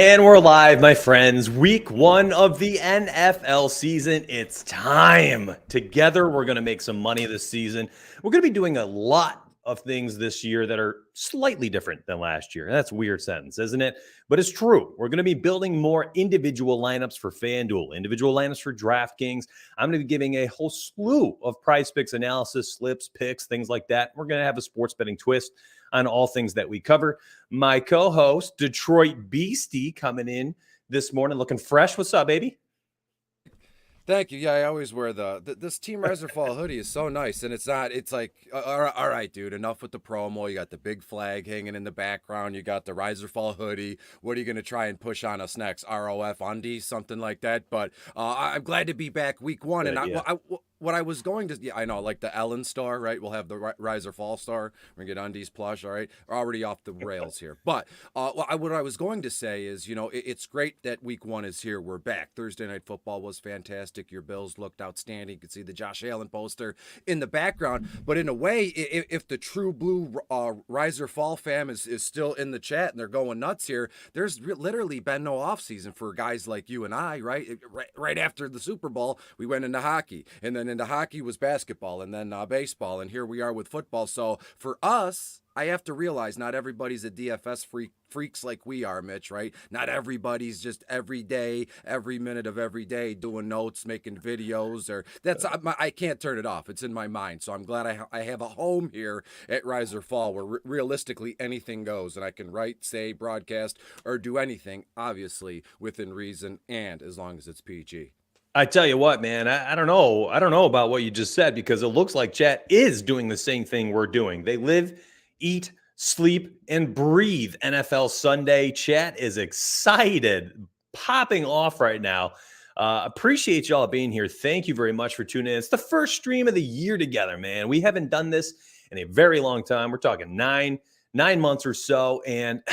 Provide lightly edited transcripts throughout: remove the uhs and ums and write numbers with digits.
And we're live, my friends. Week 1 of the NFL season. It's time. Together, we're going to make some money this season. We're going to be doing a lot of things this year that are slightly different than last year. That's a weird sentence, isn't it? But it's true. We're going to be building more individual lineups for FanDuel, individual lineups for DraftKings. I'm going to be giving a whole slew of prize picks analysis, slips, picks, things like that. We're going to have a sports betting twist on all things that we cover. My co-host, Detroit Beastie, coming in this morning looking fresh. What's up, baby? Thank you. Yeah, I always wear this Team Riser Fall hoodie is so nice, and it's like, all right, dude, enough with the promo. You got the big flag hanging in the background. You got the Riser Fall hoodie. What are you going to try and push on us next? ROF undies, something like that. But I'm glad to be back week 1. Good, and yeah. what I was going to, yeah, I know, like the Ellen star, right? We'll have the Riser Fall star. We're going to get undies plush, all right? We're already off the rails here. But what I was going to say is, it's great that week 1 is here. We're back. Thursday Night Football was fantastic. Your Bills looked outstanding. You could see the Josh Allen poster in the background. But in a way, if the true blue Riser Fall fam is still in the chat and they're going nuts here, there's literally been no offseason for guys like you and I, right? Right after the Super Bowl, we went into hockey. And then into hockey was basketball, and then baseball, and here we are with football. So for us, I have to realize not everybody's a DFS freaks like we are, Mitch, right? Not everybody's just every day, every minute of every day doing notes, making videos, or I can't turn it off. It's in my mind. So I'm glad I have a home here at Riser Fall where realistically anything goes, and I can write, say, broadcast, or do anything, obviously within reason and as long as it's PG. I tell you what, man, I don't know. I don't know about what you just said because it looks like chat is doing the same thing we're doing. They live, eat, sleep, and breathe NFL Sunday. Chat is excited, popping off right now. Appreciate y'all being here. Thank you very much for tuning in. It's the first stream of the year together, man. We haven't done this in a very long time. We're talking nine months or so, and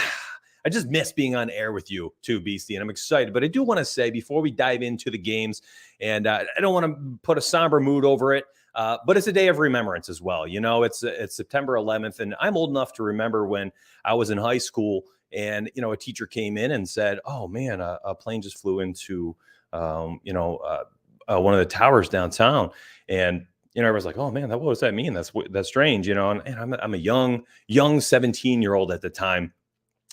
I just miss being on air with you too, Beastie, and I'm excited. But I do want to say before we dive into the games, and I don't want to put a somber mood over it, but it's a day of remembrance as well. It's September 11th, and I'm old enough to remember when I was in high school, and a teacher came in and said, "Oh man, a plane just flew into one of the towers downtown," and everyone's like, "Oh man, what does that mean? That's strange," And I'm a young 17-year-old at the time,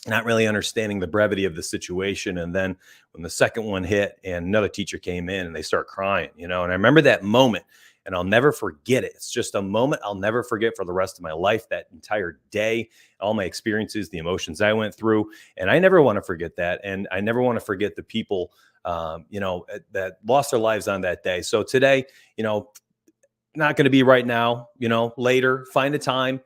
not really understanding the brevity of the situation. And then when the second one hit and another teacher came in and they start crying, and I remember that moment and I'll never forget it. It's just a moment I'll never forget for the rest of my life, that entire day, all my experiences, the emotions I went through. And I never want to forget that. And I never want to forget the people, that lost their lives on that day. So today, not going to be right now, later, find a time,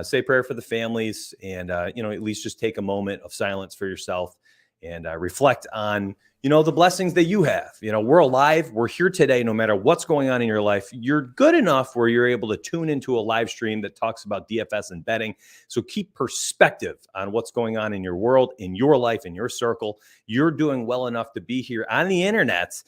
say a prayer for the families, and at least just take a moment of silence for yourself and reflect on the blessings that you have. We're alive, we're here today. No matter what's going on in your life, you're good enough where you're able to tune into a live stream that talks about DFS and betting. So keep perspective on what's going on in your world, in your life, in your circle. You're doing well enough to be here on the internet,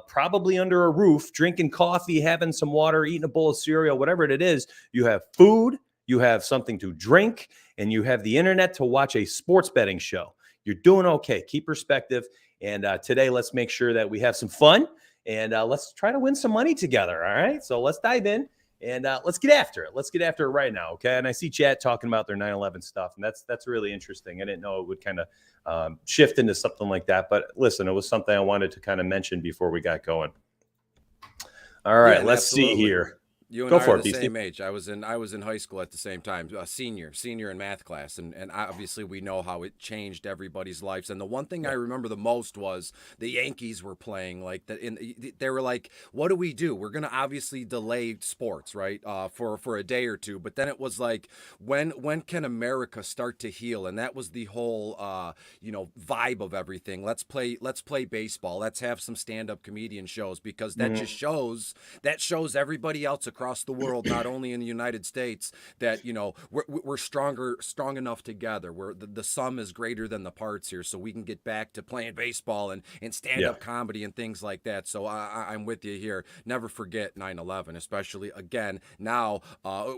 probably under a roof, drinking coffee, having some water, eating a bowl of cereal, whatever it is. You have food, you have something to drink, and you have the internet to watch a sports betting show. You're doing okay. Keep perspective. And today, let's make sure that we have some fun, and let's try to win some money together. All right. So let's dive in and let's get after it. Let's get after it right now. Okay. And I see chat talking about their 9/11 stuff, and that's really interesting. I didn't know it would kind of shift into something like that. But listen, it was something I wanted to kind of mention before we got going. All right. Yeah, let's absolutely. see here. You and Go I for are it, the Beastie. same age. I was in high school at the same time, senior in math class, and obviously we know how it changed everybody's lives. And the one thing I remember the most was the Yankees were playing like that. They were like, "What do we do? We're gonna obviously delay sports, right, for a day or two." But then it was like, when can America start to heal? And that was the whole vibe of everything. Let's play baseball. Let's have some stand-up comedian shows, because that just shows everybody else across the world, not only in the United States, that, you know, we're strong enough together. Where the sum is greater than the parts here, so we can get back to playing baseball and stand-up comedy and things like that. So I'm with you here. Never forget 9/11, especially, again, now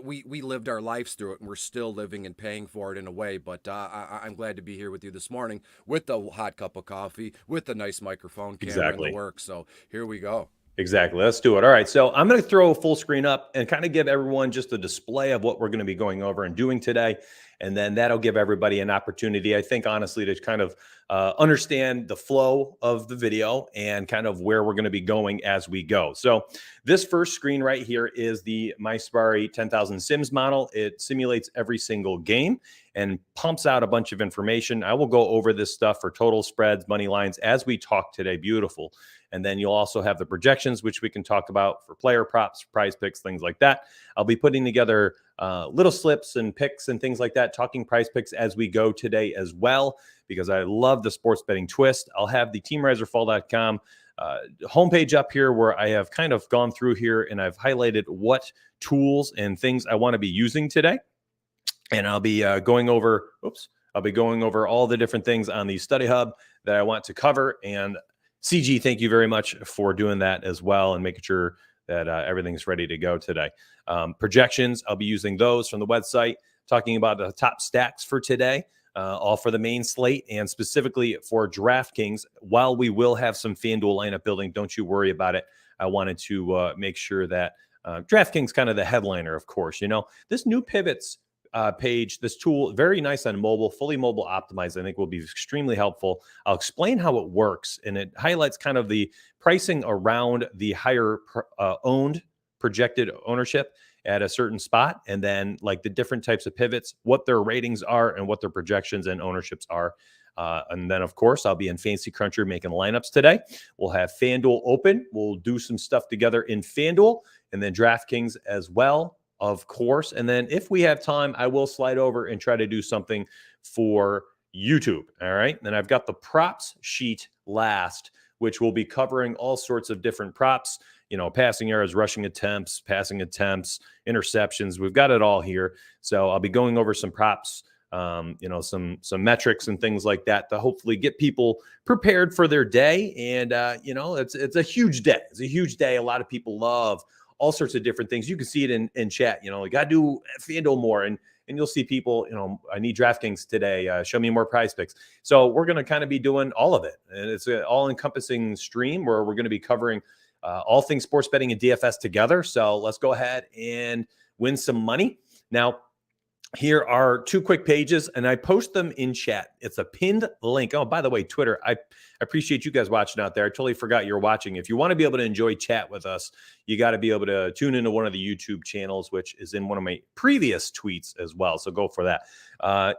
we lived our lives through it, and we're still living and paying for it in a way. But I'm glad to be here with you this morning with the hot cup of coffee, with the nice microphone, camera, and the work. So here we go. Exactly. Let's do it. All right. So I'm going to throw a full screen up and kind of give everyone just a display of what we're going to be going over and doing today. And then that'll give everybody an opportunity, I think, honestly, to kind of understand the flow of the video and kind of where we're going to be going as we go. So this first screen right here is the MySparry 10,000 Sims model. It simulates every single game and pumps out a bunch of information. I will go over this stuff for total spreads, money lines as we talk today. Beautiful. And then you'll also have the projections, which we can talk about for player props, prize picks, things like that. I'll be putting together little slips and picks and things like that, talking prize picks as we go today as well, because I love the sports betting twist. I'll have the teamriserfall.com homepage up here where I have kind of gone through here and I've highlighted what tools and things I want to be using today. And I'll be going over all the different things on the study hub that I want to cover. And CG, thank you very much for doing that as well and making sure that everything's ready to go today. Projections, I'll be using those from the website, talking about the top stacks for today, all for the main slate and specifically for DraftKings. While we will have some FanDuel lineup building, don't you worry about it. I wanted to make sure that DraftKings kind of the headliner, of course. You know, this new pivots page, this tool, very nice on mobile, fully mobile optimized, I think will be extremely helpful. I'll explain how it works, and it highlights kind of the pricing around the higher owned projected ownership at a certain spot, and then like the different types of pivots, what their ratings are and what their projections and ownerships are. And then, of course, I'll be in Fancy Cruncher making lineups today. We'll have FanDuel open. We'll do some stuff together in FanDuel, and then DraftKings as well, of course. And then if we have time, I will slide over and try to do something for YouTube. All right. And I've got the props sheet last, which will be covering all sorts of different props, you know, passing yards, rushing attempts, passing attempts, interceptions. We've got it all here. So I'll be going over some props, you know, some metrics and things like that to hopefully get people prepared for their day. And, you know, it's a huge day. It's a huge day. A lot of people love all sorts of different things. You can see it in chat. You know, you got to do FanDuel more, and you'll see people, you know, I need DraftKings today. Show me more prize picks. So we're going to kind of be doing all of it. And it's an all-encompassing stream where we're going to be covering all things sports betting and DFS together. So let's go ahead and win some money. Now, here are two quick pages, and I post them in chat. It's a pinned link. Oh, by the way, Twitter, I appreciate you guys watching out there. I totally forgot you're watching. If you want to be able to enjoy chat with us, you got to be able to tune into one of the YouTube channels, which is in one of my previous tweets as well. So go for that.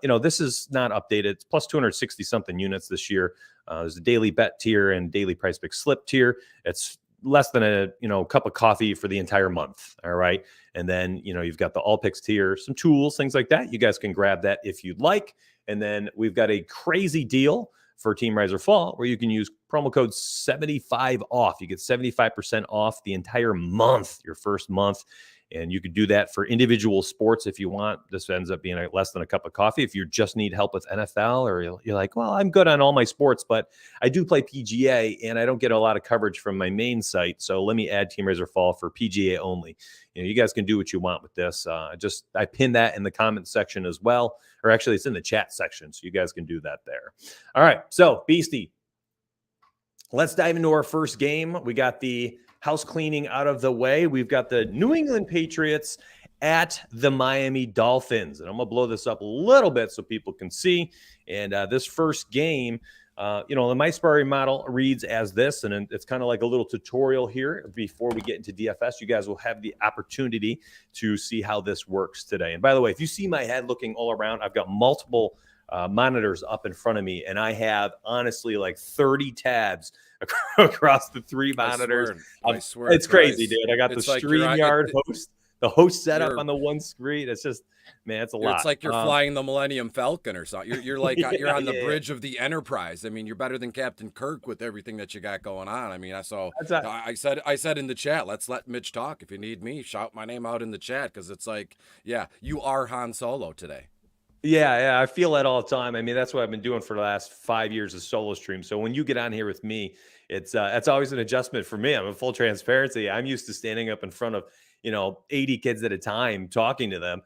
You know, this is not updated. It's plus 260 something units this year. There's a daily bet tier and daily price pick slip tier. It's less than a, you know, cup of coffee for the entire month. All right. And then, you know, you've got the all picks tier, some tools, things like that. You guys can grab that if you'd like. And then we've got a crazy deal for Team Riser Fall where you can use promo code 75 off. You get 75% off the entire month, your first month. And you could do that for individual sports if you want. This ends up being less than a cup of coffee. If you just need help with NFL, or you're like, well, I'm good on all my sports, but I do play PGA and I don't get a lot of coverage from my main site. So let me add Team Razor Fall for PGA only. You know, you guys can do what you want with this. I pinned that in the comment section as well, or actually it's in the chat section. So you guys can do that there. All right. So Beastie, let's dive into our first game. We got the house cleaning out of the way. We've got the New England Patriots at the Miami Dolphins. And I'm going to blow this up a little bit so people can see. And this first game, you know, the MySparry model reads as this, and it's kind of like a little tutorial here. Before we get into DFS, you guys will have the opportunity to see how this works today. And by the way, if you see my head looking all around, I've got multiple monitors up in front of me, and I have honestly like 30 tabs across the three monitors. I swear it's crazy, dude. I got the like StreamYard host. the host setup You're on the one screen. It's just, man, it's a It's lot. like you're flying the Millennium Falcon or something. You're like you're on the Yeah. bridge of the Enterprise. I mean, you're better than Captain Kirk with everything that you got going on. I mean, I said in the chat, let's let Mitch talk. If you need me, shout my name out in the chat, because it's like, yeah, you are Han Solo today. Yeah, I feel that all the time. I mean, that's what I've been doing for the last 5 years of solo stream. So when you get on here with me, it's always an adjustment for me. I'm in full transparency. I'm used to standing up in front of 80 kids at a time talking to them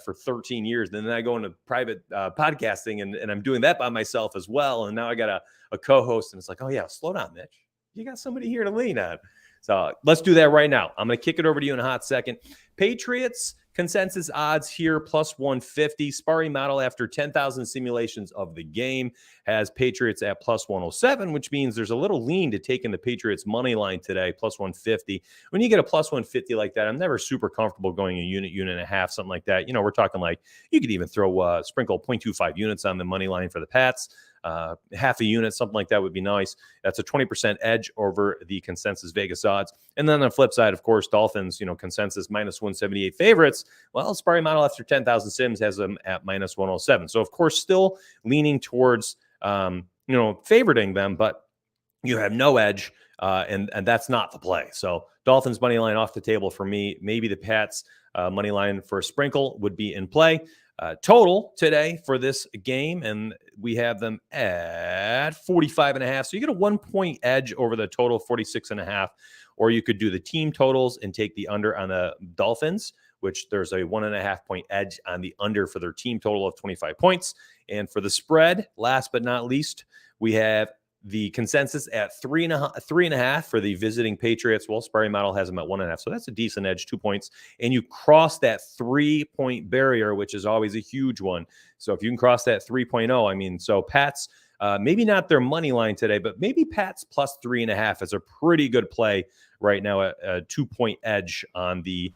for 13 years. And then I go into private podcasting and I'm doing that by myself as well. And now I got a co-host, and it's like, oh yeah, slow down, Mitch. You got somebody here to lean on. So let's do that right now. I'm going to kick it over to you in a hot second. Patriots consensus odds here, plus 150. Sparring model after 10,000 simulations of the game has Patriots at plus 107, which means there's a little lean to taking the Patriots money line today, plus 150. When you get a plus 150 like that, I'm never super comfortable going a unit and a half, something like that. We're talking like you could even throw sprinkle 0.25 units on the money line for the Pats. Half a unit, something like that would be nice. That's a 20% edge over the consensus Vegas odds. And then on the flip side, of course, Dolphins, consensus minus 178 favorites. Well, sparring model after 10,000 sims has them at minus 107. So, of course, still leaning towards, favoriting them, but you have no edge, and that's not the play. So, Dolphins money line off the table for me. Maybe the Pats money line for a sprinkle would be in play. Total today for this game, and we have them at 45.5. So you get a 1 point edge over the total 46.5, or you could do the team totals and take the under on the Dolphins, which there's a 1.5 point edge on the under for their team total of 25 points. And for the spread, last but not least, we have the consensus at 3.5 for the visiting Patriots. Well, sparring model has them at 1.5. So that's a decent edge, 2 points. And you cross that 3-point barrier, which is always a huge one. So if you can cross that 3.0, I mean, so Pats, maybe not their money line today, but maybe Pats plus 3.5 is a pretty good play right now at a 2-point edge on the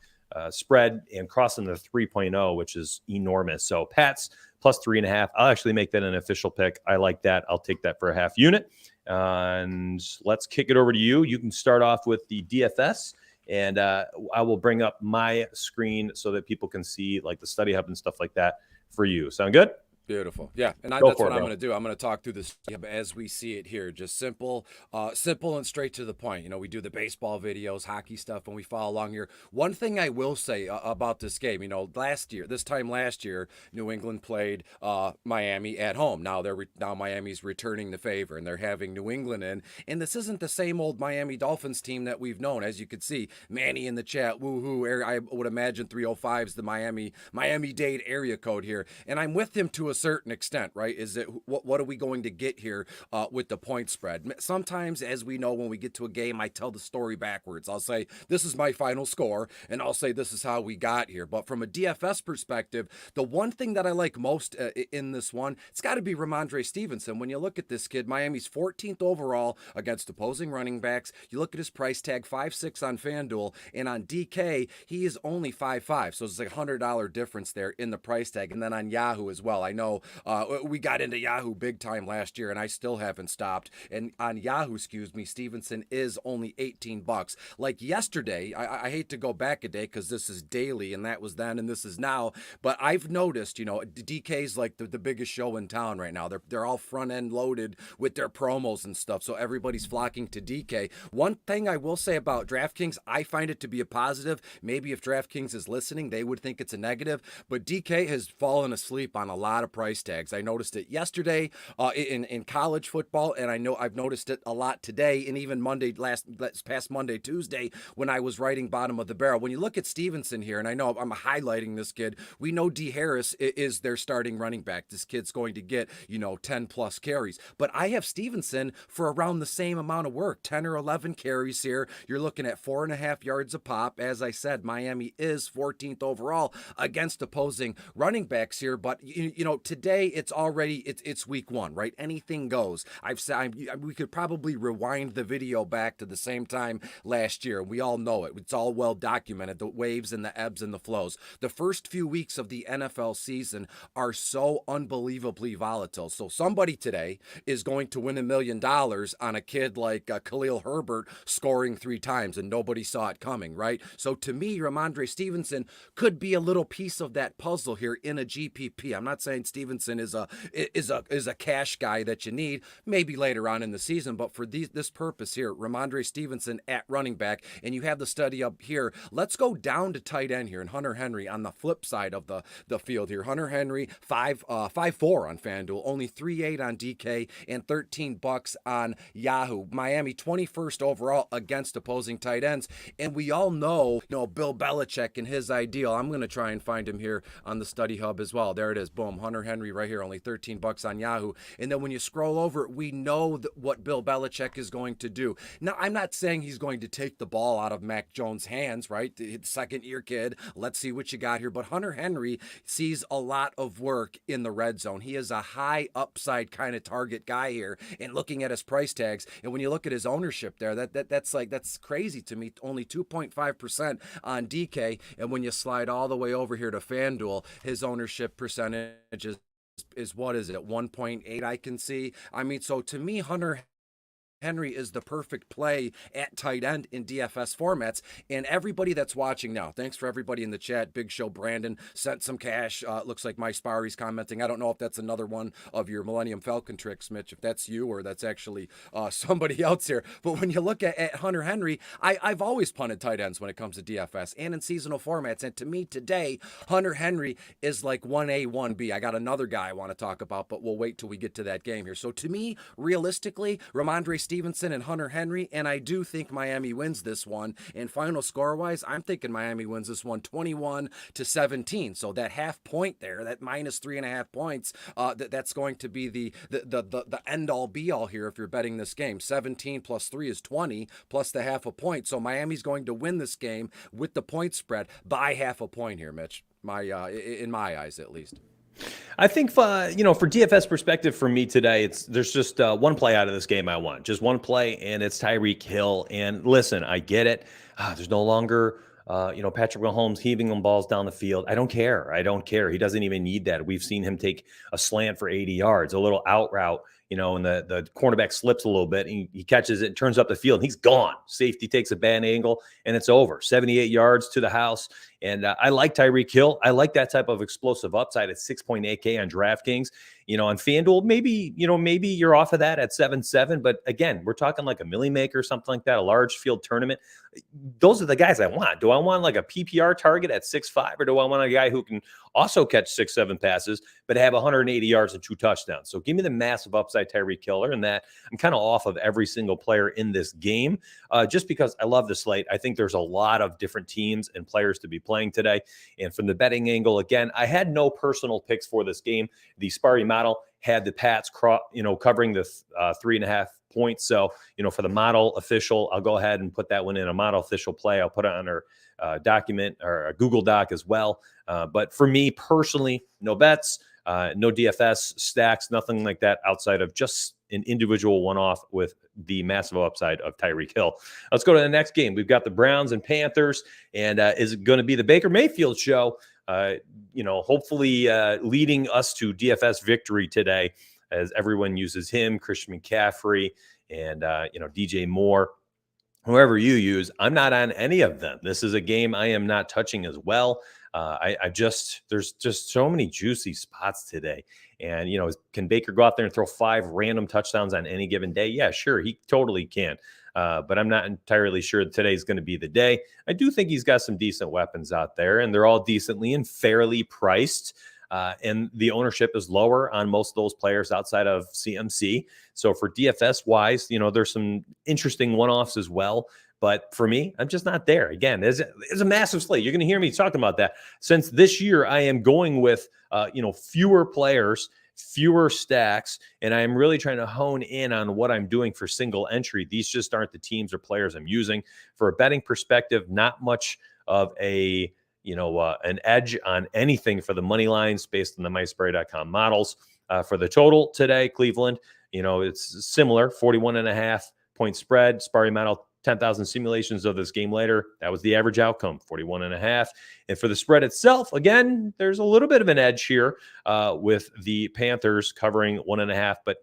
spread and crossing the 3.0, which is enormous. So Pats plus 3.5. I'll actually make that an official pick. I like that. I'll take that for a half unit. And let's kick it over to you. You can start off with the DFS, and I will bring up my screen so that people can see like the study hub and stuff like that for you. Sound good? Beautiful. Yeah. And that's what I'm going to do. I'm going to talk through this as we see it here. Just simple and straight to the point. We do the baseball videos, hockey stuff, and we follow along here. One thing I will say about this game, this time last year, New England played Miami at home. Now Miami's returning the favor, and they're having New England in. And this isn't the same old Miami Dolphins team that we've known. As you can see, Manny in the chat, woohoo, I would imagine 305 is the Miami-Dade area code here. And I'm with him to a certain extent, right? Is it what are we going to get here with the point spread? Sometimes, as we know, when we get to a game, I tell the story backwards. I'll say this is my final score, and I'll say this is how we got here. But from a DFS perspective, the one thing that I like most in this one, it's got to be Ramandre Stevenson. When you look at this kid, Miami's 14th overall against opposing running backs. You look at his price tag, 5.6 on FanDuel, and on DK, he is only 5.5. So it's like a $100 difference there in the price tag. And then on Yahoo as well, I know we got into Yahoo big time last year, and I still haven't stopped. And on Yahoo, Stevenson is only $18. Like yesterday, I hate to go back a day because this is daily, and that was then, and this is now. But I've noticed, DK's like the biggest show in town right now. They're all front end loaded with their promos and stuff, so everybody's flocking to DK. One thing I will say about DraftKings, I find it to be a positive. Maybe if DraftKings is listening, they would think it's a negative. But DK has fallen asleep on a lot of price tags. I noticed it yesterday in college football, and I know I've noticed it a lot today, and even last past Monday, Tuesday, when I was writing bottom of the barrel. When you look at Stevenson here, and I know I'm highlighting this kid, we know D. Harris is their starting running back. This kid's going to get 10 plus carries, but I have Stevenson for around the same amount of work, 10 or 11 carries here. You're looking at 4.5 yards a pop. As I said, Miami is 14th overall against opposing running backs here, but today it's week one, right? Anything goes. I've said we could probably rewind the video back to the same time last year. We all know it. It's all well documented, the waves and the ebbs and the flows. The first few weeks of the NFL season are so unbelievably volatile. So somebody today is going to win $1 million on a kid like Khalil Herbert scoring 3 times and nobody saw it coming, right? So to me, Ramandre Stevenson could be a little piece of that puzzle here in a GPP. I'm not saying Stevenson is a cash guy that you need, maybe later on in the season, but for this purpose here, Ramandre Stevenson at running back, and you have the study up here. Let's go down to tight end here, and Hunter Henry on the flip side of the field here. Hunter Henry 5.4 on FanDuel, only 3.8 on DK, and $13 on Yahoo. Miami 21st overall against opposing tight ends, and we all know, Bill Belichick and his ideal. I'm going to try and find him here on the study hub as well. There it is. Boom. Hunter Henry right here, only $13 on Yahoo. And then when you scroll over, we know what Bill Belichick is going to do. Now, I'm not saying he's going to take the ball out of Mac Jones' hands, right? The second-year kid. Let's see what you got here. But Hunter Henry sees a lot of work in the red zone. He is a high upside kind of target guy here. And looking at his price tags, and when you look at his ownership there, that's crazy to me. Only 2.5% on DK. And when you slide all the way over here to FanDuel, his ownership percentage is what is it, 1.8 I can see. I mean, so to me, Hunter Henry is the perfect play at tight end in DFS formats. And everybody that's watching now, thanks for everybody in the chat. Big Show Brandon sent some cash. Looks like my Spari's commenting. I don't know if that's another one of your Millennium Falcon tricks, Mitch, if that's you or that's actually somebody else here. But when you look at Hunter Henry, I've always punted tight ends when it comes to DFS and in seasonal formats. And to me today, Hunter Henry is like 1A, 1B. I got another guy I want to talk about, but we'll wait till we get to that game here. So to me, realistically, Ramandre Stevenson and Hunter Henry, and I do think Miami wins this one. And final score-wise, I'm thinking Miami wins this one 21-17. So that half point there, that minus 3.5 points, that's going to be the end-all be-all here if you're betting this game. 17 plus 3 is 20, plus the half a point. So Miami's going to win this game with the point spread by half a point here, Mitch. In my eyes, at least. I think, for DFS perspective for me today, there's just one play out of this game I want. Just one play, and it's Tyreek Hill. And listen, I get it. There's no longer, Patrick Mahomes heaving them balls down the field. I don't care. He doesn't even need that. We've seen him take a slant for 80 yards, a little out route, and the cornerback slips a little bit. And he catches it, turns up the field, and he's gone. Safety takes a bad angle, and it's over. 78 yards to the house. And I like Tyreek Hill. I like that type of explosive upside at 6.8K on DraftKings. On FanDuel, maybe you're off of that at 7.7. But again, we're talking like a Millie Maker, something like that, a large field tournament. Those are the guys I want. Do I want like a PPR target at 6.5, or do I want a guy who can also catch 6-7 passes, but have 180 yards and 2 touchdowns? So give me the massive upside Tyreek Hill, and that I'm kind of off of every single player in this game, just because I love the slate. I think there's a lot of different teams and players to be playing today. And from the betting angle, again, I had no personal picks for this game. The Spari model had the Pats, covering the 3.5 points. So, for the model official, I'll go ahead and put that one in a model official play. I'll put it on our document or a Google Doc as well. But for me personally, no bets, no DFS stacks, nothing like that outside of just an individual one-off with the massive upside of Tyreek Hill. Let's go to the next game. We've got the Browns and Panthers, and is it going to be the Baker Mayfield show? Hopefully leading us to DFS victory today, as everyone uses him, Christian McCaffrey, and DJ Moore. Whoever you use, I'm not on any of them. This is a game I am not touching as well. There's just so many juicy spots today. And, can Baker go out there and throw 5 random touchdowns on any given day? Yeah, sure. He totally can. But I'm not entirely sure that today's going to be the day. I do think he's got some decent weapons out there, and they're all decently and fairly priced. And the ownership is lower on most of those players outside of CMC. So for DFS wise, there's some interesting one-offs as well. But for me, I'm just not there. Again, there's a massive slate. You're going to hear me talking about that. Since this year, I am going with, fewer players, fewer stacks, and I am really trying to hone in on what I'm doing for single entry. These just aren't the teams or players I'm using. For a betting perspective, not much of a an edge on anything for the money lines based on the myspray.com models. For the total today, Cleveland, it's similar, 41.5 point spread. Sparry model 10,000 simulations of this game later. That was the average outcome, 41.5. And for the spread itself, again, there's a little bit of an edge here with the Panthers covering 1.5, but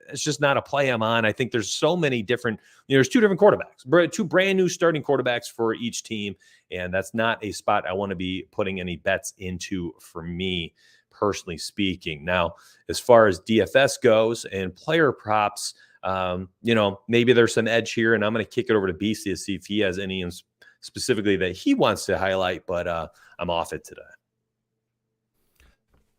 it's just not a play I'm on. I think there's so many different, there's two different quarterbacks, two brand new starting quarterbacks for each team. And that's not a spot I want to be putting any bets into for me, personally speaking. Now, as far as DFS goes and player props, maybe there's some edge here, and I'm going to kick it over to BC to see if he has any specifically that he wants to highlight, but I'm off it today.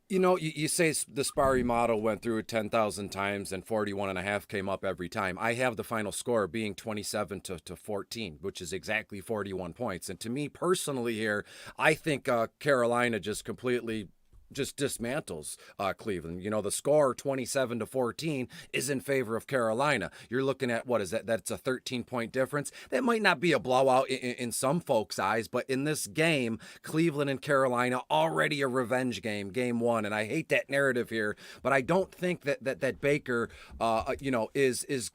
You say the Sparry model went through it 10,000 times and 41.5 came up every time. I have the final score being 27 to 14, which is exactly 41 points. And to me personally here, I think Carolina just completely dismantles Cleveland. The score 27 to 14 is in favor of Carolina. You're looking at, what is that? That's a 13-point difference. That might not be a blowout in some folks' eyes, but in this game, Cleveland and Carolina already a revenge game one. And I hate that narrative here, but I don't think that Baker, is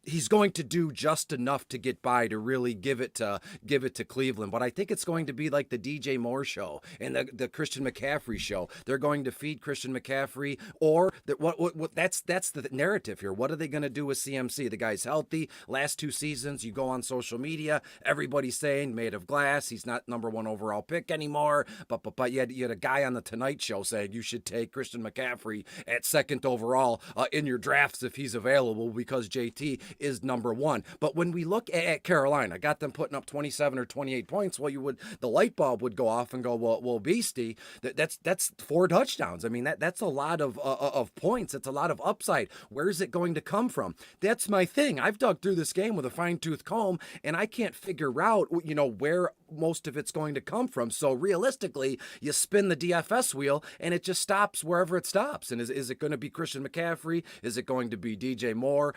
he's going to do just enough to get by to really give it to Cleveland. But I think it's going to be like the DJ Moore show and the Christian McCaffrey show. They're going to feed Christian McCaffrey, or that's the narrative here. What are they going to do with CMC? The guy's healthy. Last 2 seasons, you go on social media, everybody's saying made of glass. He's not number 1 overall pick anymore. But you had a guy on the Tonight Show saying you should take Christian McCaffrey at 2nd overall in your drafts if he's available, because JT is number 1. But when we look at Carolina, got them putting up 27 or 28 points. Well, the light bulb would go off and go, well, Beastie, that's 4 touchdowns. I mean, that's a lot of points. It's a lot of upside. Where's it going to come from? That's my thing. I've dug through this game with a fine-tooth comb, and I can't figure out, where most of it's going to come from. So realistically, you spin the DFS wheel, and it just stops wherever it stops. And is it going to be Christian McCaffrey? Is it going to be DJ Moore?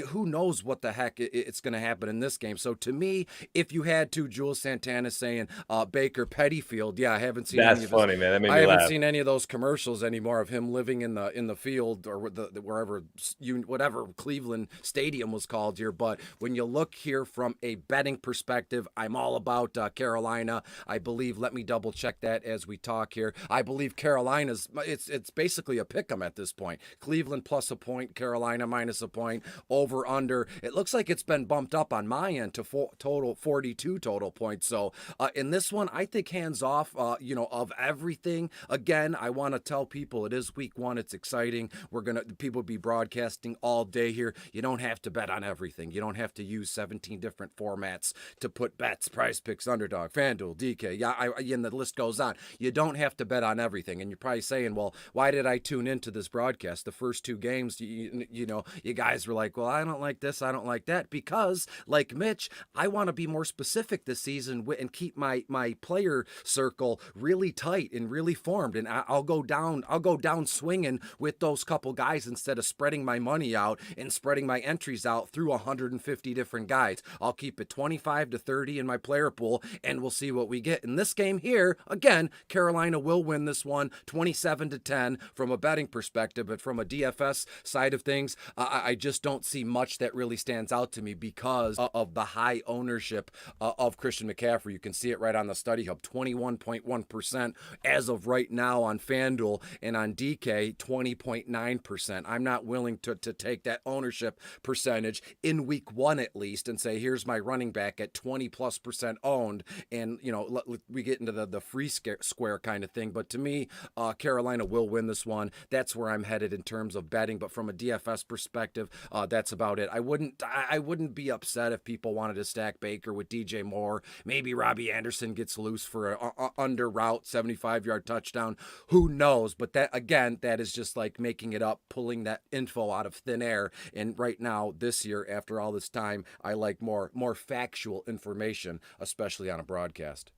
Who knows what the heck it's going to happen in this game. So to me, if you had to, Jules Santana saying Baker Pettyfield, I haven't seen That's any of funny, his, man. That made me I haven't laugh. seen any of those commercials anymore of him living in the field or wherever whatever Cleveland Stadium was called here. But when you look here from a betting perspective, I'm all about Carolina. I believe, let me double check that as we talk here. I believe Carolina's, it's basically a pick 'em at this point. Cleveland plus a point, Carolina minus a point, over under. It looks like it's been bumped up on my end to 42 total points. So in this one, I think hands off, of everything. Again, I want to tell people it is week 1. It's exciting. People be broadcasting all day here. You don't have to bet on everything. You don't have to use 17 different formats to put bets, Prize Picks, Underdog, FanDuel, DK. And the list goes on. You don't have to bet on everything. And you're probably saying, well, why did I tune into this broadcast? The first 2 games, you guys were like, well, I don't like this, I don't like that, because like Mitch, I want to be more specific this season and keep my player circle really tight and really formed. And I'll go down swinging with those couple guys instead of spreading my money out and spreading my entries out through 150 different guys. I'll keep it 25 to 30 in my player pool, and we'll see what we get. In this game here, again, Carolina will win this one 27 to 10 from a betting perspective, but from a DFS side of things, I just don't see much that really stands out to me because of the high ownership of Christian McCaffrey. You can see it right on the Study Hub, 21.1% as of right now on FanDuel, and on DK, 20.9%. I'm not willing to take that ownership percentage in week 1 at least and say, here's my running back at 20+% owned, and we get into the free square kind of thing. But to me, Carolina will win this one. That's where I'm headed in terms of betting. But from a DFS perspective, that's about it. I wouldn't be upset if people wanted to stack Baker with DJ Moore. Maybe Robbie Anderson gets loose for a under route 75-yard touchdown. Who knows? But that, again, that is just like making it up, pulling that info out of thin air. And right now, this year, after all this time, I like more factual information, especially on a broadcast.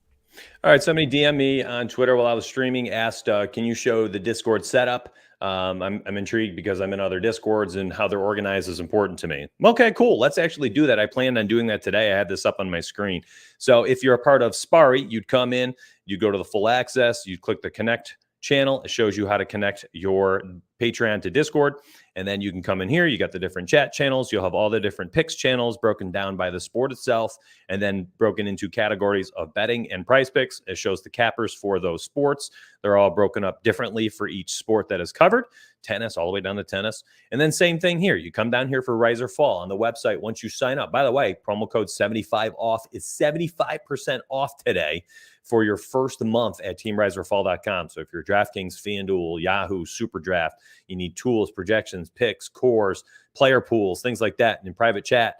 All right, somebody DM me on Twitter while I was streaming, asked, can you show the Discord setup? I'm intrigued because I'm in other Discords and how they're organized is important to me. Okay, cool. Let's actually do that. I planned on doing that today. I had this up on my screen. So if you're a part of Spari, you'd come in, you go to the full access, you click the connect channel. It shows you how to connect your Patreon to Discord. And then you can come in here. You got the different chat channels. You'll have all the different picks channels broken down by the sport itself and then broken into categories of betting and price picks. It shows the cappers for those sports. They're all broken up differently for each sport that is covered. Tennis, all the way down to tennis. And then same thing here. You come down here for Rise or Fall on the website once you sign up. By the way, promo code 75 off is 75% off today for your first month at teamriseorfall.com. So if you're DraftKings, FanDuel, Yahoo, SuperDraft, you need tools, projections, picks, cores, player pools, things like that. And in private chat,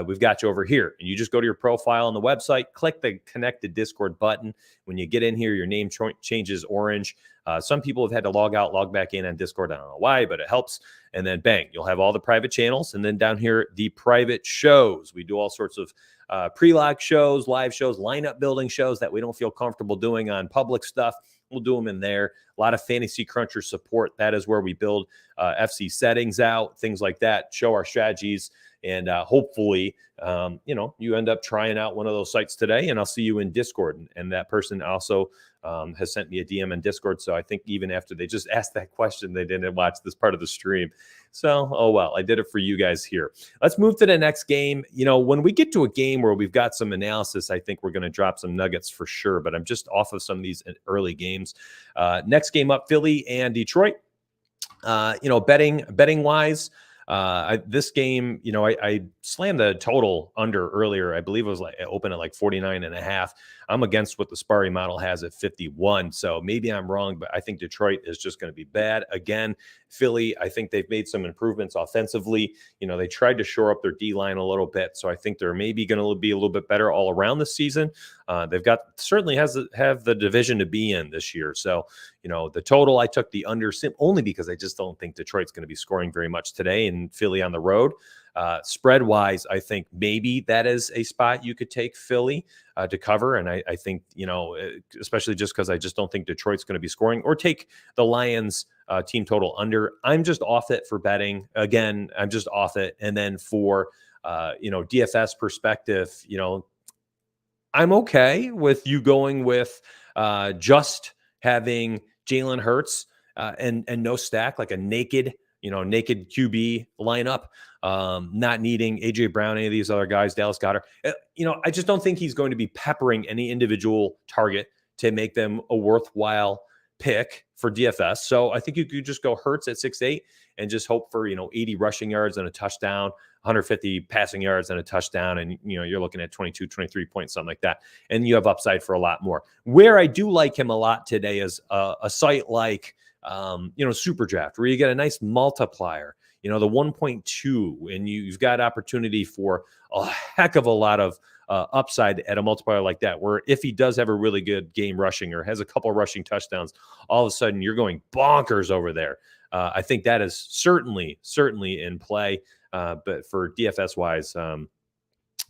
we've got you over here. And you just go to your profile on the website, click the connect to Discord button. When you get in here, your name changes orange. Some people have had to log out, log back in on Discord. I don't know why, but it helps. And then bang, you'll have all the private channels. And then down here, the private shows. We do all sorts of pre-log shows, live shows, lineup building shows that we don't feel comfortable doing on public stuff. We'll do them in there. A lot of fantasy cruncher support. That is where we build FC settings out, things like that, show our strategies. And hopefully, you end up trying out one of those sites today, and I'll see you in Discord. And that person also has sent me a DM in Discord. So I think even after they just asked that question, they didn't watch this part of the stream. So, oh, well, I did it for you guys here. Let's move to the next game. When we get to a game where we've got some analysis, I think we're going to drop some nuggets for sure. But I'm just off of some of these early games. Next game up, Philly and Detroit. Betting wise, this game, I slammed the total under earlier. I believe it was open at 49.5. I'm against what the Spari model has at 51. So maybe I'm wrong, but I think Detroit is just going to be bad. Again, Philly, I think they've made some improvements offensively. They tried to shore up their D-line a little bit. So I think they're maybe going to be a little bit better all around the season. They've certainly have the division to be in this year. So, the total, I took the under only because I just don't think Detroit's going to be scoring very much today and Philly on the road. Spread wise, I think maybe that is a spot you could take Philly to cover. And I think, especially just because I just don't think Detroit's going to be scoring, or take the Lions team total under. I'm just off it for betting. Again, I'm just off it. And then for, DFS perspective, I'm okay with you going with just having Jalen Hurts and no stack, like a naked QB lineup, not needing AJ Brown, any of these other guys, Dallas Goedert. I just don't think he's going to be peppering any individual target to make them a worthwhile pick for DFS. So I think you could just go Hurts at 6'8" and just hope for, 80 rushing yards and a touchdown, 150 passing yards and a touchdown. And, you're looking at 22, 23 points, something like that. And you have upside for a lot more. Where I do like him a lot today is a site like, SuperDraft, where you get a nice multiplier, the 1.2, and you've got opportunity for a heck of a lot of upside at a multiplier like that, where if he does have a really good game rushing or has a couple of rushing touchdowns, all of a sudden you're going bonkers over there. I think that is certainly in play. But for DFS wise,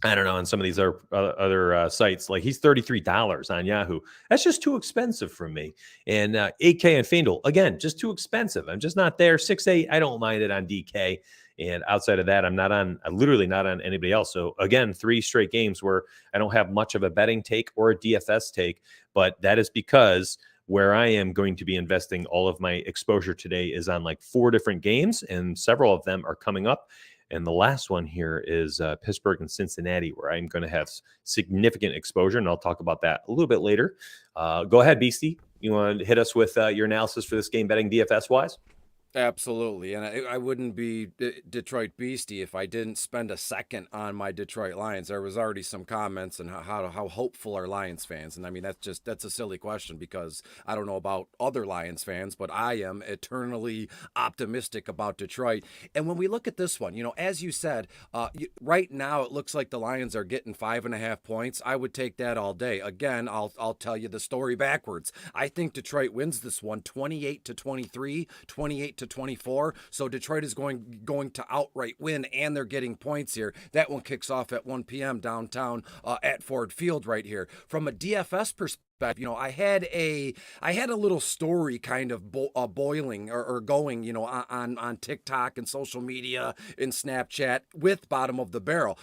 I don't know, on some of these other sites, like he's $33 on Yahoo. That's just too expensive for me. And 8K on FanDuel, again, just too expensive. I'm just not there. 6.8, I don't mind it on DK. And outside of that, I'm literally not on anybody else. So again, 3 straight games where I don't have much of a betting take or a DFS take, but that is because where I am going to be investing all of my exposure today is on 4 different games, and several of them are coming up. And the last one here is Pittsburgh and Cincinnati, where I'm going to have significant exposure, and I'll talk about that a little bit later. Go ahead, Beastie. You want to hit us with your analysis for this game, betting DFS-wise? Absolutely. And I wouldn't be Detroit Beastie if I didn't spend a second on my Detroit Lions. There was already some comments on how hopeful are Lions fans. And I mean, that's a silly question, because I don't know about other Lions fans, but I am eternally optimistic about Detroit. And when we look at this one, as you said, right now it looks like the Lions are getting 5.5 points. I would take that all day. Again, I'll tell you the story backwards. I think Detroit wins this one 28-23, 28-24. So Detroit is going to outright win, and they're getting points here. That one kicks off at 1 p.m. downtown at Ford Field right here. From a DFS perspective, I had a little story kind of boiling or going, on TikTok and social media and Snapchat with bottom of the barrel,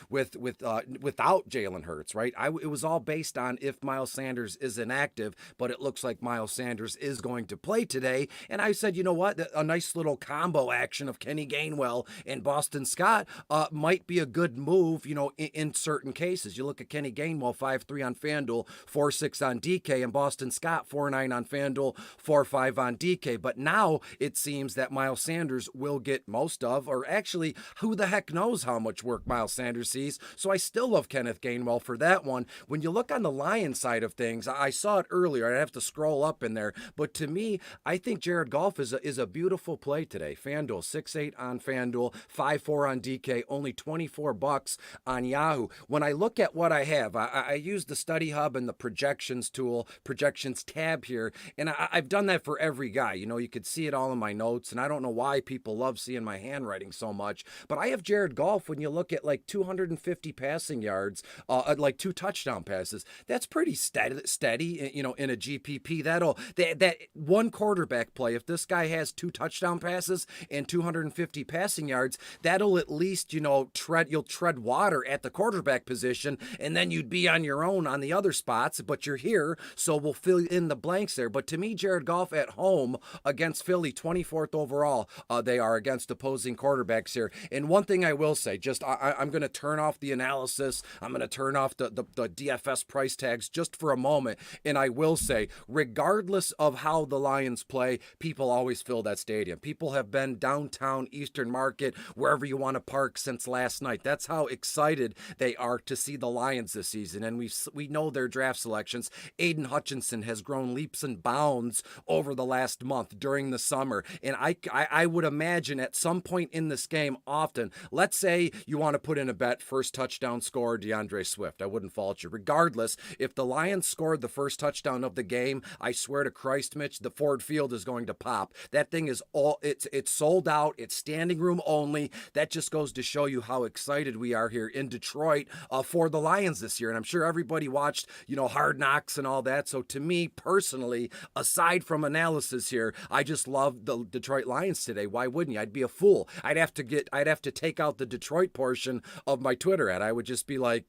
without Jalen Hurts, right? It was all based on if Miles Sanders is inactive, but it looks like Miles Sanders is going to play today. And I said, you know what? A nice little combo action of Kenny Gainwell and Boston Scott might be a good move, in certain cases. You look at Kenny Gainwell, 5-3 on FanDuel, 4-6 on DK, and Boston Scott 4-9 on FanDuel, 4-5 on DK. But now it seems that Miles Sanders will get most of, or actually, who the heck knows how much work Miles Sanders sees. So I still love Kenneth Gainwell for that one. When you look on the Lions side of things, I saw it earlier. I have to scroll up in there, but to me, I think Jared Goff is a beautiful play today. FanDuel 6-8 on FanDuel, 5-4 on DK, only $24 on Yahoo. When I look at what I have, I use the Study Hub and the projections tab here, and I've done that for every guy. You could see it all in my notes, and I don't know why people love seeing my handwriting so much, but I have Jared Goff when you look at like 250 passing yards, like 2 touchdown passes. That's pretty steady, in a GPP. That one quarterback play, if this guy has 2 touchdown passes and 250 passing yards, that'll at least, you'll tread water at the quarterback position, and then you'd be on your own on the other spots, but you're here, so we'll fill in the blanks there. But to me, Jared Goff at home against Philly, 24th overall, they are against opposing quarterbacks here. And one thing I will say, I'm going to turn off the analysis. I'm going to turn off the DFS price tags just for a moment. And I will say, regardless of how the Lions play, people always fill that stadium. People have been downtown Eastern Market, wherever you want to park, since last night. That's how excited they are to see the Lions this season. And we know their draft selections. Aiden Hutchinson has grown leaps and bounds over the last month during the summer. And I would imagine at some point in this game, often, let's say you want to put in a bet, first touchdown score, DeAndre Swift. I wouldn't fault you. Regardless, if the Lions scored the first touchdown of the game, I swear to Christ, Mitch, the Ford Field is going to pop. That thing is it's sold out. It's standing room only. That just goes to show you how excited we are here in Detroit for the Lions this year. And I'm sure everybody watched, Hard Knocks and all that. So to me personally, aside from analysis here, I just love the Detroit Lions today. Why wouldn't you? I'd be a fool. I'd have to take out the Detroit portion of my Twitter ad. I would just be like,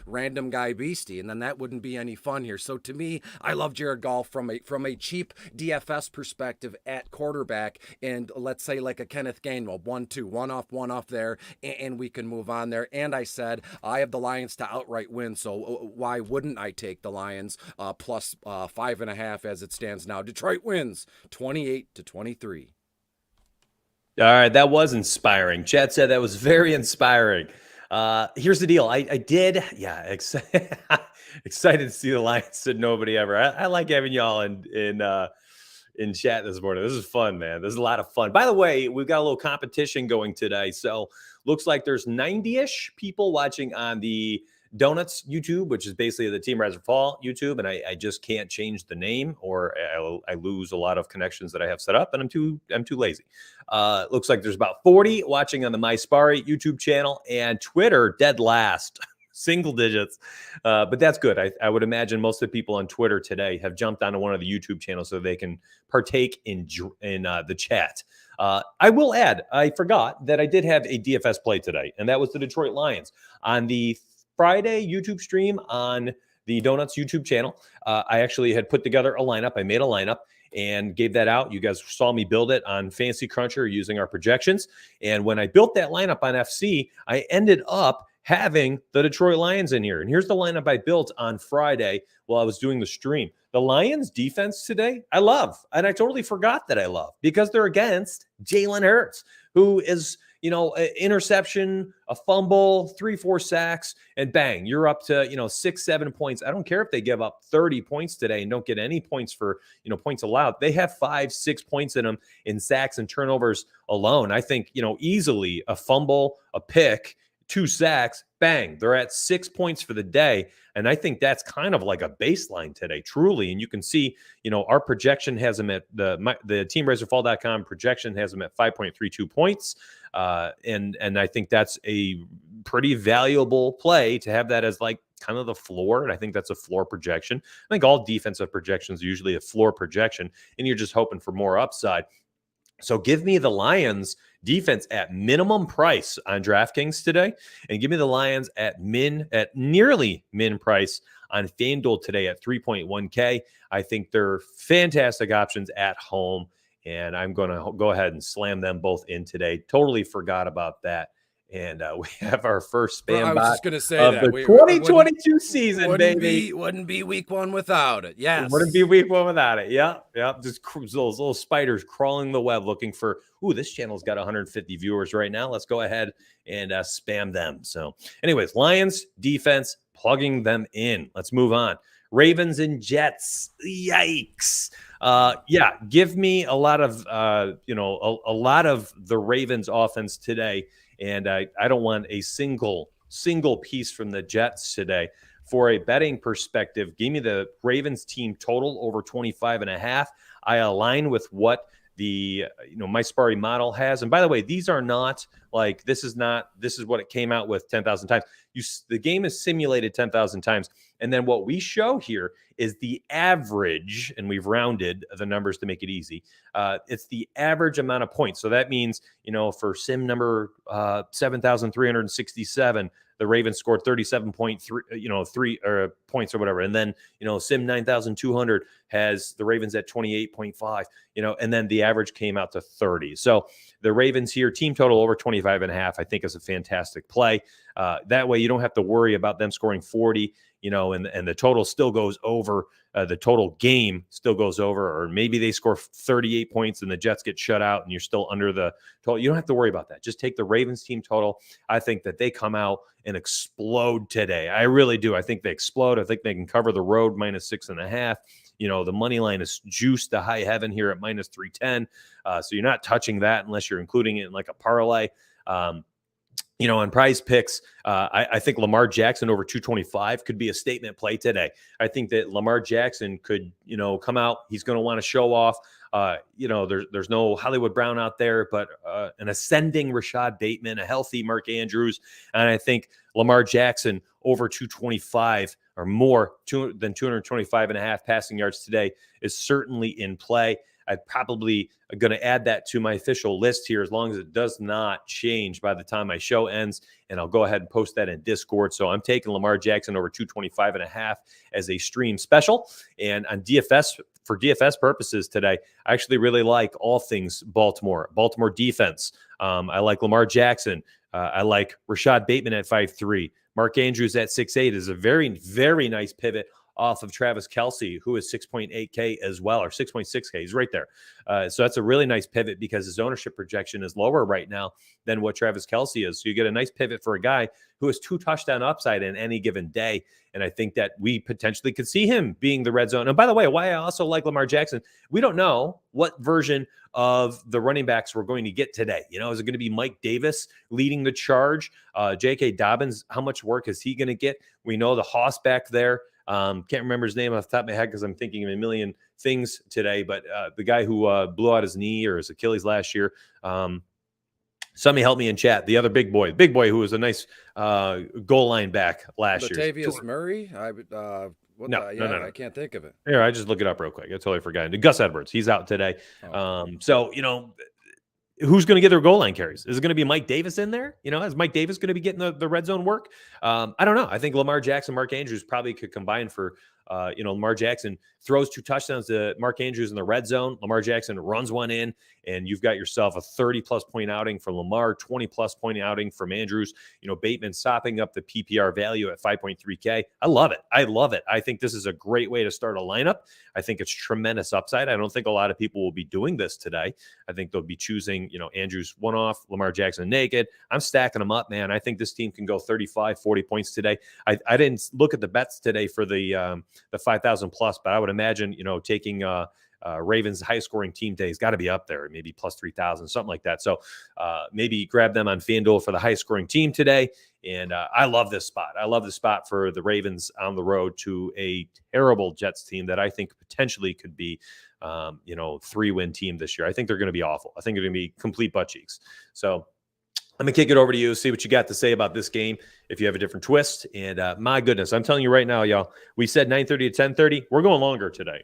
random guy beastie, and then that wouldn't be any fun here. So to me, I love Jared Goff from a cheap DFS perspective at quarterback, and let's say like a Kenneth Gainwell, 1-2, one off there, and we can move on there. And I said I have the Lions to outright win, so why wouldn't I take the Lions plus 5.5 as it stands now? Detroit wins 28-23. All right, that was inspiring. Chad said that was very inspiring. Here's the deal. I did, excited to see the Lions. Said nobody ever. I like having y'all in chat this morning. This is fun, man. This is a lot of fun. By the way, we've got a little competition going today. So looks like there's 90-ish people watching on the Donuts YouTube, which is basically the Team Rise or Fall YouTube, and I just can't change the name, or I lose a lot of connections that I have set up, and I'm too lazy. Looks like there's about 40 watching on the My Sparry YouTube channel, and Twitter dead last, single digits, but that's good. I would imagine most of the people on Twitter today have jumped onto one of the YouTube channels so they can partake in the chat. I will add, I forgot that I did have a DFS play today, and that was the Detroit Lions on the Friday YouTube stream on the Donuts YouTube channel. I actually had put together a lineup. I made a lineup and gave that out. You guys saw me build it on Fantasy Cruncher using our projections. And when I built that lineup on FC, I ended up having the Detroit Lions in here. And here's the lineup I built on Friday while I was doing the stream. The Lions defense today, I love. And I totally forgot that I love, because they're against Jalen Hurts, who is, an interception, a fumble, 3-4 sacks, and bang, you're up to, 6-7 points. I don't care if they give up 30 points today and don't get any points for, points allowed. They have 5-6 points in them in sacks and turnovers alone. I think, easily a fumble, a pick, 2 sacks, bang, they're at 6 points for the day. And I think that's kind of like a baseline today, truly. And you can see, our projection has them at the teamraiserfall.com projection has them at 5.32 points. And I think that's a pretty valuable play to have that as like kind of the floor, and I think that's a floor projection. I think all defensive projections are usually a floor projection, and you're just hoping for more upside. So give me the Lions defense at minimum price on DraftKings today, and give me the Lions at nearly min price on FanDuel today at 3.1K. I think they're fantastic options at home, and I'm going to go ahead and slam them both in today. Totally forgot about that. And we have our first spam I was bot just going to say of that. the 2022 season, baby. Wouldn't be week one without it. Yes. It wouldn't be week one without it. Yep. Just those little spiders crawling the web looking for, this channel's got 150 viewers right now. Let's go ahead and spam them. So anyways, Lions defense, plugging them in. Let's move on. Ravens and Jets. Yikes. Give me a lot of, a lot of the Ravens offense today. And I don't want a single piece from the Jets today. For a betting perspective, give me the Ravens team total over 25.5. I align with what the my Sparty model has. And by the way, these are not like this is what it came out with 10,000 times. The game is simulated 10,000 times. And then what we show here is the average, and we've rounded the numbers to make it easy. It's the average amount of points. So that means, for sim number 7,367, the Ravens scored 37.3, 3 points or whatever. And then, sim 9,200 has the Ravens at 28.5, and then the average came out to 30. So the Ravens here, team total over 25.5, I think is a fantastic play. That way you don't have to worry about them scoring 40, and the total still goes over. The total game still goes over, or maybe they score 38 points and the Jets get shut out and you're still under the total. You don't have to worry about that. Just take the Ravens team total. I think that they come out and explode today. I really do. I think they explode. I think they can cover the road -6.5. The money line is juiced to high heaven here at -310. So you're not touching that unless you're including it in like a parlay. On Prize Picks, I think Lamar Jackson over 225 could be a statement play today. I think that Lamar Jackson could, come out. He's going to want to show off. There's no Hollywood Brown out there, but an ascending Rashad Bateman, a healthy Mark Andrews. And I think Lamar Jackson over 225 or more than 225.5 passing yards today is certainly in play. I'm probably going to add that to my official list here as long as it does not change by the time my show ends. And I'll go ahead and post that in Discord. So I'm taking Lamar Jackson over 225.5 as a stream special. And on DFS, for DFS purposes today, I actually really like all things Baltimore defense. I like Lamar Jackson. I like Rashad Bateman at 5'3". Mark Andrews at 6'8" is a very, very nice pivot off of Travis Kelce, who is 6.8K as well, or 6.6K. He's right there. So that's a really nice pivot because his ownership projection is lower right now than what Travis Kelce is. So you get a nice pivot for a guy who has 2 touchdown upside in any given day. And I think that we potentially could see him being the red zone. And by the way, why I also like Lamar Jackson, we don't know what version of the running backs we're going to get today. Is it going to be Mike Davis leading the charge? J.K. Dobbins, how much work is he going to get? We know the Hoss back there. Can't remember his name off the top of my head because I'm thinking of a million things today. But the guy who blew out his knee or his Achilles last year, somebody help me in chat. The other big boy who was a nice goal line back last year. Latavius Murray? No, I can't think of it. Here, I just look it up real quick. I totally forgot. Gus Edwards, he's out today. So, who's going to get their goal line carries? Is it going to be Mike Davis in there? Is Mike Davis going to be getting the red zone work? I don't know. I think Lamar Jackson, Mark Andrews probably could combine for, Lamar Jackson throws 2 touchdowns to Mark Andrews in the red zone. Lamar Jackson runs one in, and you've got yourself a 30-plus point outing from Lamar, 20-plus point outing from Andrews. Bateman sopping up the PPR value at 5.3K. I love it. I think this is a great way to start a lineup. I think it's tremendous upside. I don't think a lot of people will be doing this today. I think they'll be choosing, Andrews one off, Lamar Jackson naked. I'm stacking them up, man. I think this team can go 35, 40 points today. I didn't look at the bets today for the 5,000 plus, but I would imagine, taking Ravens high scoring team day has got to be up there, maybe plus 3,000, something like that. So maybe grab them on FanDuel for the high scoring team today. And I love this spot. I love the spot for the Ravens on the road to a terrible Jets team that I think potentially could be, 3-win team this year. I think they're going to be awful. I think they're going to be complete butt cheeks. So I'm going to kick it over to you, see what you got to say about this game, if you have a different twist. And my goodness, I'm telling you right now, y'all, we said 9:30 to 10:30. We're going longer today.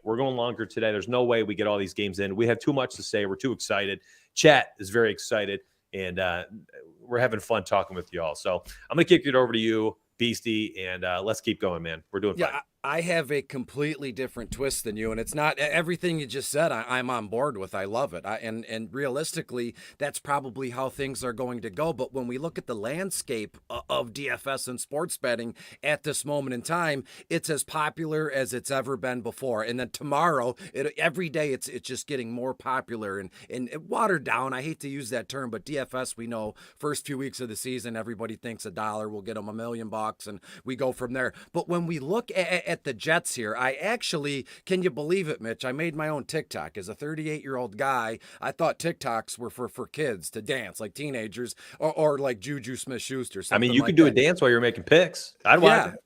There's no way we get all these games in. We have too much to say. We're too excited. Chat is very excited, and we're having fun talking with y'all. So I'm going to kick it over to you, Beastie, and let's keep going, man. We're doing fine. I have a completely different twist than you, and it's not everything you just said. I'm on board with. I love it. And realistically, that's probably how things are going to go. But when we look at the landscape of DFS and sports betting at this moment in time, it's as popular as it's ever been before. And then tomorrow, every day, it's just getting more popular and watered down. I hate to use that term, but DFS, we know first few weeks of the season, everybody thinks $1 will get them $1 million, and we go from there. But when we look at the Jets here, I actually, can you believe it, Mitch? I made my own TikTok. As a 38-year-old guy, I thought TikToks were for kids to dance, like teenagers, or like Juju Smith-Schuster. I mean, you could do a dance while you're making picks. I'd watch it.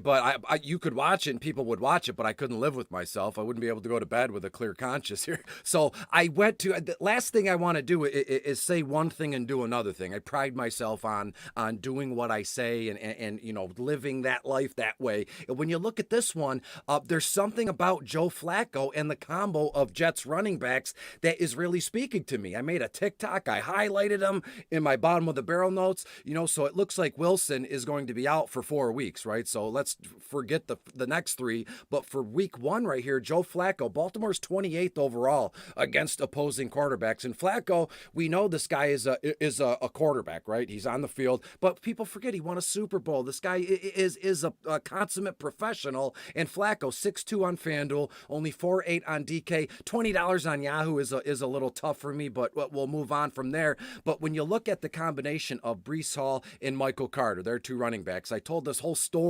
But you could watch it and people would watch it, but I couldn't live with myself. I wouldn't be able to go to bed with a clear conscience here. So I went to, the last thing I want to do is say one thing and do another thing. I pride myself on doing what I say and you know, living that life that way. And when you look at this one, there's something about Joe Flacco and the combo of Jets running backs that is really speaking to me. I made a TikTok. I highlighted them in my bottom of the barrel notes, you know, so it looks like Wilson is going to be out for 4 weeks, right? So let's forget the next 3. But for week 1 right here, Joe Flacco, Baltimore's 28th overall against opposing quarterbacks. And Flacco, we know this guy is a quarterback, right? He's on the field, but people forget he won a Super Bowl. This guy is a consummate professional. And Flacco, 6'2" on FanDuel, only 4.8 on DK, $20 on Yahoo is a little tough for me, but we'll move on from there. But when you look at the combination of Breece Hall and Michael Carter, they're 2 running backs. I told this whole story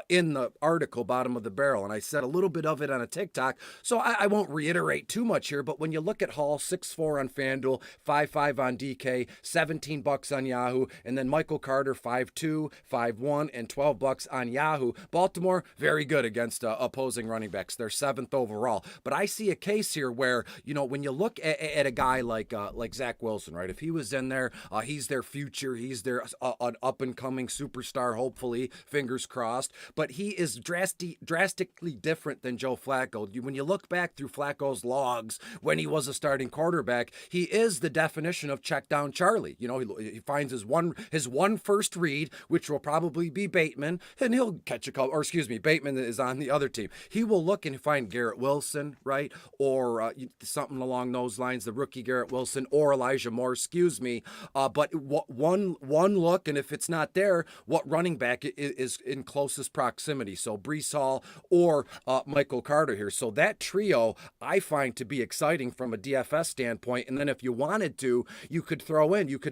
in the article, bottom of the barrel, and I said a little bit of it on a TikTok, so I won't reiterate too much here. But when you look at Hall, 6'4" on FanDuel, 5'5" on DK, $17 on Yahoo, and then Michael Carter, 5'2", 5'1", and $12 on Yahoo. Baltimore, very good against opposing running backs. They're 7th overall. But I see a case here where, you know, when you look at a guy like Zach Wilson, right? If he was in there, he's their future. He's their an up-and-coming superstar, hopefully, fingers crossed, but he is drastically different than Joe Flacco. When you look back through Flacco's logs when he was a starting quarterback, he is the definition of check down Charlie. You know, he finds his one first read, which will probably be Bateman, and he'll catch a couple, or excuse me, Bateman is on the other team. He will look and find Garrett Wilson, right? Or something along those lines, the rookie Garrett Wilson or Elijah Moore, excuse me. But one look, and if it's not there, what running back is in closest proximity? So Breece Hall or Michael Carter here. So that trio I find to be exciting from a DFS standpoint. And then if you wanted to, you could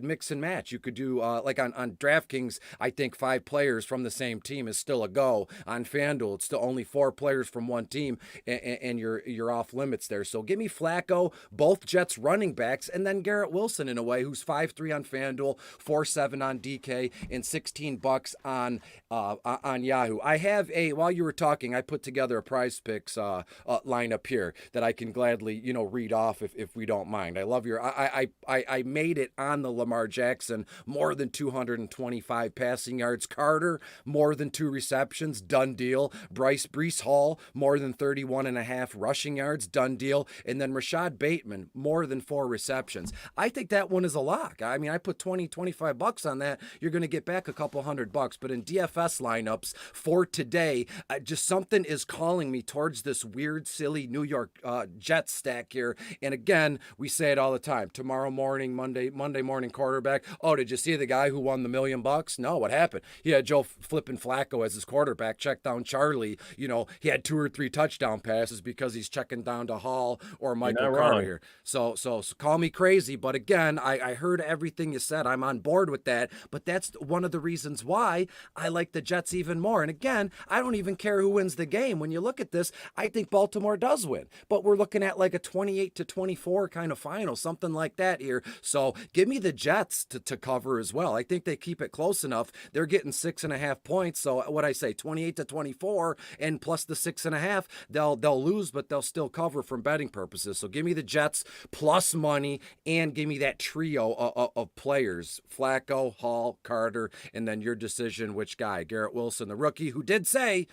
mix and match. You could do like on DraftKings, I think 5 players from the same team is still a go. On FanDuel, it's still only 4 players from one team, and you're off limits there. So give me Flacco, both Jets running backs, and then Garrett Wilson in a way, who's 5'3" on FanDuel, 4.7 on DK, and $16 on Yahoo. I have while you were talking, I put together a Prize Picks lineup here that I can gladly, you know, read off if we don't mind. I love your, I made it on the Lamar Jackson, more than 225 passing yards. Carter, more than 2 receptions, done deal. Breece Hall, more than 31.5 rushing yards, done deal. And then Rashad Bateman, more than 4 receptions. I think that one is a lock. I mean, I put $25 on that. You're going to get back a couple $100. But in DFS lineups for today, just something is calling me towards this weird, silly New York Jets stack here. And again, we say it all the time. Tomorrow morning, Monday morning quarterback. Oh, did you see the guy who won the $1 million? No, what happened? He had Joe flipping Flacco as his quarterback, check down Charlie. You know, he had 2 or 3 touchdown passes because he's checking down to Hall or Michael Carter here. So call me crazy, but again, I heard everything you said. I'm on board with that, but that's one of the reasons why I like the Jets Jets even more. And again, I don't even care who wins the game. When you look at this, I think Baltimore does win, but we're looking at like a 28-24 kind of final, something like that here. So give me the Jets to cover as well. I think they keep it close enough. They're getting 6.5 points. So what I say, 28-24 and plus the 6.5, they'll lose, but they'll still cover from betting purposes. So give me the Jets plus money and give me that trio of players, Flacco, Hall, Carter, and then your decision, which guy, Garrett Wilson, the rookie, who did say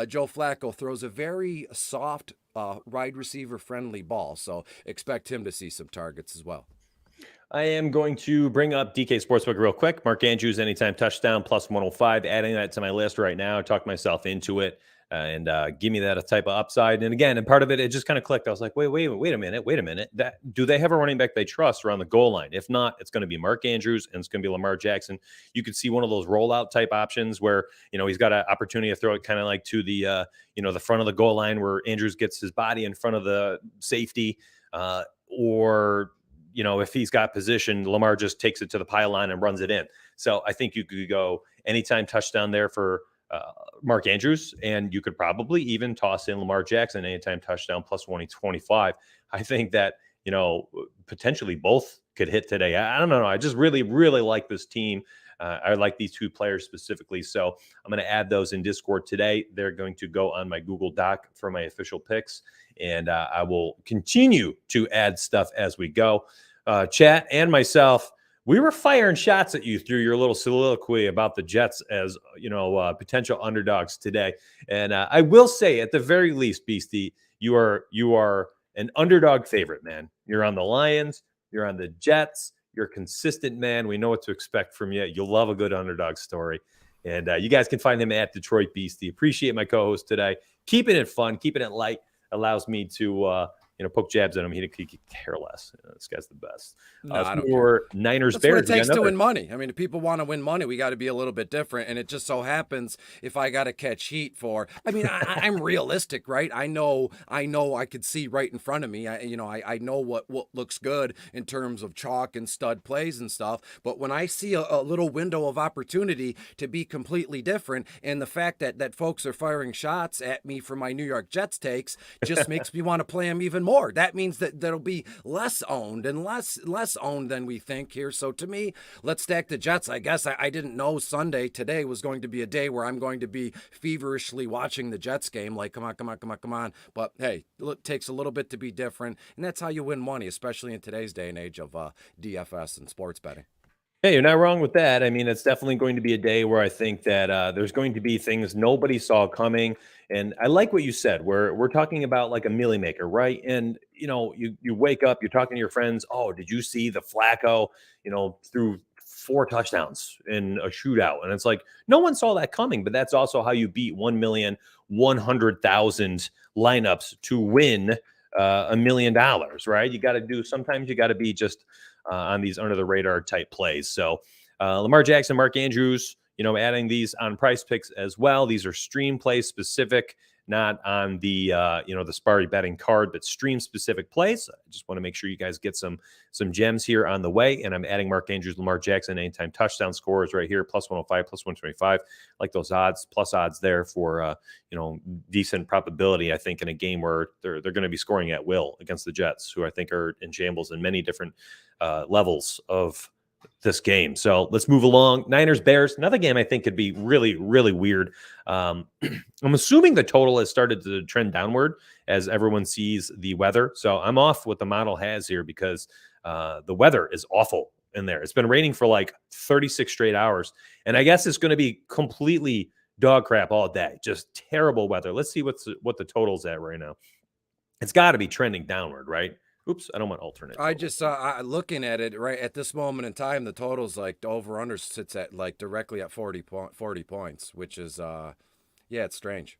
Joe Flacco throws a very soft, wide receiver friendly ball. So expect him to see some targets as well. I am going to bring up DK Sportsbook real quick. Mark Andrews, anytime touchdown, plus 105. Adding that to my list right now. I talked myself into it and give me that type of upside. And again, and part of it, it just kind of clicked. I was like, wait a minute. Do they have a running back they trust around the goal line? If not, it's going to be Mark Andrews and it's going to be Lamar Jackson. You could see one of those rollout type options where, he's got an opportunity to throw it kind of like to the, the front of the goal line where Andrews gets his body in front of the safety or if he's got position, Lamar just takes it to the pylon and runs it in. So I think you could go anytime touchdown there for Mark Andrews, and you could probably even toss in Lamar Jackson anytime touchdown plus 125. I think that, potentially both could hit today. I don't know. I just really, really like this team. I like these two players specifically. So I'm going to add those in Discord today. They're going to go on my Google Doc for my official picks. And I will continue to add stuff as we go. Chat and myself, we were firing shots at you through your little soliloquy about the Jets as, potential underdogs today. And I will say, at the very least, Beastie, you are an underdog favorite, man. You're on the Lions. You're on the Jets. You're a consistent man. We know what to expect from you. You'll love a good underdog story. And you guys can find him at Detroit Beastie. Appreciate my co-host today. Keeping it fun, keeping it light allows me to poke jabs at him. He could care less. This guy's the best. No, I don't for care. Niners, That's Bears. What it takes to win money. I mean, if people want to win money, we got to be a little bit different. And it just so happens if I got to catch heat I'm realistic, right? I know I could see right in front of me. I know what looks good in terms of chalk and stud plays and stuff. But when I see a little window of opportunity to be completely different, and the fact that folks are firing shots at me for my New York Jets takes just makes me want to play them even more. That means that there'll be less owned and less owned than we think here. So to me, let's stack the Jets. I guess I didn't know today was going to be a day where I'm going to be feverishly watching the Jets game. Like, come on. But hey, it takes a little bit to be different. And that's how you win money, especially in today's day and age of DFS and sports betting. Hey, you're not wrong with that. I mean, it's definitely going to be a day where I think that there's going to be things nobody saw coming. And I like what you said. We're talking about like a milli maker, right? And, you wake up, you're talking to your friends. Oh, did you see the Flacco, threw 4 touchdowns in a shootout? And it's like, no one saw that coming. But that's also how you beat 1,100,000 lineups to win $1 million, right? Sometimes you got to be just on these under the radar type plays. So Lamar Jackson, Mark Andrews, adding these on Price Picks as well. These are stream play specific, not on the the Sparty betting card, but stream specific plays. I just want to make sure you guys get some gems here on the way. And I'm adding Mark Andrews, Lamar Jackson, anytime touchdown scores right here, plus 105, plus 125. Like those odds, plus odds there for decent probability. I think in a game where they're going to be scoring at will against the Jets, who I think are in shambles in many different levels of this game. So let's move along. Niners, Bears, another game I think could be really, really weird. I'm assuming the total has started to trend downward as everyone sees the weather. So I'm off what the model has here because the weather is awful in there. It's been raining for like 36 straight hours. And I guess it's going to be completely dog crap all day. Just terrible weather. Let's see what the total's at right now. It's got to be trending downward, right? Oops, I don't want alternate. I just looking at it right at this moment in time, the total's like the over-under sits at like directly at 40 points, which is, it's strange.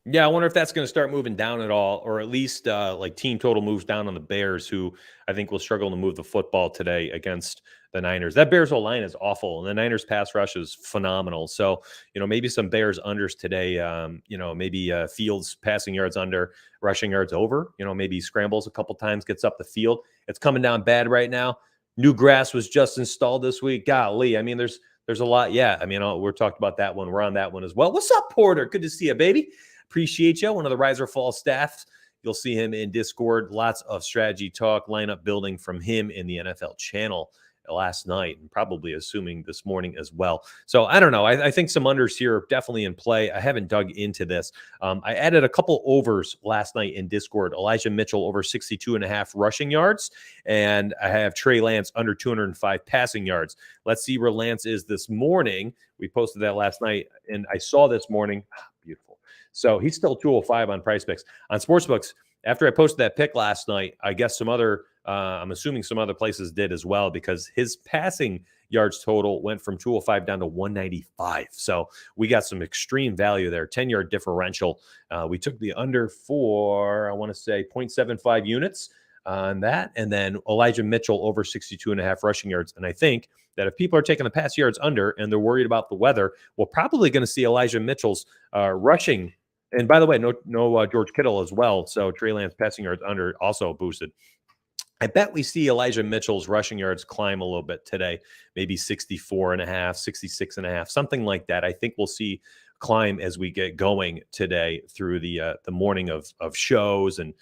Yeah, I wonder if that's going to start moving down at all, or at least like team total moves down on the Bears, who I think will struggle to move the football today against the Niners. That Bears whole line is awful, and the Niners pass rush is phenomenal. So, maybe some Bears unders today, maybe Fields passing yards under, rushing yards over, maybe scrambles a couple times, gets up the field. It's coming down bad right now. New grass was just installed this week. Golly, I mean, there's There's a lot. Yeah. I mean, we're talking about that one. We're on that one as well. What's up, Porter? Good to see you, baby. Appreciate you. One of the Rise or Fall staff. You'll see him in Discord. Lots of strategy talk, lineup building from him in the NFL channel last night, and probably assuming this morning as well. So I don't know. I think some unders here are definitely in play. I haven't dug into this. I added a couple overs last night in Discord. Elijah Mitchell over 62.5 rushing yards, and I have Trey Lance under 205 passing yards. Let's see where Lance is this morning. We posted that last night, and I saw this morning. Beautiful. So he's still 205 on price picks. On sportsbooks, after I posted that pick last night, I guess some other I'm assuming some other places did as well, because his passing yards total went from 205 down to 195. So we got some extreme value there, 10-yard differential. We took the under for, I want to say, 0.75 units on that. And then Elijah Mitchell over 62.5 rushing yards. And I think that if people are taking the pass yards under and they're worried about the weather, we're probably going to see Elijah Mitchell's rushing. And by the way, no George Kittle as well. So Trey Lance passing yards under also boosted. I bet we see Elijah Mitchell's rushing yards climb a little bit today, maybe 64.5, 66.5, something like that. I think we'll see climb as we get going today through the morning of shows and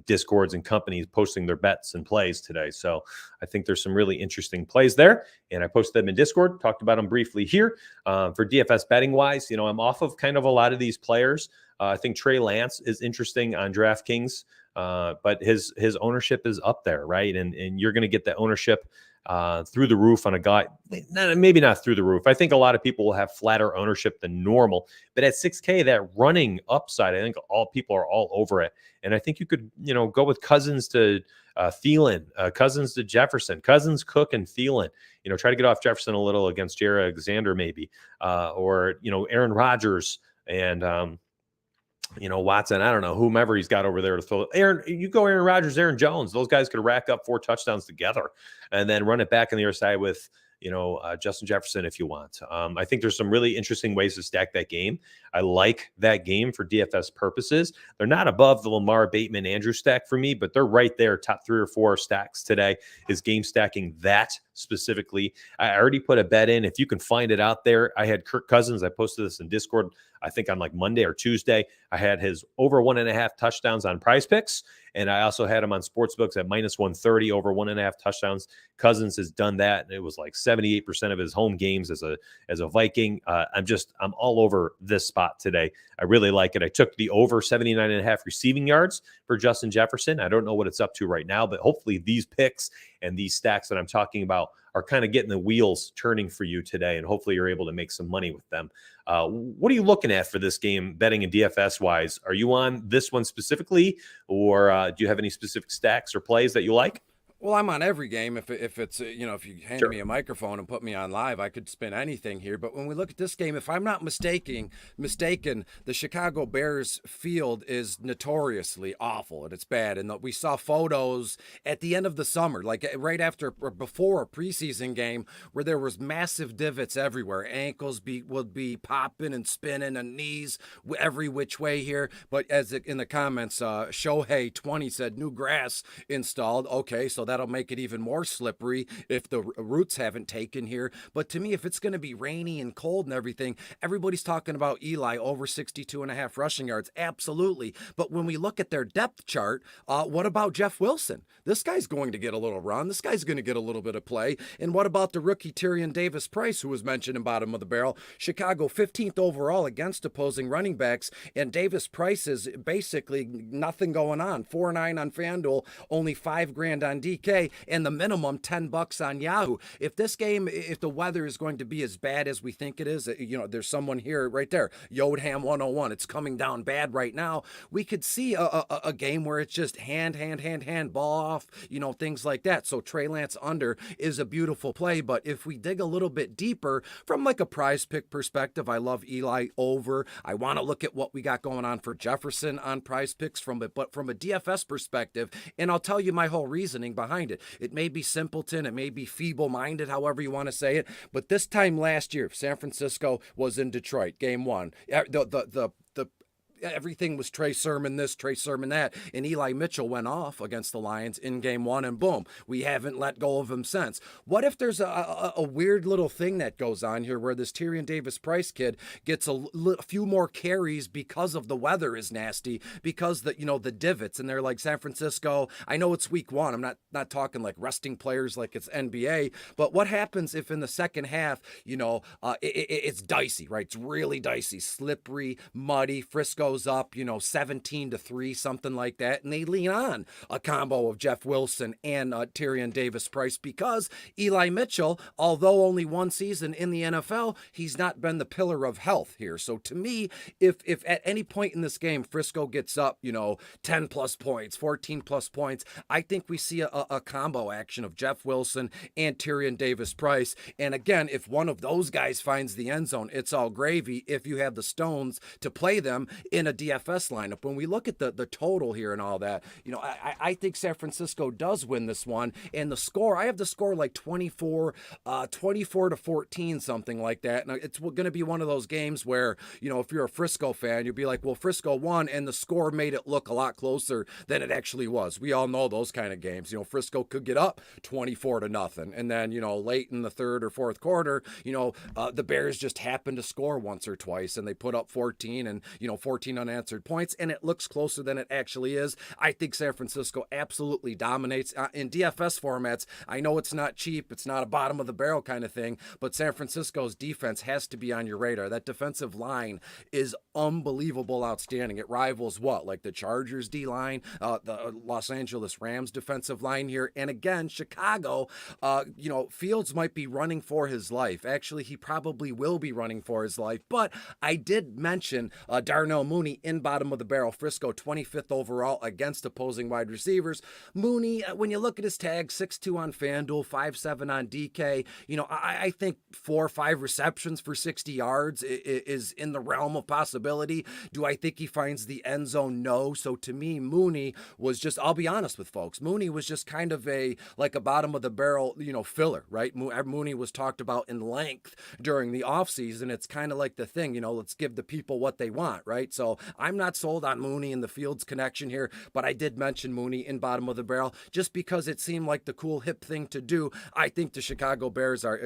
Discords and companies posting their bets and plays today. So I think there's some really interesting plays there, and I posted them in Discord, talked about them briefly here. For DFS betting wise, I'm off of kind of a lot of these players. I think Trey Lance is interesting on DraftKings. But his ownership is up there, right? And you're going to get the ownership through the roof on a guy, maybe not through the roof. I think a lot of people will have flatter ownership than normal, but at 6K, that running upside, I think all people are all over it. And I think you could, go with Cousins to Thielen, Cousins to Jefferson, Cousins, Cook, and Thielen. Try to get off Jefferson a little against Jared Alexander, maybe, or Aaron Rodgers and Watson, I don't know, whomever he's got over there to throw. You go Aaron Rodgers, Aaron Jones. Those guys could rack up 4 touchdowns together and then run it back on the other side with, Justin Jefferson if you want. I think there's some really interesting ways to stack that game. I like that game for DFS purposes. They're not above the Lamar, Bateman, Andrew stack for me, but they're right there, top 3 or 4 stacks today. Is game stacking that specifically? I already put a bet in. If you can find it out there, I had Kirk Cousins. I posted this in Discord, I think on like Monday or Tuesday. I had his over 1.5 touchdowns on Prize Picks, and I also had him on Sportsbooks at minus 130 over 1.5 touchdowns. Cousins has done that, and it was like 78% of his home games as a Viking. I'm all over this spot today. I really like it. I took the over 79.5 receiving yards for Justin Jefferson. I don't know what it's up to right now, but hopefully these picks and these stacks that I'm talking about are kind of getting the wheels turning for you today, and hopefully you're able to make some money with them. What are you looking at for this game, betting and DFS wise? Are you on this one specifically, or do you have any specific stacks or plays that you like? Well, I'm on every game. If it's if you hand me a microphone and put me on live, I could spin anything here. But when we look at this game, if I'm not mistaken, the Chicago Bears field is notoriously awful and it's bad. And we saw photos at the end of the summer, like right after or before a preseason game, where there was massive divots everywhere. Ankles would be popping and spinning, and knees every which way here. But as in the comments, Shohei 20 said new grass installed. Okay, so that'll make it even more slippery if the roots haven't taken here. But to me, if it's going to be rainy and cold and everything, everybody's talking about Eli over 62.5 rushing yards. Absolutely. But when we look at their depth chart, what about Jeff Wilson? This guy's going to get a little run. This guy's going to get a little bit of play. And what about the rookie Tyrion Davis-Price, who was mentioned in bottom of the barrel? Chicago 15th overall against opposing running backs, and Davis-Price is basically nothing going on. 4-9 on FanDuel, only $5,000 on DK, and the minimum $10 on Yahoo. If this game, if the weather is going to be as bad as we think it is, there's someone here right there, Yodham 101. It's coming down bad right now. We could see a game where it's just hand, ball off, things like that. So Trey Lance under is a beautiful play. But if we dig a little bit deeper from like a prize pick perspective, I love Eli over. I want to look at what we got going on for Jefferson on prize picks but from a DFS perspective, and I'll tell you my whole reasoning behind it. It may be simpleton, it may be feeble-minded, however you want to say it, but this time last year, San Francisco was in Detroit, game 1. everything was Trey Sermon this, Trey Sermon that, and Eli Mitchell went off against the Lions in game one, and boom, we haven't let go of him since. What if there's a weird little thing that goes on here where this Tyrion Davis-Price kid gets a few more carries because of the weather is nasty, because the divots, and they're like San Francisco. I know it's week one. I'm not talking like resting players like it's NBA, but what happens if in the second half, it's dicey, right? It's really dicey, slippery, muddy. Frisco's up, 17-3, something like that, and they lean on a combo of Jeff Wilson and Tyrion Davis-Price because Eli Mitchell, although only one season in the NFL, he's not been the pillar of health here. So to me, if at any point in this game Frisco gets up, 10 plus points, 14 plus points, I think we see a combo action of Jeff Wilson and Tyrion Davis-Price. And again, if one of those guys finds the end zone, it's all gravy if you have the stones to play them in a DFS lineup. When we look at the total here and all that, I think San Francisco does win this one. And the score, I have the score like 24 to 14, something like that. And it's going to be one of those games where, if you're a Frisco fan, you'll be like, well, Frisco won, and the score made it look a lot closer than it actually was. We all know those kind of games. Frisco could get up 24-0. And then, late in the third or fourth quarter, the Bears just happened to score once or twice, and they put up 14 and, 14 unanswered points, and it looks closer than it actually is. I think San Francisco absolutely dominates. In DFS formats, I know it's not cheap, it's not a bottom of the barrel kind of thing, but San Francisco's defense has to be on your radar. That defensive line is unbelievable, outstanding. It rivals like the Chargers D-line, the Los Angeles Rams defensive line here. And again, Chicago, Fields might be running for his life. Actually, he probably will be running for his life, but I did mention Darnell Mooney in bottom of the barrel. Frisco 25th overall against opposing wide receivers. Mooney, when you look at his tag, 6'2" on FanDuel, 5'7" on DK, I think 4 or 5 receptions for 60 yards is in the realm of possibility. Do I think he finds the end zone? No. So to me, Mooney was just, I'll be honest with folks, Mooney was just kind of a bottom of the barrel, filler, right? Mooney was talked about in length during the offseason. It's kind of like the thing, let's give the people what they want, right? So I'm not sold on Mooney and the Fields connection here, but I did mention Mooney in bottom of the barrel just because it seemed like the cool hip thing to do. I think the Chicago Bears are,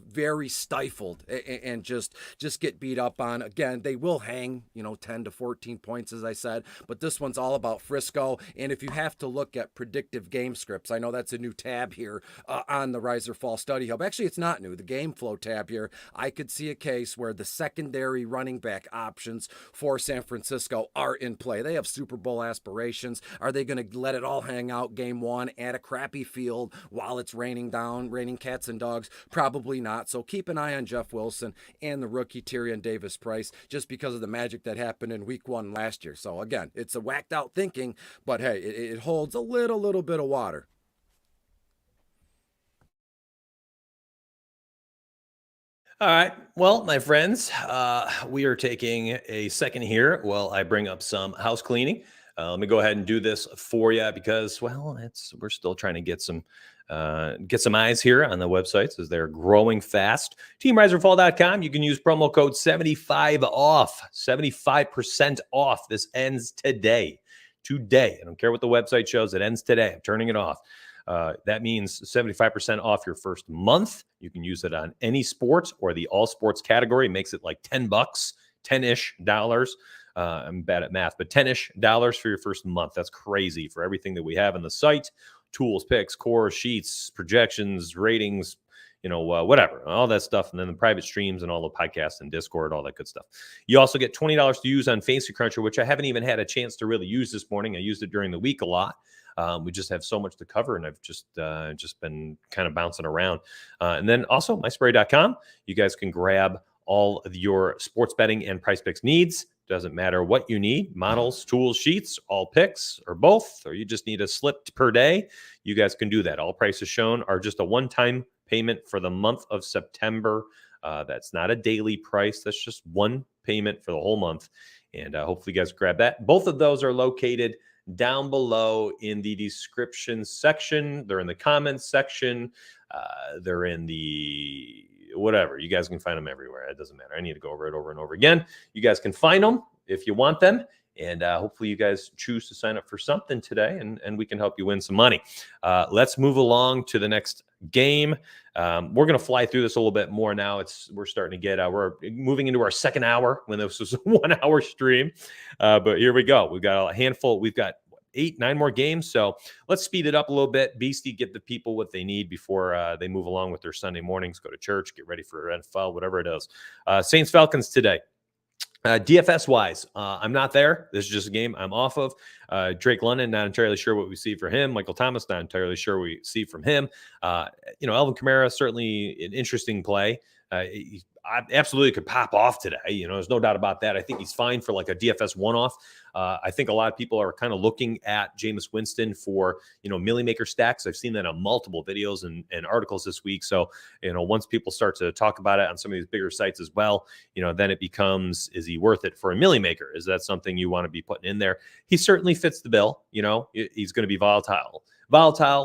very stifled and just get beat up on. Again, they will hang, 10 to 14 points, as I said, but this one's all about Frisco. And if you have to look at predictive game scripts, I know that's a new tab here on the Rise or Fall Study Hub. Actually, it's not new. The Game Flow tab here, I could see a case where the secondary running back options for San Francisco are in play. They have Super Bowl aspirations. Are they going to let it all hang out game one at a crappy field while it's raining cats and dogs? Probably not. So keep an eye on Jeff Wilson and the rookie Tyrion Davis-Price just because of the magic that happened in week one last year. So again, it's a whacked out thinking, but hey, it holds a little bit of water. All right. Well, my friends, we are taking a second here while I bring up some house cleaning. Let me go ahead and do this for you because, well, we're still trying to get some eyes here on the websites as they're growing fast. TeamRiserFall.com. You can use promo code 75 off, 75% off. This ends today. I don't care what the website shows. It ends today. I'm turning it off. That means 75% off your first month. You can use it on any sports or the all sports category. It makes it like $10, $10-ish. I'm bad at math, but $10-ish for your first month. That's crazy for everything that we have on the site. Tools, picks, core, sheets, projections, ratings, whatever, all that stuff. And then the private streams and all the podcasts and Discord, all that good stuff. You also get $20 to use on Fantasy Cruncher, which I haven't even had a chance to really use this morning. I used it during the week a lot. We just have so much to cover, and I've just been kind of bouncing around. And then also myspray.com. You guys can grab all of your sports betting and price picks needs. Doesn't matter what you need, models, tools, sheets, all picks, or both, or you just need a slip per day. You guys can do that. All prices shown are just a one-time payment for the month of September. That's not a daily price. That's just one payment for the whole month. And hopefully you guys grab that. Both of those are located down below in the description section. They're in the comments section. They're in the whatever. You guys can find them everywhere. It doesn't matter. I need to go over it over and over again. You guys can find them if you want them. And hopefully you guys choose to sign up for something today, and we can help you win some money. Let's move along to the next game. We're going to fly through this a little bit more now. We're starting to get, we're moving into our second hour when this was a 1 hour stream. But here we go. We've got a handful. We've got 8-9 more games. So let's speed it up a little bit. Beastie, give the people what they need before they move along with their Sunday mornings, go to church, get ready for NFL, whatever it is. Saints Falcons today. DFS wise, I'm not there. This is just a game I'm off of. Drake London, not entirely sure what we see for him. Michael Thomas, not entirely sure what we see from him. Alvin Kamara, certainly an interesting play. He absolutely could pop off today. There's no doubt about that. I think he's fine for like a DFS one-off. I think a lot of people are kind of looking at Jameis Winston for, Millie Maker stacks. I've seen that on multiple videos and articles this week. So, once people start to talk about it on some of these bigger sites as well, then it becomes, is he worth it for a Millie Maker? Is that something you want to be putting in there? He certainly fits the bill. He's going to be volatile,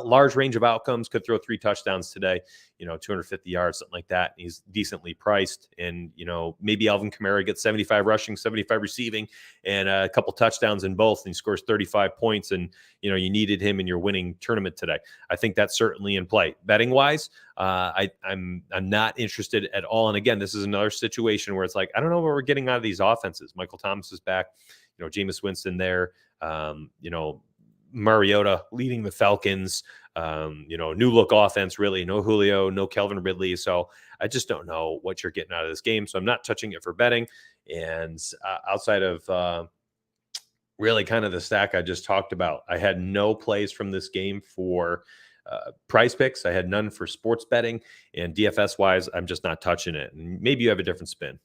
large range of outcomes, could throw 3 touchdowns today, 250 yards, something like that. He's decently priced. And, maybe Alvin Kamara gets 75 rushing, 75 receiving, and a couple touchdowns in both. And he scores 35 points. And, you needed him in your winning tournament today. I think that's certainly in play. Betting wise, I'm not interested at all. And again, this is another situation where it's like, I don't know what we're getting out of these offenses. Michael Thomas is back, Jameis Winston there, Mariota leading the Falcons, new look offense, really no Julio, no Calvin Ridley. So I just don't know what you're getting out of this game. So I'm not touching it for betting. And outside of really kind of the stack I just talked about, I had no plays from this game for prize picks. I had none for sports betting, and DFS wise, I'm just not touching it. And maybe you have a different spin.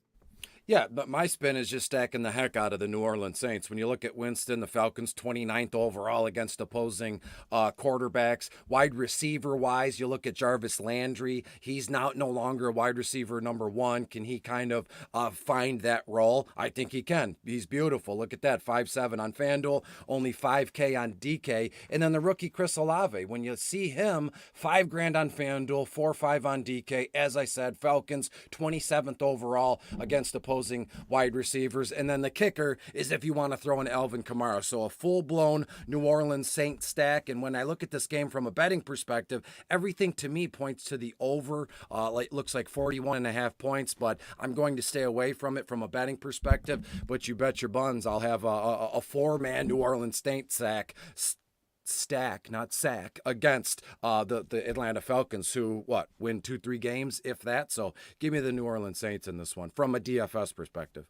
Yeah, but my spin is just stacking the heck out of the New Orleans Saints. When you look at Winston, the Falcons 29th overall against opposing quarterbacks. Wide receiver-wise, you look at Jarvis Landry. He's now no longer a wide receiver number 1. Can he kind of find that role? I think he can. He's beautiful. Look at that, 5.7 on FanDuel, only $5K on DK. And then the rookie Chris Olave. When you see him, $5,000 on FanDuel, 4.5 on DK. As I said, Falcons 27th overall against opposing wide receivers. And then the kicker is if you want to throw in Alvin Kamara. So a full-blown New Orleans Saints stack. And when I look at this game from a betting perspective, everything to me points to the over. Looks like 41.5 points, but I'm going to stay away from it from a betting perspective. But you bet your buns I'll have a 4-man New Orleans Saints stack, not sack, against the Atlanta Falcons, who win 2-3 games, if that. So give me the New Orleans Saints in this one from a DFS perspective.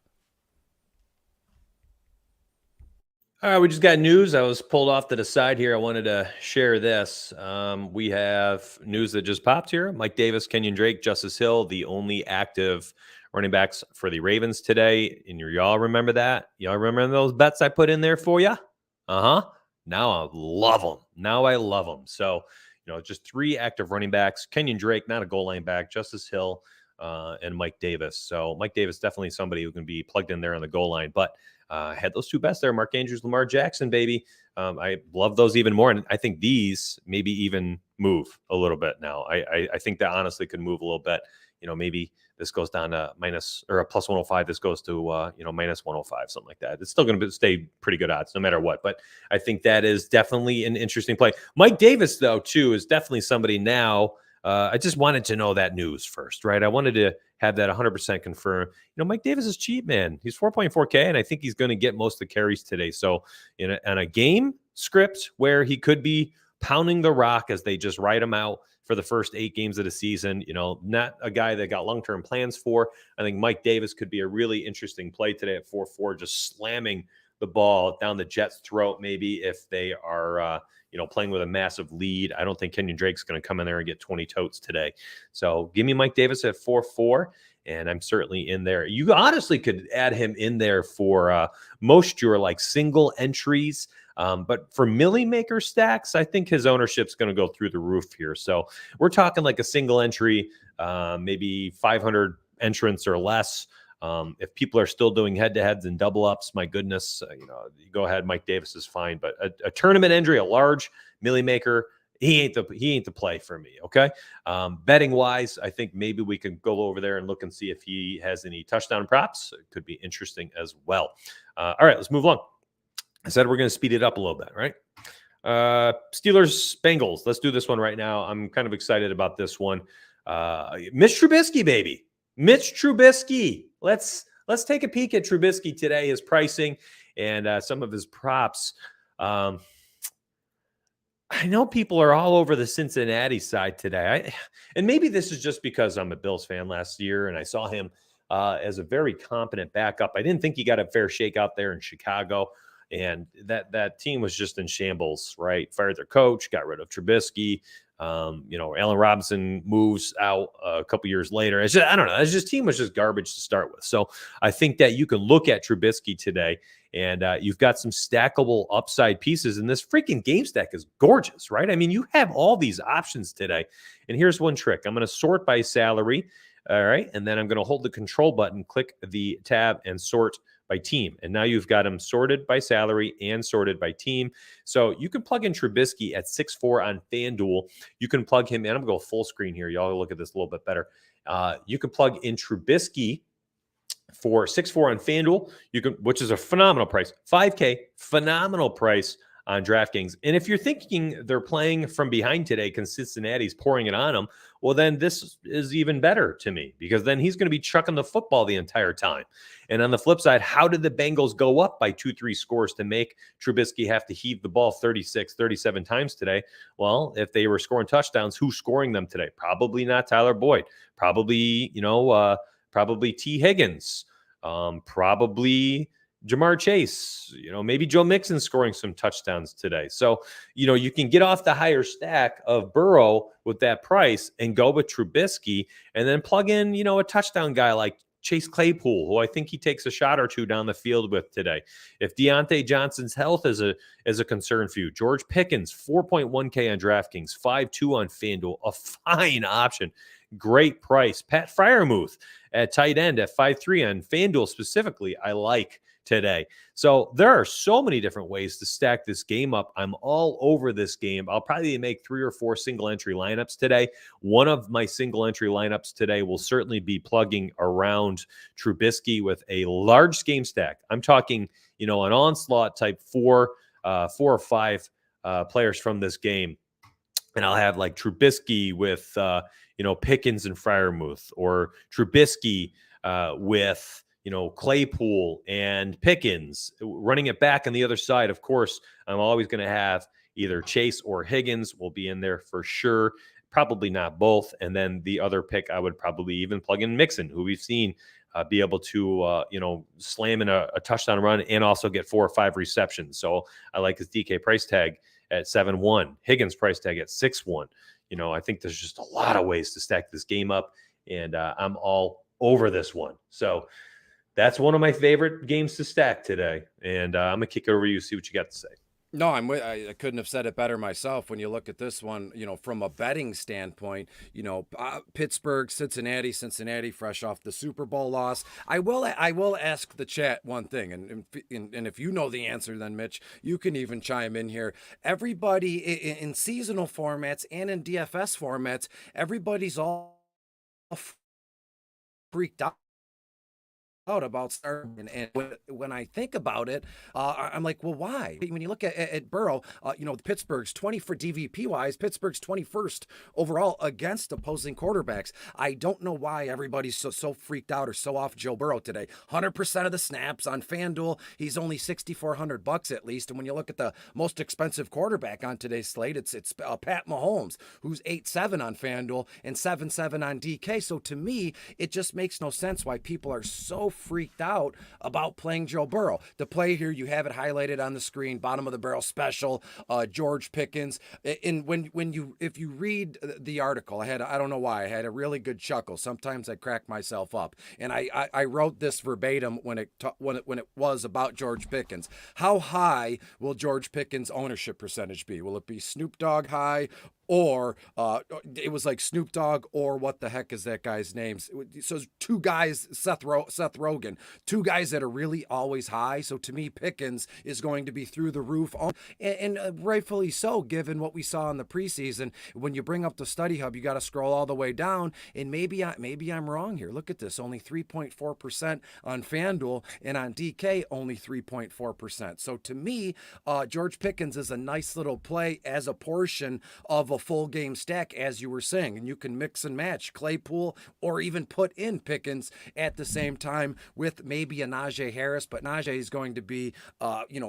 All right, we just got news. I was pulled off to the side here. I wanted to share this. We have news that just popped here. Mike Davis, Kenyon Drake, Justice Hill, the only active running backs for the Ravens today. And y'all remember that? Y'all remember those bets I put in there for you? Now I love them. So, just 3 active running backs. Kenyon Drake, not a goal line back. Justice Hill and Mike Davis. So Mike Davis, definitely somebody who can be plugged in there on the goal line. But had those 2 best there, Mark Andrews, Lamar Jackson, baby. I love those even more. And I think these maybe even move a little bit now. I think that honestly could move a little bit. Maybe this goes down to minus or a plus 105. This goes to, minus 105, something like that. It's still going to stay pretty good odds no matter what. But I think that is definitely an interesting play. Mike Davis, though, too, is definitely somebody now. I just wanted to know that news first, right? I wanted to have that 100% confirmed. Mike Davis is cheap, man. He's 4.4K, and I think he's going to get most of the carries today. So in a game script where he could be pounding the rock as they just write him out for the first 8 games of the season, not a guy that got long-term plans for. I think Mike Davis could be a really interesting play today at 4.4, just slamming the ball down the Jets' throat, maybe if they are, playing with a massive lead. I don't think Kenyon Drake's going to come in there and get 20 totes today. So give me Mike Davis at 4.4, and I'm certainly in there. You honestly could add him in there for most your like single entries. But for Millie Maker stacks, I think his ownership's going to go through the roof here. So we're talking like a single entry, maybe 500 entrants or less. If people are still doing head-to-heads and double-ups, my goodness, you go ahead. Mike Davis is fine. But a tournament entry, a large Millie Maker, he ain't the play for me, okay? Betting-wise, I think maybe we can go over there and look and see if he has any touchdown props. It could be interesting as well. All right, let's move on. I said we're going to speed it up a little bit, right? Steelers, Bengals. Let's do this one right now. I'm kind of excited about this one. Mitch Trubisky, baby. Mitch Trubisky. Let's take a peek at Trubisky today, his pricing and some of his props. I know people are all over the Cincinnati side today. And maybe this is just because I'm a Bills fan last year and I saw him as a very competent backup. I didn't think he got a fair shake out there in Chicago. And that team was just in shambles, right? Fired their coach, got rid of Trubisky. Allen Robinson moves out a couple years later. I don't know. Team was just garbage to start with. So I think that you can look at Trubisky today and you've got some stackable upside pieces. And this freaking game stack is gorgeous, right? I mean, you have all these options today. And here's one trick. I'm going to sort by salary. All right. And then I'm going to hold the control button, click the tab and sort by team. And now you've got them sorted by salary and sorted by team. So you can plug in Trubisky at 6'4" on FanDuel. You can plug him in. I'm going to go full screen here. Y'all look at this a little bit better. You can plug in Trubisky for 6'4" on FanDuel, which is a phenomenal price. $5K, phenomenal price on DraftKings. And if you're thinking they're playing from behind today because Cincinnati's pouring it on them, well, then this is even better to me because then he's going to be chucking the football the entire time. And on the flip side, how did the Bengals go up by 2-3 scores to make Trubisky have to heave the ball 36, 37 times today? Well, if they were scoring touchdowns, who's scoring them today? Probably not Tyler Boyd. Probably, probably T. Higgins. Probably Jamar Chase, maybe Joe Mixon scoring some touchdowns today. So, you can get off the higher stack of Burrow with that price and go with Trubisky and then plug in, a touchdown guy like Chase Claypool, who I think he takes a shot or two down the field with today. If Deontay Johnson's health is a concern for you, George Pickens, 4.1K on DraftKings, 5.2 on FanDuel, a fine option. Great price. Pat Freiermuth at tight end at 5.3 on FanDuel specifically, I like today. So there are so many different ways to stack this game up. I'm all over this game. I'll probably make 3 or 4 single entry lineups today. One of my single entry lineups today will certainly be plugging around Trubisky with a large game stack. I'm talking, an onslaught type 4 or 5 players from this game. And I'll have like Trubisky with, Pickens and Freiermuth, or Trubisky with, Claypool and Pickens, running it back on the other side. Of course, I'm always going to have either Chase or Higgins will be in there for sure. Probably not both. And then the other pick, I would probably even plug in Mixon, who we've seen be able to, slam in a touchdown run and also get 4 or 5 receptions. So I like his DK price tag at 7.1, Higgins price tag at 6.1. I think there's just a lot of ways to stack this game up, and I'm all over this one. So that's one of my favorite games to stack today. And I'm going to kick it over to you, see what you got to say. No, I couldn't have said it better myself. When you look at this one, from a betting standpoint, Pittsburgh, Cincinnati, fresh off the Super Bowl loss. I will ask the chat one thing, and if you know the answer, then Mitch, you can even chime in here. Everybody in seasonal formats and in DFS formats, everybody's all freaked out about starting, and when I think about it, I'm like, well, why? When you look at Burrow, Pittsburgh's 20 for DVP wise, Pittsburgh's 21st overall against opposing quarterbacks. I don't know why everybody's so freaked out or so off Joe Burrow today. 100% of the snaps on FanDuel, he's only $6,400 at least. And when you look at the most expensive quarterback on today's slate, it's Pat Mahomes, who's 8.7 on FanDuel and 7.7 on DK. So to me, it just makes no sense why people are so freaked out about playing Joe Burrow. The play here, you have it highlighted on the screen, bottom of the barrel special, George Pickens. And if you read the article, I don't know why, I had a really good chuckle. Sometimes I crack myself up. And I wrote this verbatim when it was about George Pickens. How high will George Pickens' ownership percentage be? Will it be Snoop Dogg high or it was like Snoop Dogg, or what the heck is that guy's name? So two guys, Seth Rogen, two guys that are really always high. So to me, Pickens is going to be through the roof, and rightfully so, given what we saw in the preseason. When you bring up the study hub, you got to scroll all the way down, and maybe I'm wrong here. Look at this, only 3.4% on FanDuel, and on DK only 3.4%. So to me, George Pickens is a nice little play as a portion of a full game stack, as you were saying, and you can mix and match Claypool or even put in Pickens at the same time with maybe a Najee Harris, but Najee is going to be,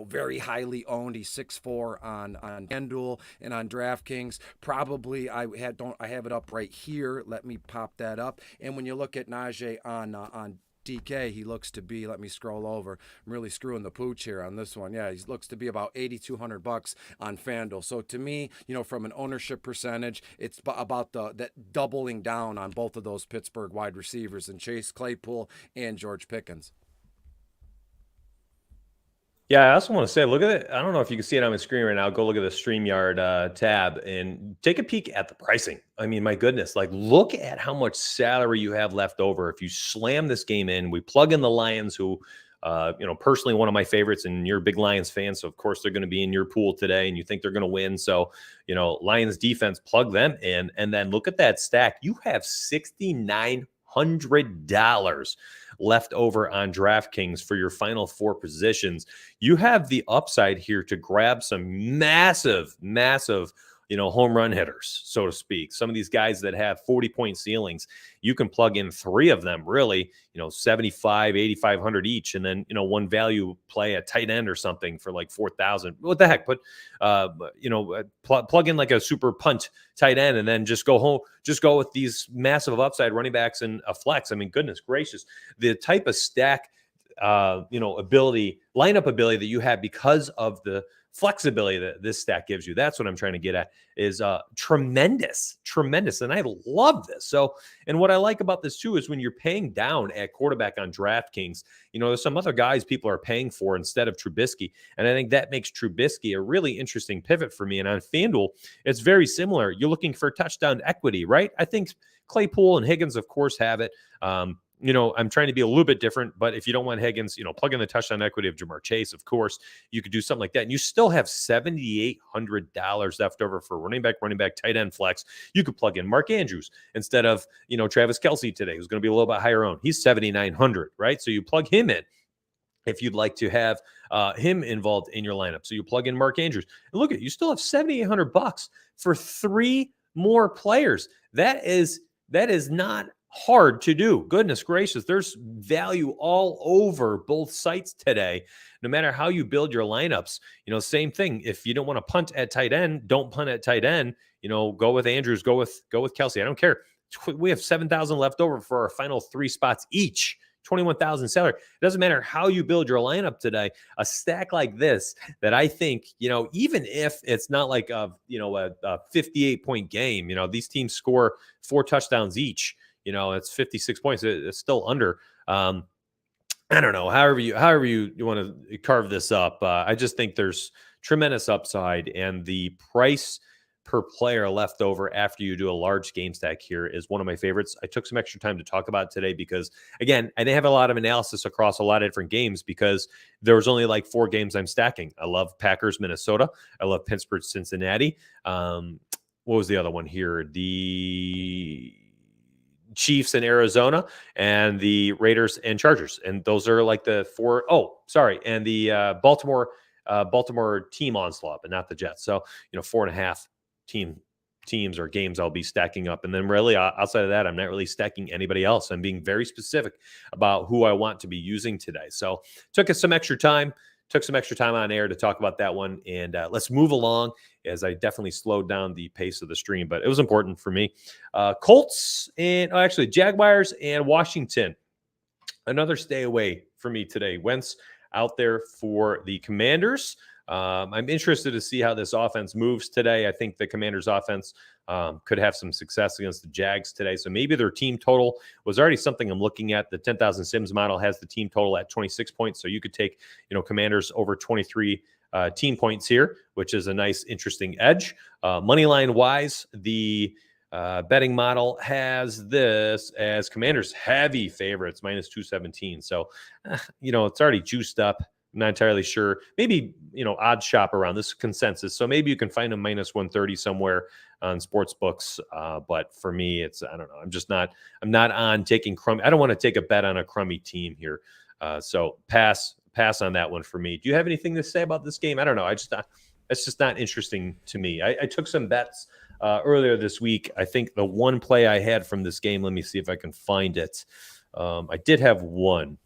very highly owned. He's 6'4" on FanDuel and on DraftKings. Probably I have it up right here. Let me pop that up. And when you look at Najee on DK, he looks to be, let me scroll over. I'm really screwing the pooch here on this one. Yeah, he looks to be about $8,200 on FanDuel. So to me, from an ownership percentage, it's about that doubling down on both of those Pittsburgh wide receivers, and Chase Claypool and George Pickens. Yeah, I also want to say, look at it. I don't know if you can see it on my screen right now. Go look at the StreamYard tab and take a peek at the pricing. I mean, my goodness, like look at how much salary you have left over. If you slam this game in, we plug in the Lions, who, personally one of my favorites, and you're a big Lions fan. So of course they're going to be in your pool today and you think they're going to win. So, Lions defense, plug them in, and then look at that stack. You have $6,900 left over on DraftKings for your final four positions. You have the upside here to grab some massive home run hitters, so to speak. Some of these guys that have 40-point ceilings, you can plug in three of them, really, 75, 8,500 each. And then, one value play, a tight end or something for like 4,000. What the heck? But, plug in like a super punt tight end and then just go home. Just go with these massive upside running backs and a flex. I mean, goodness gracious, the type of stack, lineup ability that you have because of the flexibility that this stack gives you. That's what I'm trying to get at, is tremendous. And I love this. So, and what I like about this too is when you're paying down at quarterback on DraftKings, there's some other guys people are paying for instead of Trubisky. And I think that makes Trubisky a really interesting pivot for me. And on FanDuel, it's very similar. You're looking for touchdown equity, right? I think Claypool and Higgins, of course, have it. I'm trying to be a little bit different, but if you don't want Higgins, plug in the touchdown equity of Jamar Chase, of course, you could do something like that. And you still have $7,800 left over for running back, tight end flex. You could plug in Mark Andrews instead of, Travis Kelce today, who's going to be a little bit higher owned. He's $7,900, right? So you plug him in if you'd like to have him involved in your lineup. So you plug in Mark Andrews. And look at, you still have $7,800 for three more players. That is not hard to do. Goodness gracious, there's value all over both sites today, no matter how you build your lineups. Same thing. If you don't want to punt at tight end, don't punt at tight end. Go with Andrews, go with Kelce. I don't care. We have 7,000 left over for our final three spots each. 21,000 salary. It doesn't matter how you build your lineup today. A stack like this, that I think, even if it's not like a 58-point game, these teams score 4 touchdowns each. It's 56 points. It's still under. I don't know. However you want to carve this up. I just think there's tremendous upside, and the price per player left over after you do a large game stack here is one of my favorites. I took some extra time to talk about it today because, again, I didn't have a lot of analysis across a lot of different games because there was only like 4 games I'm stacking. I love Packers, Minnesota. I love Pittsburgh, Cincinnati. What was the other one here? The Chiefs and Arizona, and the Raiders and Chargers. And those are like the 4. Oh, sorry. And the Baltimore team onslaught, but not the Jets. So, 4.5 teams or games I'll be stacking up. And then really outside of that, I'm not really stacking anybody else. I'm being very specific about who I want to be using today. So took us some extra time on air to talk about that one. And let's move along, as I definitely slowed down the pace of the stream, but it was important for me. Colts and Jaguars and Washington. Another stay away for me today. Wentz out there for the Commanders. I'm interested to see how this offense moves today. I think the Commanders offense could have some success against the Jags today. So maybe their team total was already something I'm looking at. The 10,000 Sims model has the team total at 26 points. So you could take, Commanders over 23 team points here, which is a nice, interesting edge. Money line wise, the betting model has this as Commanders heavy favorites, minus 217. So, it's already juiced up. I'm not entirely sure. Maybe, odd shop around this consensus. So maybe you can find a minus 130 somewhere on sports books. But for me, I don't know. I'm not on taking crummy. I don't want to take a bet on a crummy team here. So pass on that one for me. Do you have anything to say about this game? I don't know. It's just not interesting to me. I took some bets earlier this week. I think the one play I had from this game, let me see if I can find it. I did have one,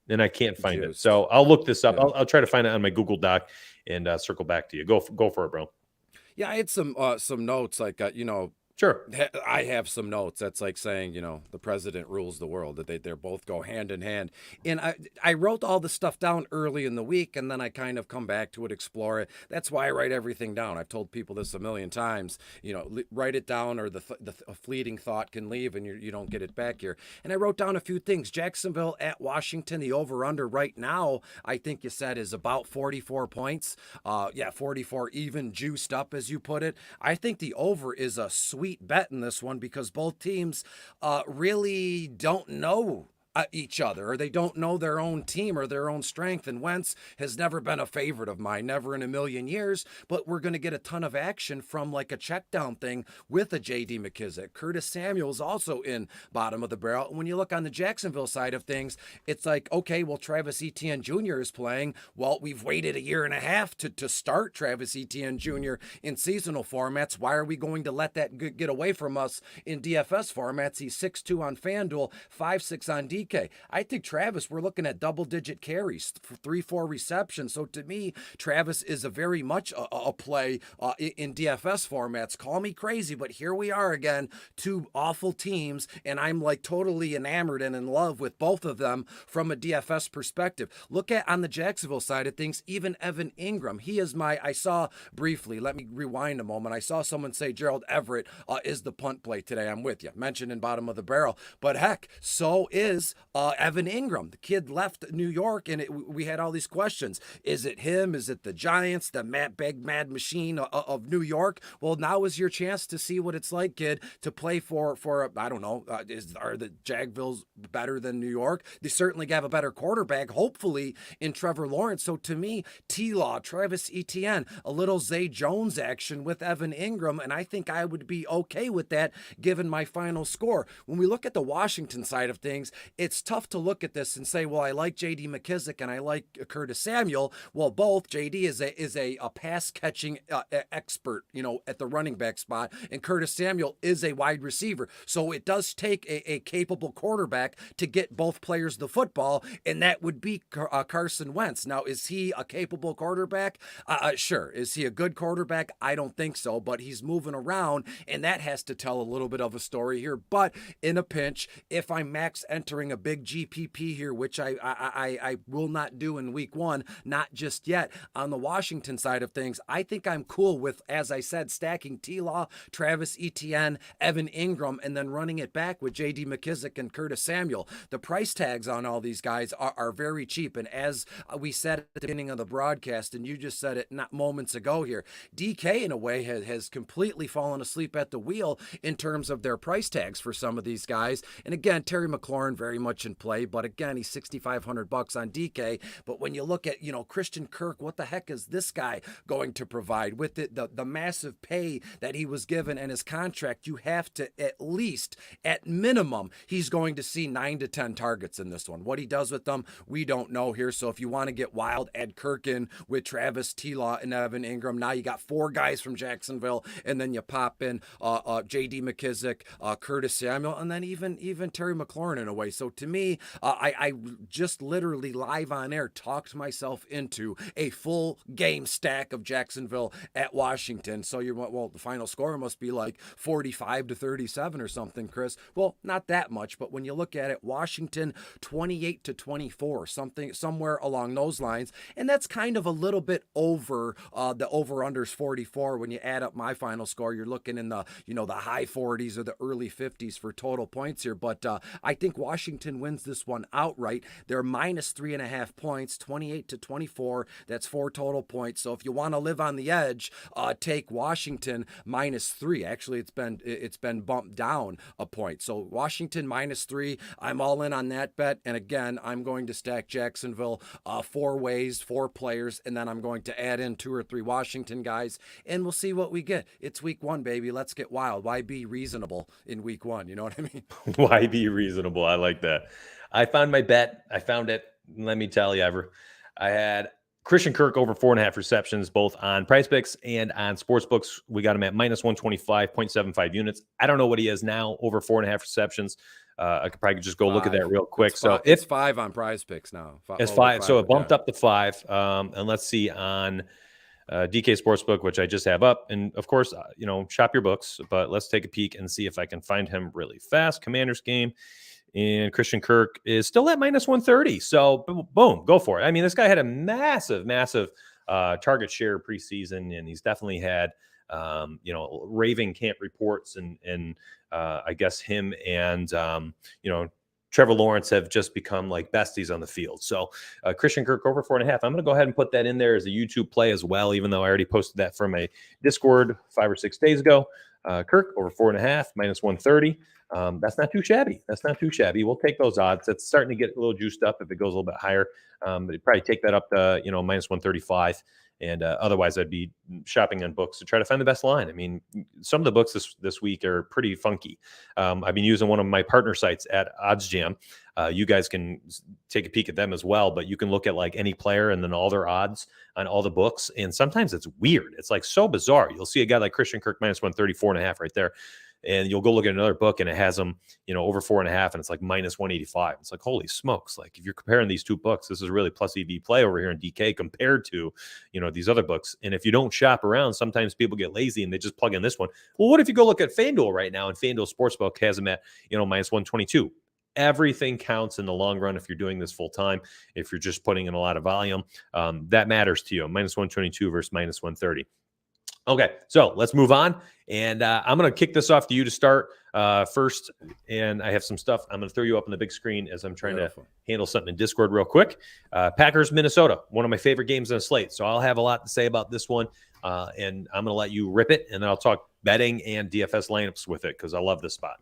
and I can't find it. So I'll look this up. Yeah. I'll try to find it on my Google Doc and circle back to you. Go for it, bro. Yeah, I had some notes like, Sure. I have some notes. That's like saying, the president rules the world, that they both go hand in hand. And I wrote all the stuff down early in the week, and then I kind of come back to it, explore it. That's why I write everything down. I've told people this a million times, write it down, or the fleeting thought can leave and you don't get it back here. And I wrote down a few things. Jacksonville at Washington, the over-under right now, I think you said, is about 44 points. 44 even, juiced up, as you put it. I think the over is a sweet bet in this one because both teams really don't know each other, or they don't know their own team or their own strength. And Wentz has never been a favorite of mine, never in a million years, but we're going to get a ton of action from like a check down thing with a J.D. McKissic. Curtis Samuel's also in bottom of the barrel. And when you look on the Jacksonville side of things, it's like, okay, well, Travis Etienne Jr. is playing. Well, we've waited a year and a half to start Travis Etienne Jr. in seasonal formats. Why are we going to let that get away from us in DFS formats? He's 6'2" on FanDuel, 5'6" on DK. I think Travis, we're looking at double-digit carries, 3-4 receptions. So to me, Travis is a very much a play in DFS formats. Call me crazy, but here we are again, two awful teams, and I'm like totally enamored and in love with both of them from a DFS perspective. Look at on the Jacksonville side of things, even Evan Ingram. He is I saw briefly, let me rewind a moment. I saw someone say Gerald Everett is the punt play today. I'm with you. Mentioned in bottom of the barrel. But heck, so is Evan Ingram. The kid left New York, and we had all these questions. Is it him? Is it the Giants, the big mad machine of New York? Well, now is your chance to see what it's like, kid, to play for I don't know, are the Jagvilles better than New York? They certainly have a better quarterback, hopefully, in Trevor Lawrence. So to me, T-Law, Travis Etienne, a little Zay Jones action with Evan Ingram, and I think I would be okay with that given my final score. When we look at the Washington side of things, it's tough to look at this and say, well, I like J.D. McKissic and I like Curtis Samuel. Well, both. J.D. is a pass catching expert, at the running back spot, and Curtis Samuel is a wide receiver. So it does take a capable quarterback to get both players the football, and that would be Carson Wentz. Now, is he a capable quarterback? Sure. Is he a good quarterback? I don't think so, but he's moving around, and that has to tell a little bit of a story here. But in a pinch, if I'm max entering a big GPP here, which I will not do in week one, not just yet. On the Washington side of things, I think I'm cool with, as I said, stacking T-Law, Travis Etienne, Evan Ingram, and then running it back with J.D. McKissic and Curtis Samuel. The price tags on all these guys are very cheap. And as we said at the beginning of the broadcast, and you just said it not moments ago here, DK in a way has completely fallen asleep at the wheel in terms of their price tags for some of these guys. And again, Terry McLaurin very much in play, but again, he's $6,500 on DK. But when you look at, Christian Kirk, what the heck is this guy going to provide with the massive pay that he was given and his contract? You have to at minimum, he's going to see 9 to 10 targets in this one. What he does with them, we don't know here. So if you want to get wild, add Kirk in with Travis, T-Law, and Evan Ingram. Now you got 4 guys from Jacksonville, and then you pop in J.D. McKissic, Curtis Samuel, and then even Terry McLaurin in a way. So to me, I just literally live on air talked myself into a full game stack of Jacksonville at Washington. So the final score must be like 45 to 37 or something, Chris. Well, not that much, but when you look at it, Washington 28 to 24, somewhere along those lines. And that's kind of a little bit over the over-unders 44. When you add up my final score, you're looking in the high 40s or the early 50s for total points here. But I think Washington Washington wins this one outright. They're minus 3.5 points, 28-24. That's 4 total points. So if you want to live on the edge, take Washington minus 3. Actually, it's been bumped down a point. So Washington minus 3. I'm all in on that bet. And again, I'm going to stack Jacksonville 4 ways, 4 players, and then I'm going to add in 2 or 3 Washington guys, and we'll see what we get. It's week 1, baby. Let's get wild. Why be reasonable in week 1? You know what I mean? Why be reasonable? I like that. I found my bet. I found it. Let me tell you, I had Christian Kirk over 4.5 receptions, both on Price Picks and on Sportsbooks. We got him at minus 125.75 units. I don't know what he is now, over 4.5 receptions. I could probably just go 5. look at that real quick. It's 5 on Prize Picks now. It's 5. So it bumped up to 5. And let's see on DK Sportsbook, which I just have up. And of course, shop your books, but let's take a peek and see if I can find him really fast. Commanders game. And Christian Kirk is still at minus 130. So boom, go for it. I mean, this guy had a massive target share preseason, and he's definitely had, raving camp reports, and I guess him and, Trevor Lawrence have just become like besties on the field. So Christian Kirk over 4.5. I'm going to go ahead and put that in there as a YouTube play as well, even though I already posted that from a Discord 5 or 6 days ago. Kirk over 4.5, minus 130. That's not too shabby. We'll take those odds. It's starting to get a little juiced up if it goes a little bit higher. But you'd probably take that up to, minus 135. And otherwise, I'd be shopping on books to try to find the best line. I mean, some of the books this week are pretty funky. I've been using one of my partner sites at OddsJam. You guys can take a peek at them as well, but you can look at like any player and then all their odds on all the books. And sometimes it's weird. It's like so bizarre. You'll see a guy like Christian Kirk minus 134.5 right there. And you'll go look at another book and it has them, over 4.5, and it's like minus 185. It's like, holy smokes. Like if you're comparing these two books, this is really plus EV play over here in DK compared to, these other books. And if you don't shop around, sometimes people get lazy and they just plug in this one. Well, what if you go look at FanDuel right now, and FanDuel Sportsbook has them at, minus 122. Everything counts in the long run if you're doing this full time. If you're just putting in a lot of volume, that matters to you. Minus 122 versus minus 130. Okay, so let's move on. And I'm going to kick this off to you to start first. And I have some stuff I'm going to throw you up on the big screen as I'm trying to handle something in Discord real quick. Packers, Minnesota, one of my favorite games on the slate. So I'll have a lot to say about this one. And I'm going to let you rip it. And then I'll talk betting and DFS lineups with it because I love this spot.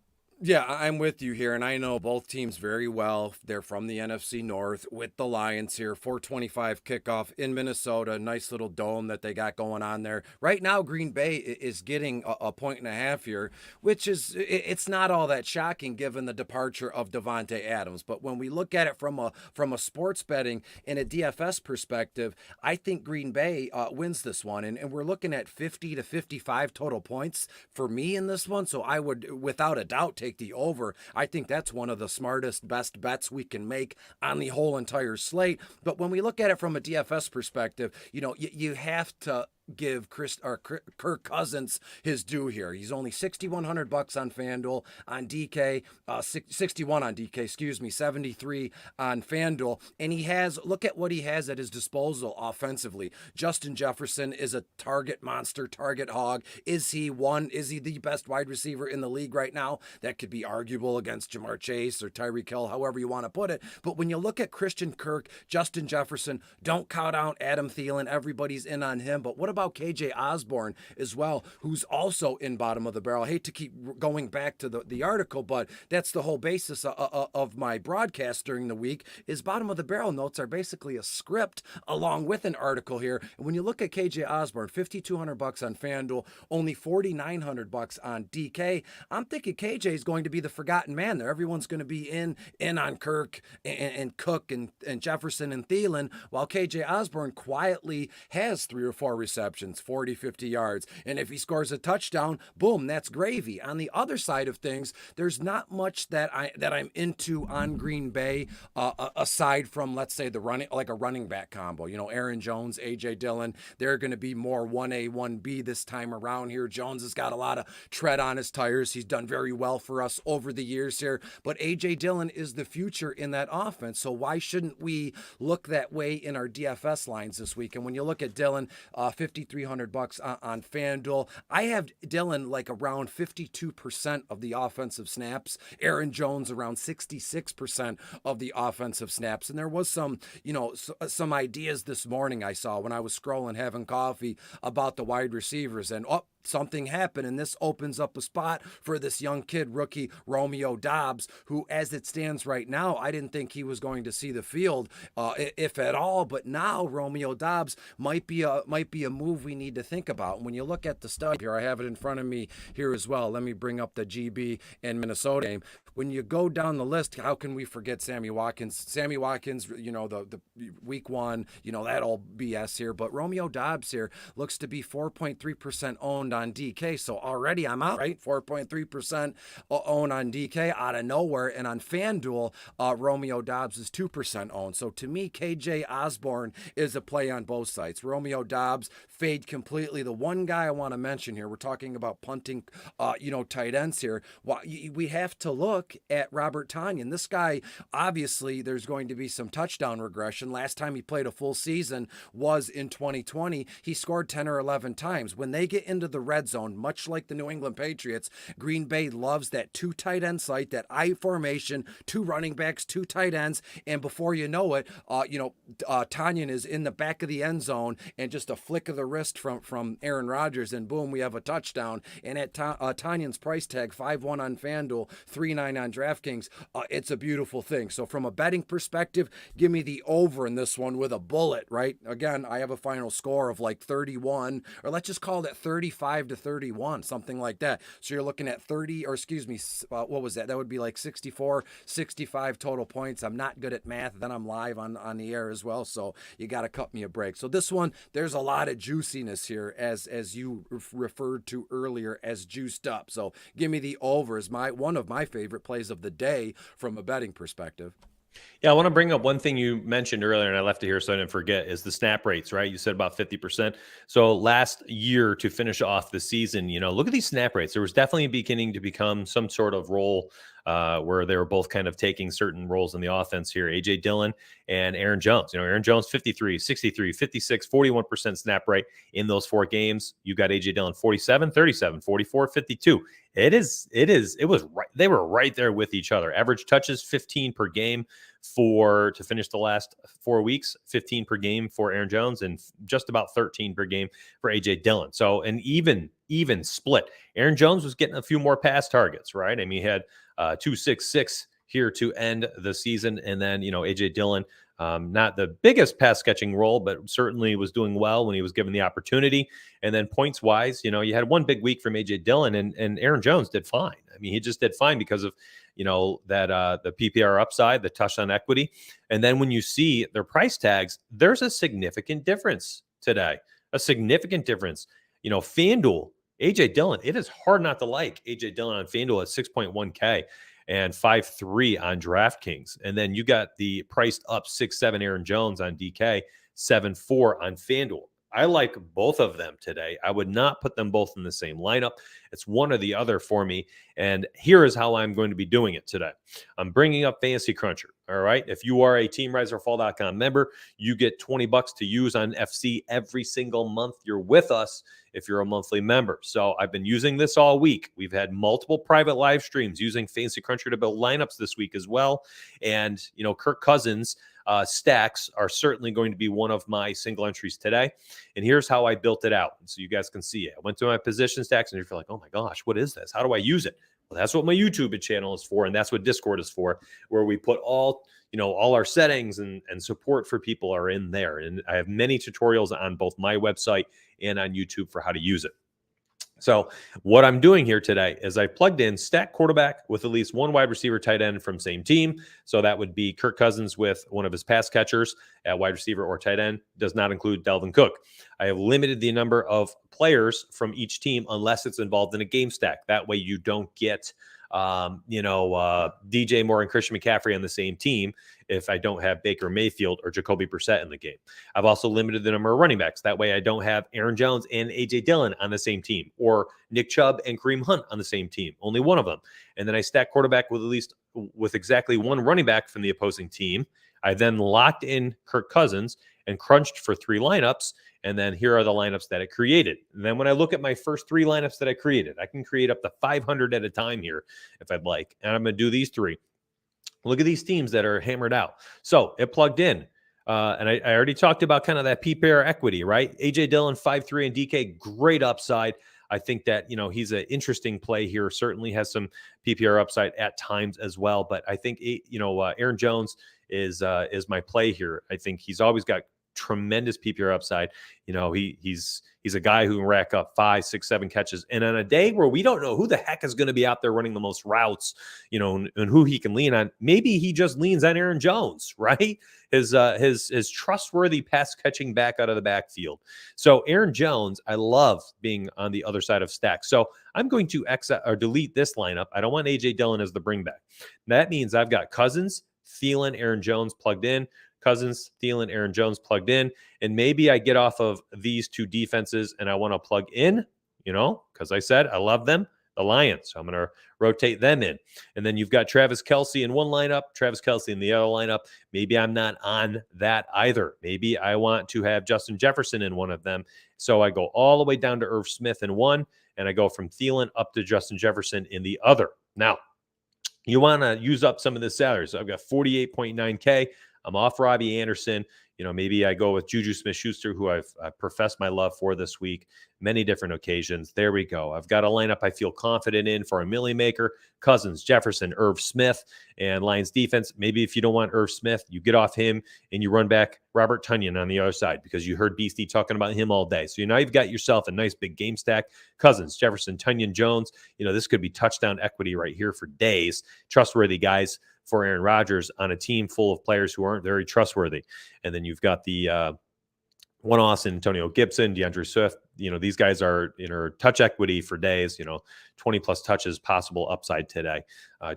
Yeah, I'm with you here, and I know both teams very well. They're from the NFC North with the Lions here. 4:25 kickoff in Minnesota. Nice little dome that they got going on there. Right now, Green Bay is getting a 1.5 here, which is, it's not all that shocking given the departure of Devontae Adams. But when we look at it from a sports betting and a DFS perspective, I think Green Bay wins this one, and we're looking at 50 to 55 total points for me in this one. So I would, without a doubt, take the over. I think that's one of the smartest, best bets we can make on the whole entire slate. But when we look at it from a DFS perspective, you have to give Kirk Cousins his due here. He's only $6,100 on FanDuel, on DK, 61 on DK, 73 on FanDuel. And look at what he has at his disposal offensively. Justin Jefferson is a target monster, target hog. Is he the best wide receiver in the league right now? That could be arguable against Jamar Chase or Tyreek Hill, however you want to put it. But when you look at Christian Kirk, Justin Jefferson, don't count out Adam Thielen. Everybody's in on him. But what about KJ Osborne as well, who's also in bottom of the barrel? I hate to keep going back to the article, but that's the whole basis of my broadcast during the week, is bottom of the barrel notes are basically a script along with an article here. And when you look at KJ Osborne, $5,200 on FanDuel, only $4,900 on DK, I'm thinking KJ is going to be the forgotten man there. Everyone's going to be in on Kirk and Cook and Jefferson and Thielen, while KJ Osborne quietly has 3 or 4 receptions, 40, 50 yards. And if he scores a touchdown, boom, that's gravy. On the other side of things, there's not much that I'm into on Green Bay, aside from, let's say, a running back combo. Aaron Jones, AJ Dillon, they're going to be more 1A, 1B this time around here. Jones has got a lot of tread on his tires. He's done very well for us over the years here, but AJ Dillon is the future in that offense. So why shouldn't we look that way in our DFS lines this week? And when you look at Dillon, $5,300 on FanDuel. I have Dillon like around 52% of the offensive snaps. Aaron Jones around 66% of the offensive snaps. And there was some, some ideas this morning I saw when I was scrolling, having coffee, about the wide receivers. And something happened, and this opens up a spot for this young kid, rookie Romeo Doubs, who, as it stands right now, I didn't think he was going to see the field, if at all. But now Romeo Doubs might be a move we need to think about. And when you look at the stud here, I have it in front of me here as well. Let me bring up the GB and Minnesota game. When you go down the list, how can we forget Sammy Watkins? Sammy Watkins, the week one, that old BS here. But Romeo Doubs here looks to be 4.3% owned on DK. So already I'm out, right? 4.3% owned on DK out of nowhere. And on FanDuel, Romeo Doubs is 2% owned. So to me, KJ Osborne is a play on both sides. Romeo Doubs fade completely. The one guy I want to mention here, we're talking about punting, tight ends here. We have to look at Robert Tonyan. This guy, obviously, there's going to be some touchdown regression. Last time he played a full season was in 2020. He scored 10 or 11 times. When they get into the red zone, much like the New England Patriots, Green Bay loves that two tight end site, that I formation, two running backs, two tight ends, and before you know it, Tonyan is in the back of the end zone, and just a flick of the wrist from Aaron Rodgers, and boom, we have a touchdown. And at Tonyan's price tag, 5-1 on FanDuel, 3-9 on DraftKings, it's a beautiful thing. So from a betting perspective, give me the over in this one with a bullet, right? Again, I have a final score of like 31, or let's just call it 35-31, something like that. So you're looking at what was that? That would be like 64, 65 total points. I'm not good at math. Then I'm live on the air as well, so you got to cut me a break. So this one, there's a lot of juiciness here, as you referred to earlier as juiced up. So give me the over as one of my favorite plays of the day from a betting perspective. Yeah, I want to bring up one thing you mentioned earlier, and I left it here so I didn't forget, is the snap rates, right? You said about 50%. So last year, to finish off the season, look at these snap rates. There was definitely beginning to become some sort of role where they were both kind of taking certain roles in the offense here. A.J. Dillon and Aaron Jones. Aaron Jones, 53, 63, 56, 41% snap rate in those 4 games. You got A.J. Dillon, 47, 37, 44, 52. It was right. They were right there with each other. Average touches, 15 per game to finish the last 4 weeks, 15 per game for Aaron Jones, and just about 13 per game for A.J. Dillon. So an even split. Aaron Jones was getting a few more pass targets, right? I mean, he had 266 here to end the season. And then, A.J. Dillon, not the biggest pass catching role, but certainly was doing well when he was given the opportunity. And then points wise, you had one big week from A.J. Dillon, and Aaron Jones did fine. I mean, he just did fine because of, that the PPR upside, the touchdown equity. And then when you see their price tags, there's a significant difference today, a significant difference. FanDuel, A.J. Dillon, it is hard not to like A.J. Dillon on FanDuel at 6.1K and 5.3 on DraftKings. And then you got the priced up 6.7 Aaron Jones on DK, 7.4 on FanDuel. I like both of them today. I would not put them both in the same lineup. It's one or the other for me. And here is how I'm going to be doing it today. I'm bringing up Fantasy Cruncher. All right. If you are a TeamRiserFall.com member, you get $20 to use on FC every single month you're with us if you're a monthly member. So I've been using this all week. We've had multiple private live streams using Fantasy Cruncher to build lineups this week as well. And, Kirk Cousins stacks are certainly going to be one of my single entries today. And here's how I built it out, so you guys can see it. I went to my position stacks, and you're like, oh my gosh, what is this? How do I use it? Well, that's what my YouTube channel is for, and that's what Discord is for, where we put all our settings and support for people are in there. And I have many tutorials on both my website and on YouTube for how to use it. So what I'm doing here today is I plugged in stack quarterback with at least one wide receiver tight end from same team. So that would be Kirk Cousins with one of his pass catchers at wide receiver or tight end. Does not include Dalvin Cook. I have limited the number of players from each team unless it's involved in a game stack. That way you don't get DJ Moore and Christian McCaffrey on the same team if I don't have Baker Mayfield or Jacoby Brissett in the game. I've also limited the number of running backs. That way I don't have Aaron Jones and A.J. Dillon on the same team, or Nick Chubb and Kareem Hunt on the same team, only one of them. And then I stack quarterback with exactly one running back from the opposing team. I then locked in Kirk Cousins and crunched for 3 lineups. And then here are the lineups that it created. And then when I look at my first 3 lineups that I created, I can create up to 500 at a time here if I'd like. And I'm going to do these 3. Look at these teams that are hammered out. So it plugged in. And I already talked about kind of that PPR equity, right? AJ Dillon, 5.3, and DK, great upside. I think that, he's an interesting play here. Certainly has some PPR upside at times as well. But I think, Aaron Jones is my play here. I think he's always got tremendous PPR upside. He's a guy who can rack up 5, 6, 7 catches. And on a day where we don't know who the heck is going to be out there running the most routes, and who he can lean on, maybe he just leans on Aaron Jones, right? His trustworthy pass catching back out of the backfield. So Aaron Jones, I love being on the other side of stacks. So I'm going to exit or delete this lineup. I don't want AJ Dillon as the bring back. That means I've got Cousins, Thielen, Aaron Jones plugged in. Cousins, Thielen, Aaron Jones plugged in. And maybe I get off of these 2 defenses and I want to plug in, because I said I love them, the Lions. So I'm going to rotate them in. And then you've got Travis Kelce in one lineup, Travis Kelce in the other lineup. Maybe I'm not on that either. Maybe I want to have Justin Jefferson in one of them. So I go all the way down to Irv Smith in one, and I go from Thielen up to Justin Jefferson in the other. Now, you want to use up some of the salaries. So I've got 48.9K. I'm off Robbie Anderson. Maybe I go with Juju Smith-Schuster, who I've professed my love for this week, many different occasions. There we go. I've got a lineup I feel confident in for a milli maker: Cousins, Jefferson, Irv Smith, and Lions defense. Maybe if you don't want Irv Smith, you get off him and you run back Robert Tonyan on the other side, because you heard Beastie talking about him all day. So now you've got yourself a nice big game stack: Cousins, Jefferson, Tonyan, Jones. This could be touchdown equity right here for days. Trustworthy guys for Aaron Rodgers on a team full of players who aren't very trustworthy. And then you've got the one-offs in Antonio Gibson, DeAndre Swift. These guys are touch equity for days. 20+ touches possible upside today.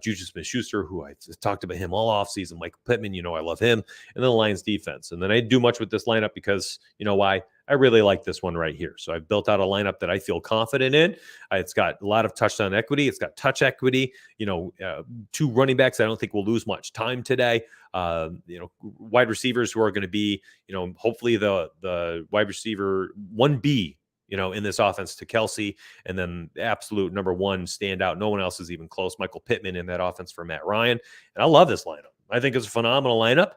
Juju Smith-Schuster, who I talked about him all offseason. Michael Pittman, I love him. And then the Lions defense. And then I do much with this lineup because why? I really like this one right here. So I've built out a lineup that I feel confident in. It's got a lot of touchdown equity. It's got touch equity. 2 running backs I don't think will lose much time today. Wide receivers who are going to be, hopefully the wide receiver 1B, in this offense to Kelce, and then the absolute number 1 standout. No one else is even close. Michael Pittman in that offense for Matt Ryan. And I love this lineup. I think it's a phenomenal lineup.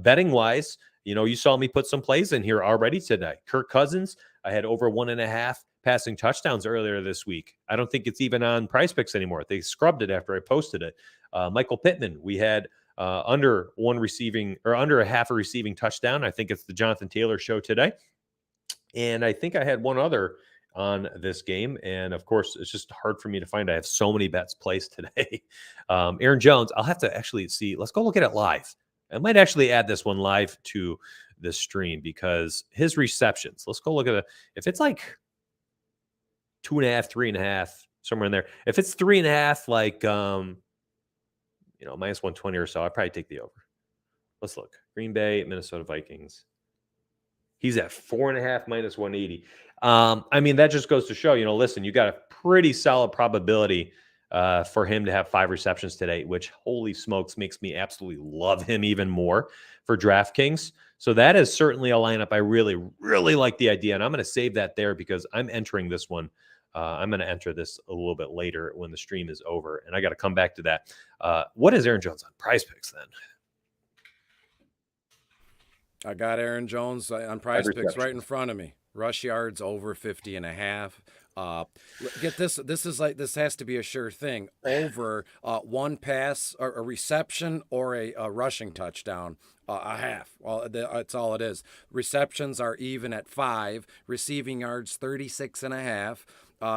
Betting wise, you saw me put some plays in here already today. Kirk Cousins, I had over 1.5 passing touchdowns earlier this week. I don't think it's even on Prize Picks anymore. They scrubbed it after I posted it. Michael Pittman, we had under 1 receiving, or under a half a receiving touchdown. I think it's the Jonathan Taylor show today. And I think I had one other on this game. And of course, it's just hard for me to find. I have so many bets placed today. Aaron Jones, I'll have to actually see. Let's go look at it live. I might actually add this one live to the stream, because his receptions, let's go look at it. If it's like 2.5, 3.5, somewhere in there. If it's 3.5, like, minus 120 or so, I'd probably take the over. Let's look. Green Bay, Minnesota Vikings. He's at 4.5 minus 180. That just goes to show, listen, you got a pretty solid probability for him to have 5 receptions today, which, holy smokes, makes me absolutely love him even more for DraftKings. So that is certainly a lineup I really, really like the idea. And I'm going to save that there because I'm entering this one. I'm going to enter this a little bit later when the stream is over. And I got to come back to that. What is Aaron Jones on Prize Picks then? I got Aaron Jones on Prize Picks right in front of me. Rush yards over 50.5. Get this. This has to be a sure thing. Over 1 pass or a reception or a rushing touchdown. A half. Well, that's all it is. Receptions are even at 5. Receiving yards 36.5.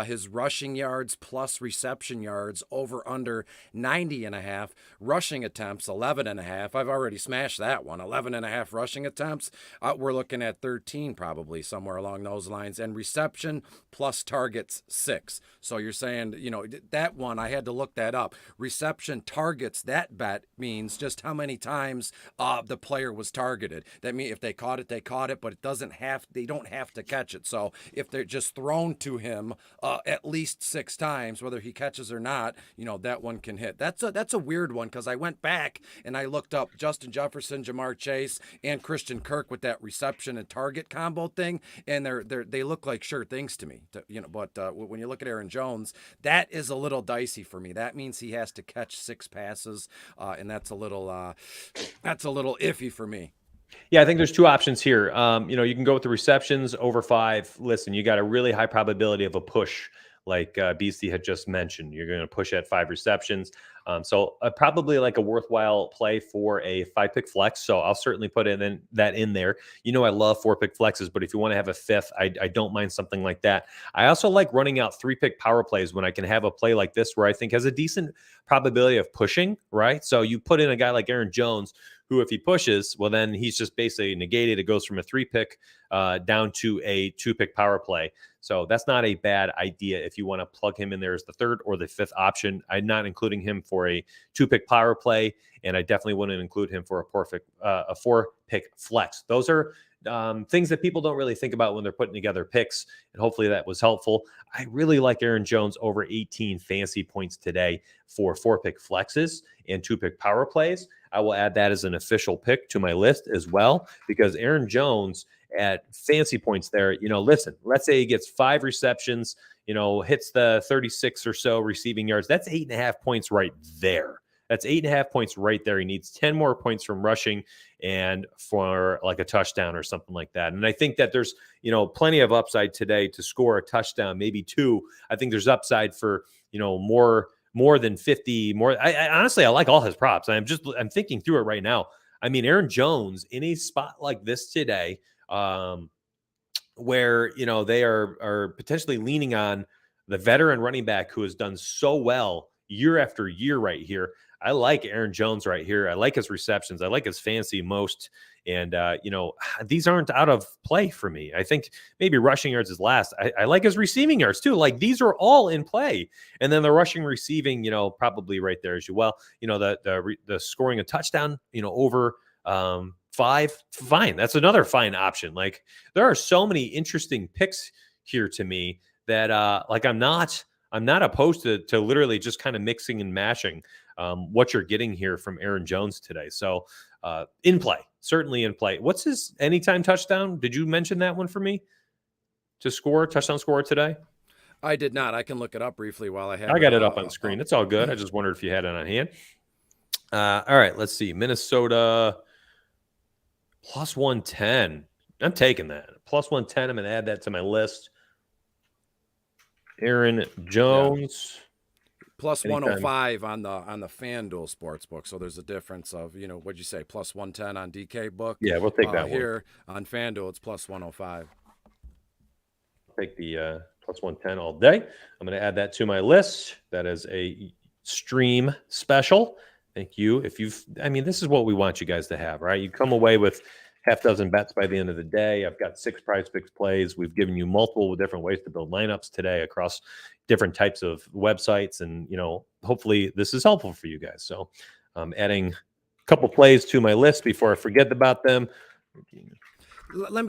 His rushing yards plus reception yards over under 90.5. Rushing attempts 11.5. I've already smashed that one. 11.5 rushing attempts. We're looking at 13 probably, somewhere along those lines. And reception plus targets 6. So you're saying, that one, I had to look that up. Reception targets, that bet means just how many times the player was targeted. That means if they caught it, they caught it, but they don't have to catch it. So if they're just thrown to him at least 6 times, whether he catches or not, that one can hit. That's a weird one, because I went back and I looked up Justin Jefferson, Jamar Chase, and Christian Kirk with that reception and target combo thing, and they look like sure things to me. But when you look at Aaron Jones, that is a little dicey for me. That means he has to catch 6 passes, and that's a little iffy for me. Yeah, I think there's 2 options here. You can go with the receptions over 5. Listen, you got a really high probability of a push, like BC had just mentioned. You're going to push at 5 receptions. So probably like a worthwhile play for a 5-pick flex. So I'll certainly put that in there. I love 4-pick flexes, but if you want to have a 5th, I don't mind something like that. I also like running out 3-pick power plays when I can have a play like this where I think has a decent probability of pushing, right? So you put in a guy like Aaron Jones, who, if he pushes, well, then he's just basically negated. It goes from a 3-pick down to a 2-pick power play. So that's not a bad idea if you want to plug him in there as the 3rd or the 5th option. I'm not including him for a 2-pick power play, and I definitely wouldn't include him for a 4-pick flex. Those are things that people don't really think about when they're putting together picks, and hopefully that was helpful. I really like Aaron Jones over 18 fantasy points today for 4-pick flexes and 2-pick power plays. I will add that as an official pick to my list as well, because Aaron Jones at fancy points there, listen, let's say he gets 5 receptions, hits the 36 or so receiving yards. That's 8.5 points right there. That's 8.5 points right there. He needs 10 more points from rushing and for like a touchdown or something like that. And I think that there's, plenty of upside today to score a touchdown, maybe 2. I think there's upside for, more than 50 more. I honestly, I like all his props. I'm thinking through it right now. I mean, Aaron Jones in a spot like this today, where, they are potentially leaning on the veteran running back who has done so well year after year right here. I like Aaron Jones right here. I like his receptions. I like his fancy most. And, these aren't out of play for me. I think maybe rushing yards is last. I like his receiving yards too. Like, these are all in play. And then the rushing, receiving, probably right there as well. The scoring a touchdown, over 5, fine. That's another fine option. Like, there are so many interesting picks here to me that I'm not opposed to literally just kind of mixing and mashing what you're getting here from Aaron Jones today. So in play, certainly in play. What's his anytime touchdown? Did you mention that one for me to score touchdown score today? I did not. I can look it up briefly while I have. I got it up on screen. It's all good. I just wondered if you had it on hand. All right, let's see. Minnesota plus 110. I'm taking that. Plus 110. I'm going to add that to my list. Aaron Jones. Yeah. Plus 105 on the FanDuel Sportsbook. So there's a difference of, what'd you say, plus 110 on DK book? Yeah, we'll take that here on FanDuel, it's plus 105. Take the plus 110 all day. I'm going to add that to my list. That is a stream special. Thank you. This is what we want you guys to have, right? You come away with half dozen bets by the end of the day. I've got 6 prize picks plays. We've given you multiple different ways to build lineups today across different types of websites. And, hopefully this is helpful for you guys. So I'm adding a couple plays to my list before I forget about them.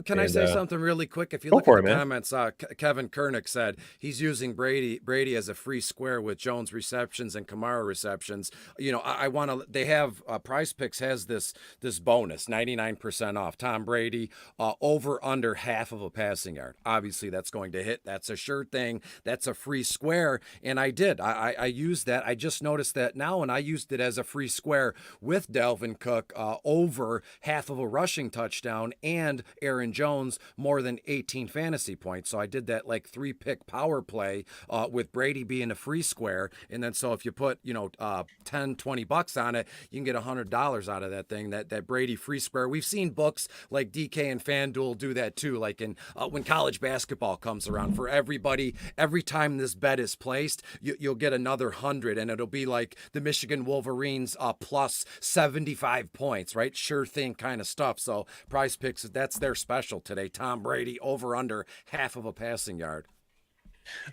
Can I say something really quick? If you look at the comments, Kevin Kernick said he's using Brady as a free square with Jones receptions and Kamara receptions. I want to. They have Prize Picks has this bonus 99% off Tom Brady over under half of a passing yard. Obviously, that's going to hit. That's a sure thing. That's a free square, and I did. I used that. I just noticed that now, and I used it as a free square with Dalvin Cook over half of a rushing touchdown and Aaron Jones more than 18 fantasy points. So I did that like 3-pick power play with Brady being a free square. And then so if you put, $10-20 on it, you can get $100 out of that thing, that Brady free square. We've seen books like DK and FanDuel do that too. Like when college basketball comes around, for everybody, every time this bet is placed, you'll get another 100, and it'll be like the Michigan Wolverines plus 75 points, right? Sure thing kind of stuff. So Prize Picks, that's their special today. Tom Brady over under half of a passing yard.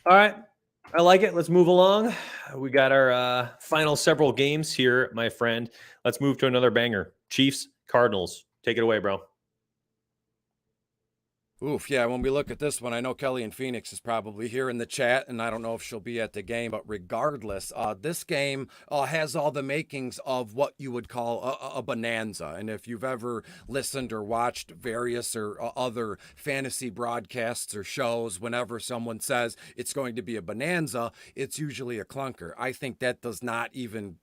All right. I like it. Let's move along. We got our final several games here, my friend. Let's move to another banger. Chiefs, Cardinals. Take it away, bro. Oof, yeah, when we look at this one, I know Kelly in Phoenix is probably here in the chat, and I don't know if she'll be at the game, but regardless, this game has all the makings of what you would call a bonanza. And if you've ever listened or watched various or other fantasy broadcasts or shows, whenever someone says it's going to be a bonanza, it's usually a clunker. I think that does not even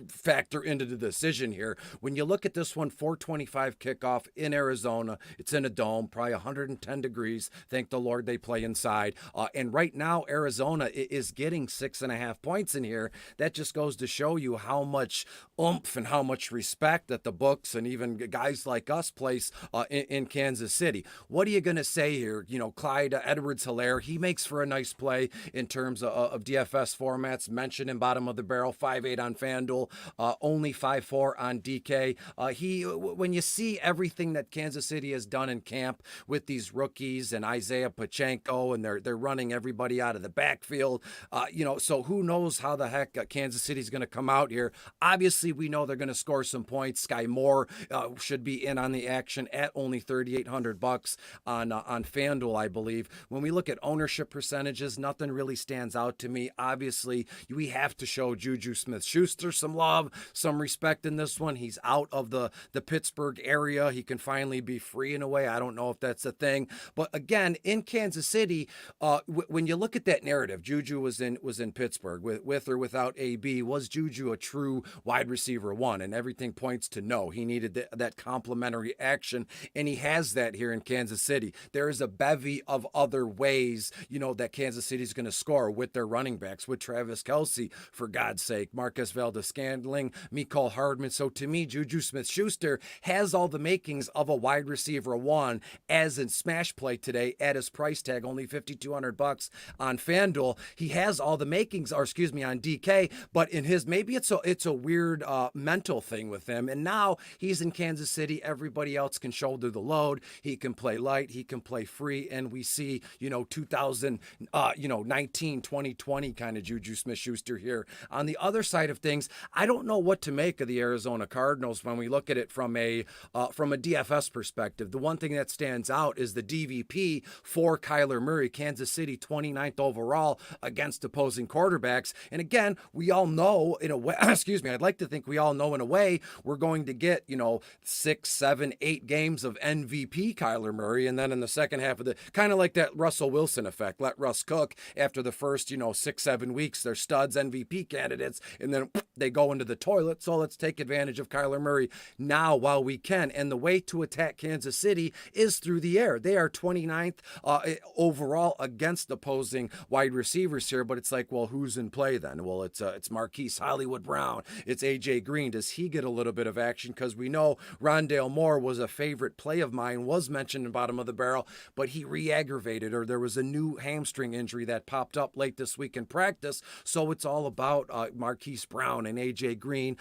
factor into the decision here. When you look at this one, 4:25 kickoff in Arizona, it's in a dome, probably 110 degrees. Thank the Lord they play inside. And right now, Arizona is getting 6.5 points in here. That just goes to show you how much oomph and how much respect that the books and even guys like us place in Kansas City. What are you going to say here? You know, Clyde Edwards-Helaire, he makes for a nice play in terms of DFS formats. Mentioned in bottom of the barrel, 5.8 on FanDuel, only 5.4 on DK. When you see everything that Kansas City has done in camp with these rookies and Isaiah Pacheco, and they're running everybody out of the backfield, so who knows how the heck Kansas City's going to come out here. Obviously, we know they're going to score some points. Sky Moore should be in on the action at only $3,800 on FanDuel, I believe. When we look at ownership percentages, nothing really stands out to me. Obviously, we have to show Juju Smith-Schuster some love, some respect in this one. He's out of the Pittsburgh area. He can finally be free in a way. I don't know if that's a thing. But again, in Kansas City, when you look at that narrative, Juju was in Pittsburgh with or without AB. Was Juju a true wide receiver one? And everything points to no. He needed that complementary action, and he has that here in Kansas City. There is a bevy of other ways, that Kansas City is going to score with their running backs, with Travis Kelce, for God's sake, Marcus Valdes-Scantling, Mecole Hardman. So to me, Juju Smith-Schuster has all the makings of a wide receiver one, as in smash play today at his price tag, only $5,200 on FanDuel. He has all the makings, on DK, but in his, maybe it's a weird mental thing with him. And now he's in Kansas City. Everybody else can shoulder the load. He can play light. He can play free. And we see, 2019, 2020 kind of Juju Smith-Schuster here. On the other side of things, I don't know what to make of the Arizona Cardinals when we look at it from a DFS perspective. The one thing that stands out is the DVP for Kyler Murray. Kansas City 29th overall against opposing quarterbacks. And again, we all know in a way, I'd like to think we all know in a way we're going to get, 6, 7, 8 games of MVP Kyler Murray. And then in the second half of the, kind of like that Russell Wilson effect, let Russ cook after the first, 6, 7 weeks, they're studs, MVP candidates, and then they go into the toilet. So let's take advantage of Kyler Murray now while we can. And the way to attack Kansas City is through the air. They are 29th overall against opposing wide receivers here, but it's like, well, who's in play then? Well, it's Marquise Hollywood Brown. It's AJ Green. Does he get a little bit of action? Because we know Rondale Moore was a favorite play of mine, was mentioned in bottom of the barrel, but he re-aggravated, or there was a new hamstring injury that popped up late this week in practice. So it's all about Marquise Brown and AJ Green.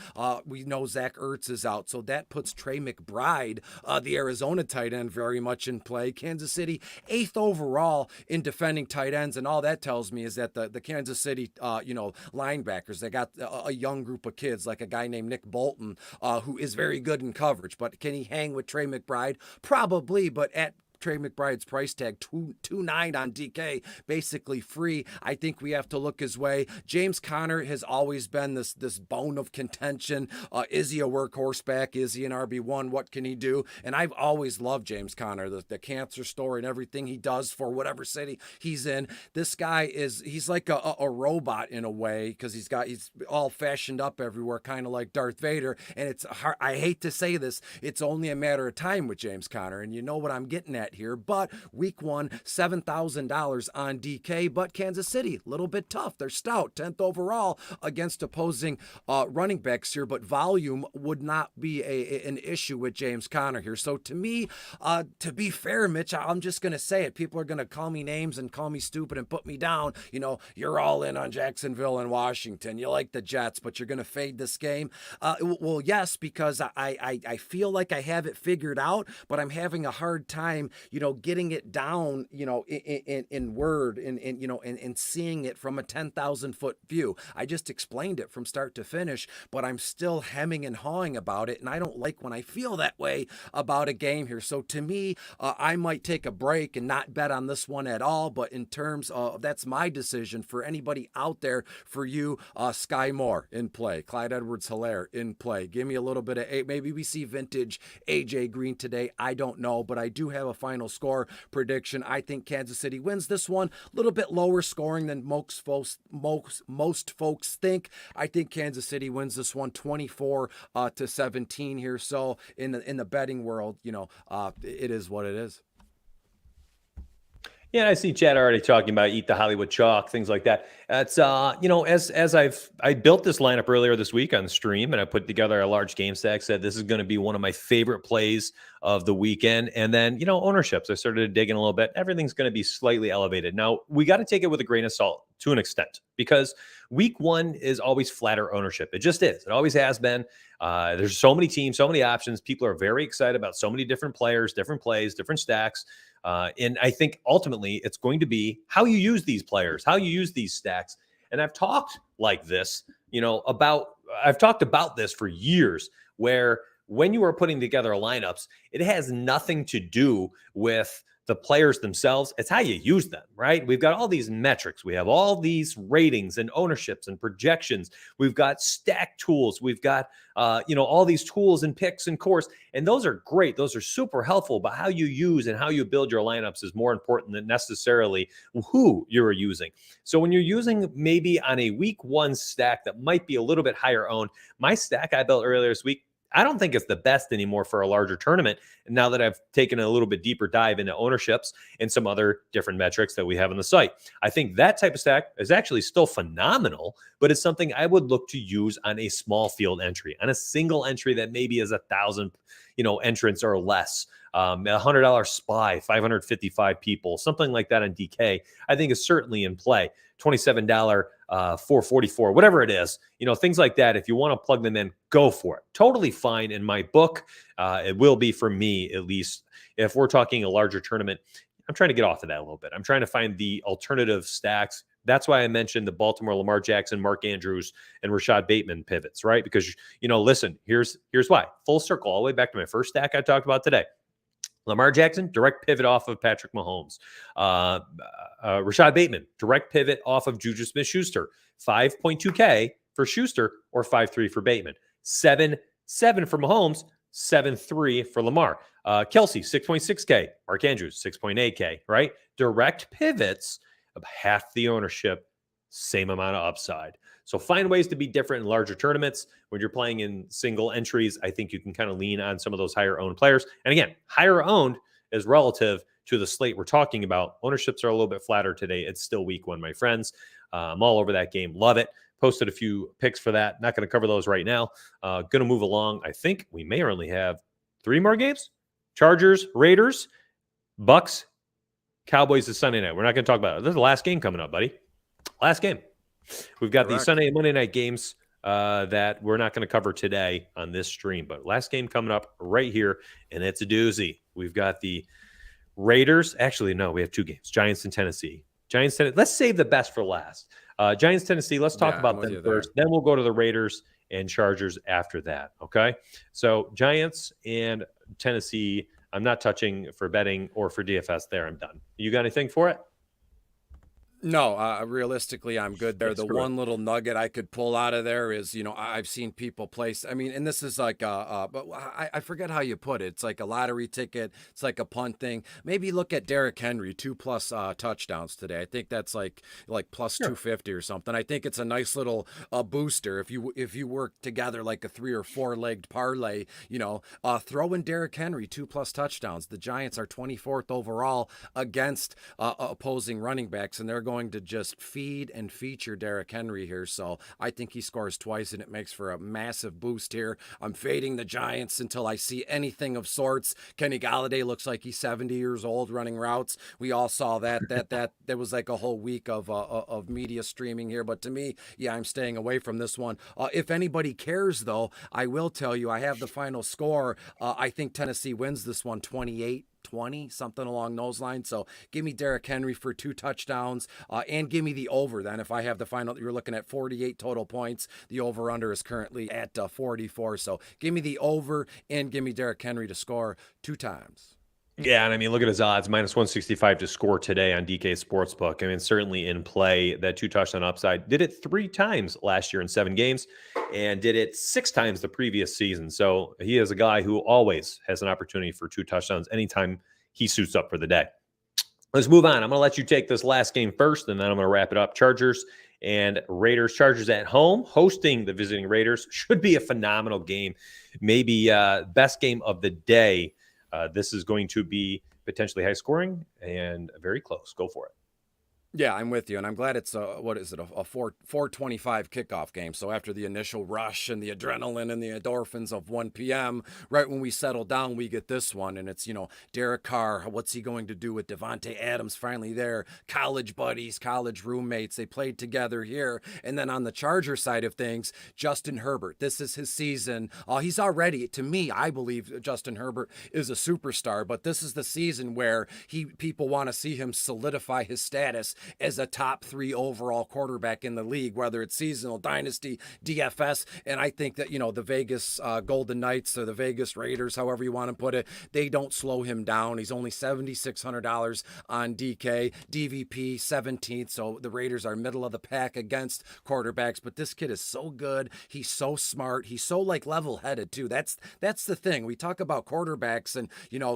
We know Zach Ertz is out, so that puts Trey McBride, the Arizona tight end, very much in play. Kansas City 8th overall in defending tight ends, and all that tells me is that the Kansas City linebackers, they got a young group of kids, like a guy named Nick Bolton, who is very good in coverage. But can he hang with Trey McBride? Probably, but at Trey McBride's price tag, $2.9 on DK, basically free. I think we have to look his way. James Conner has always been this bone of contention. Is he a workhorse back? Is he an RB1? What can he do? And I've always loved James Conner, the cancer story and everything he does for whatever city he's in. This guy he's like a robot in a way, because he's all fashioned up everywhere, kind of like Darth Vader. And it's hard, I hate to say this, it's only a matter of time with James Conner, and you know what I'm getting at here. But week one, $7,000 on DK, but Kansas City, a little bit tough. They're stout, 10th overall against opposing running backs here, but volume would not be an issue with James Conner here. So to me, to be fair, Mitch, I'm just going to say it. People are going to call me names and call me stupid and put me down. You're all in on Jacksonville and Washington. You like the Jets, but you're going to fade this game. Well, yes, because I feel like I have it figured out, but I'm having a hard time getting it down, in word and seeing it from a 10,000 foot view. I just explained it from start to finish, but I'm still hemming and hawing about it. And I don't like when I feel that way about a game here. So to me, I might take a break and not bet on this one at all. But in terms of, that's my decision. For anybody out there, for you, Sky Moore in play, Clyde Edwards-Helaire in play. Give me a little bit of, maybe we see vintage AJ Green today. I don't know, but I do have a final score prediction. I think Kansas City wins this one. A little bit lower scoring than most folks think. I think Kansas City wins this one 24-17 here. So in the betting world, it is what it is. Yeah, I see Chad already talking about eat the Hollywood chalk, things like that. It's as I built this lineup earlier this week on the stream, and I put together a large game stack, said this is going to be one of my favorite plays of the weekend. And then, ownerships, I started to dig in a little bit. Everything's going to be slightly elevated. Now, we got to take it with a grain of salt to an extent, because week one is always flatter ownership. It just is. It always has been. There's so many teams, so many options. People are very excited about so many different players, different plays, different stacks. And I think ultimately it's going to be how you use these players, how you use these stacks. And I've talked like this, I've talked about this for years, where when you are putting together lineups, it has nothing to do with the players themselves. It's how you use them, right? We've got all these metrics. We have all these ratings and ownerships and projections. We've got stack tools. We've got, all these tools and picks and cores. And those are great. Those are super helpful. But how you use and how you build your lineups is more important than necessarily who you're using. So when you're using maybe on a week one stack that might be a little bit higher owned, my stack I built earlier this week, I don't think it's the best anymore for a larger tournament. And now that I've taken a little bit deeper dive into ownerships and some other different metrics that we have on the site, I think that type of stack is actually still phenomenal, but it's something I would look to use on a small field entry, on a single entry that maybe is 1,000, entrants or less. $100 SPY, 555 people, something like that on DK, I think is certainly in play. $27, 444, whatever it is, things like that. If you want to plug them in, go for it. Totally fine in my book. It will be for me, at least if we're talking a larger tournament. I'm trying to get off of that a little bit. I'm trying to find the alternative stacks. That's why I mentioned the Baltimore Lamar Jackson, Mark Andrews, and Rashad Bateman pivots, right? Because, listen, here's why. Full circle, all the way back to my first stack I talked about today. Lamar Jackson, direct pivot off of Patrick Mahomes. Rashad Bateman, direct pivot off of Juju Smith-Schuster. 5.2K for Schuster or 5.3 for Bateman. 7.7 for Mahomes, 7.3 for Lamar. Kelsey, 6.6K. Mark Andrews, 6.8K, right? Direct pivots of half the ownership, same amount of upside. So find ways to be different in larger tournaments. When you're playing in single entries, I think you can kind of lean on some of those higher owned players. And again, higher owned is relative to the slate we're talking about. Ownerships are a little bit flatter today. It's still week one, my friends. I'm all over that game. Love it. Posted a few picks for that. Not going to cover those right now. Going to move along. I think we may only have 3 more games. Chargers, Raiders, Bucks, Cowboys is Sunday night. We're not going to talk about it. This is the last game coming up, buddy. Last game. We've got the Sunday and Monday night games that we're not going to cover today on this stream, but last game coming up right here, and it's a doozy. We've got the Raiders. Actually, no, we have 2 games. Giants and Tennessee. Let's save the best for last. Giants, Tennessee. Let's talk about them first. Then we'll go to the Raiders and Chargers after that. Okay. So Giants and Tennessee, I'm not touching for betting or for DFS there. I'm done. You got anything for it? No, realistically, I'm good there. The one little nugget I could pull out of there is, I've seen people place. I mean, and this is like, but I forget how you put it. It's like a lottery ticket. It's like a punt thing. Maybe look at Derrick Henry, 2+ touchdowns today. I think that's like plus 250 or something. I think it's a nice little booster if you work together like a 3 or 4 legged parlay. Throw in Derrick Henry, 2+ touchdowns. The Giants are 24th overall against opposing running backs, and they're going to just feed and feature Derrick Henry here. So I think he scores twice, and it makes for a massive boost here. I'm fading the Giants until I see anything of sorts. Kenny Golladay looks like he's 70 years old running routes. We all saw that there was like a whole week of media streaming here. But to me, yeah, I'm staying away from this one. If anybody cares, though, I will tell you I have the final score. I think Tennessee wins this one 28-17. 20, something along those lines. So give me Derrick Henry for 2 touchdowns, and give me the over then. If I have the final, you're looking at 48 total points. The over-under is currently at 44. So give me the over and give me Derrick Henry to score 2 times. Yeah, and I mean, look at his odds, -165 to score today on DK Sportsbook. I mean, certainly in play, that 2 touchdown upside. Did it 3 times last year in 7 games and did it 6 times the previous season. So he is a guy who always has an opportunity for 2 touchdowns anytime he suits up for the day. Let's move on. I'm going to let you take this last game first, and then I'm going to wrap it up. Chargers and Raiders. Chargers at home, hosting the visiting Raiders. Should be a phenomenal game. Maybe best game of the day. This is going to be potentially high scoring and very close. Go for it. Yeah, I'm with you, and I'm glad it's a 4:25 kickoff game. So after the initial rush and the adrenaline and the endorphins of 1 p.m., right when we settle down, we get this one, and it's, Derek Carr. What's he going to do with Devontae Adams? Finally there, college buddies, college roommates. They played together here, and then on the Charger side of things, Justin Herbert. This is his season. He's already, to me, I believe Justin Herbert is a superstar, but this is the season where people want to see him solidify his status as a top 3 overall quarterback in the league, whether it's seasonal, dynasty, DFS. And I think that, the Vegas Golden Knights or the Vegas Raiders, however you want to put it, they don't slow him down. He's only $7,600 on DK, DVP 17th. So the Raiders are middle of the pack against quarterbacks, but this kid is so good. He's so smart. He's so level-headed too. That's the thing. We talk about quarterbacks and,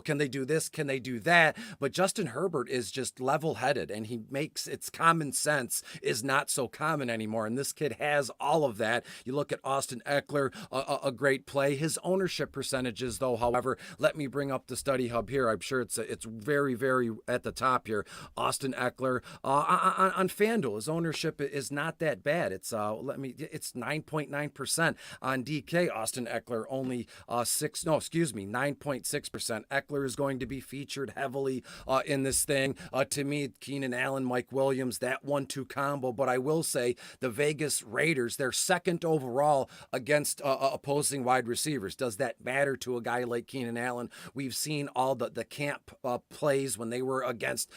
can they do this? Can they do that? But Justin Herbert is just level-headed, and he makes it's common sense is not so common anymore. And this kid has all of that. You look at Austin Eckler, a great play. His ownership percentages, though, however, let me bring up the study hub here. I'm sure it's very, very at the top here. Austin Eckler on FanDuel, his ownership is not that bad. It's 9.9% on DK. Austin Eckler only 9.6%. Eckler is going to be featured heavily in this thing. To me, Keenan Allen, Mike Williams, that 1-2 combo. But I will say the Vegas Raiders, they're second overall against opposing wide receivers. Does that matter to a guy like Keenan Allen? We've seen all the camp plays when they were against,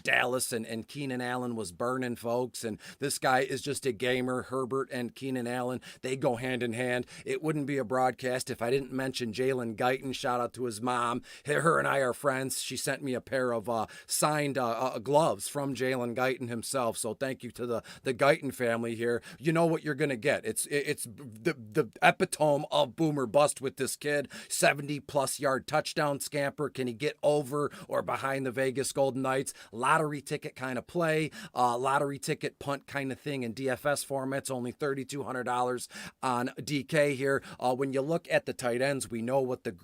Dallas, and Keenan Allen was burning folks. And this guy is just a gamer. Herbert and Keenan Allen, they go hand in hand. It wouldn't be a broadcast if I didn't mention Jalen Guyton. Shout out to his mom. Her and I are friends. She sent me a pair of signed gloves from Jalen Guyton himself. So thank you to the Guyton family here. You know what you're going to get. It's the epitome of boom or bust with this kid. 70+ yard touchdown scamper. Can he get over or behind the Vegas Golden Knights? Lottery ticket kind of play, lottery ticket punt kind of thing in DFS formats. Only $3,200 on DK here. When you look at the tight ends, we know what the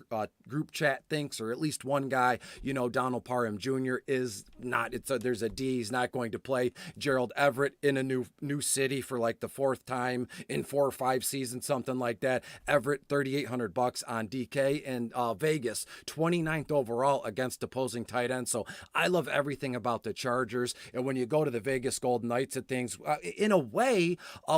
group chat thinks, or at least one guy, Donald Parham Jr. is not. There's a D. He's not going to play. Gerald Everett in a new city for like the 4th time in 4 or 5 seasons, something like that. Everett, $3,800 on DK, and Vegas 29th overall against opposing tight ends. So I love everything about the Chargers. And when you go to the Vegas Golden Knights at things, in a way,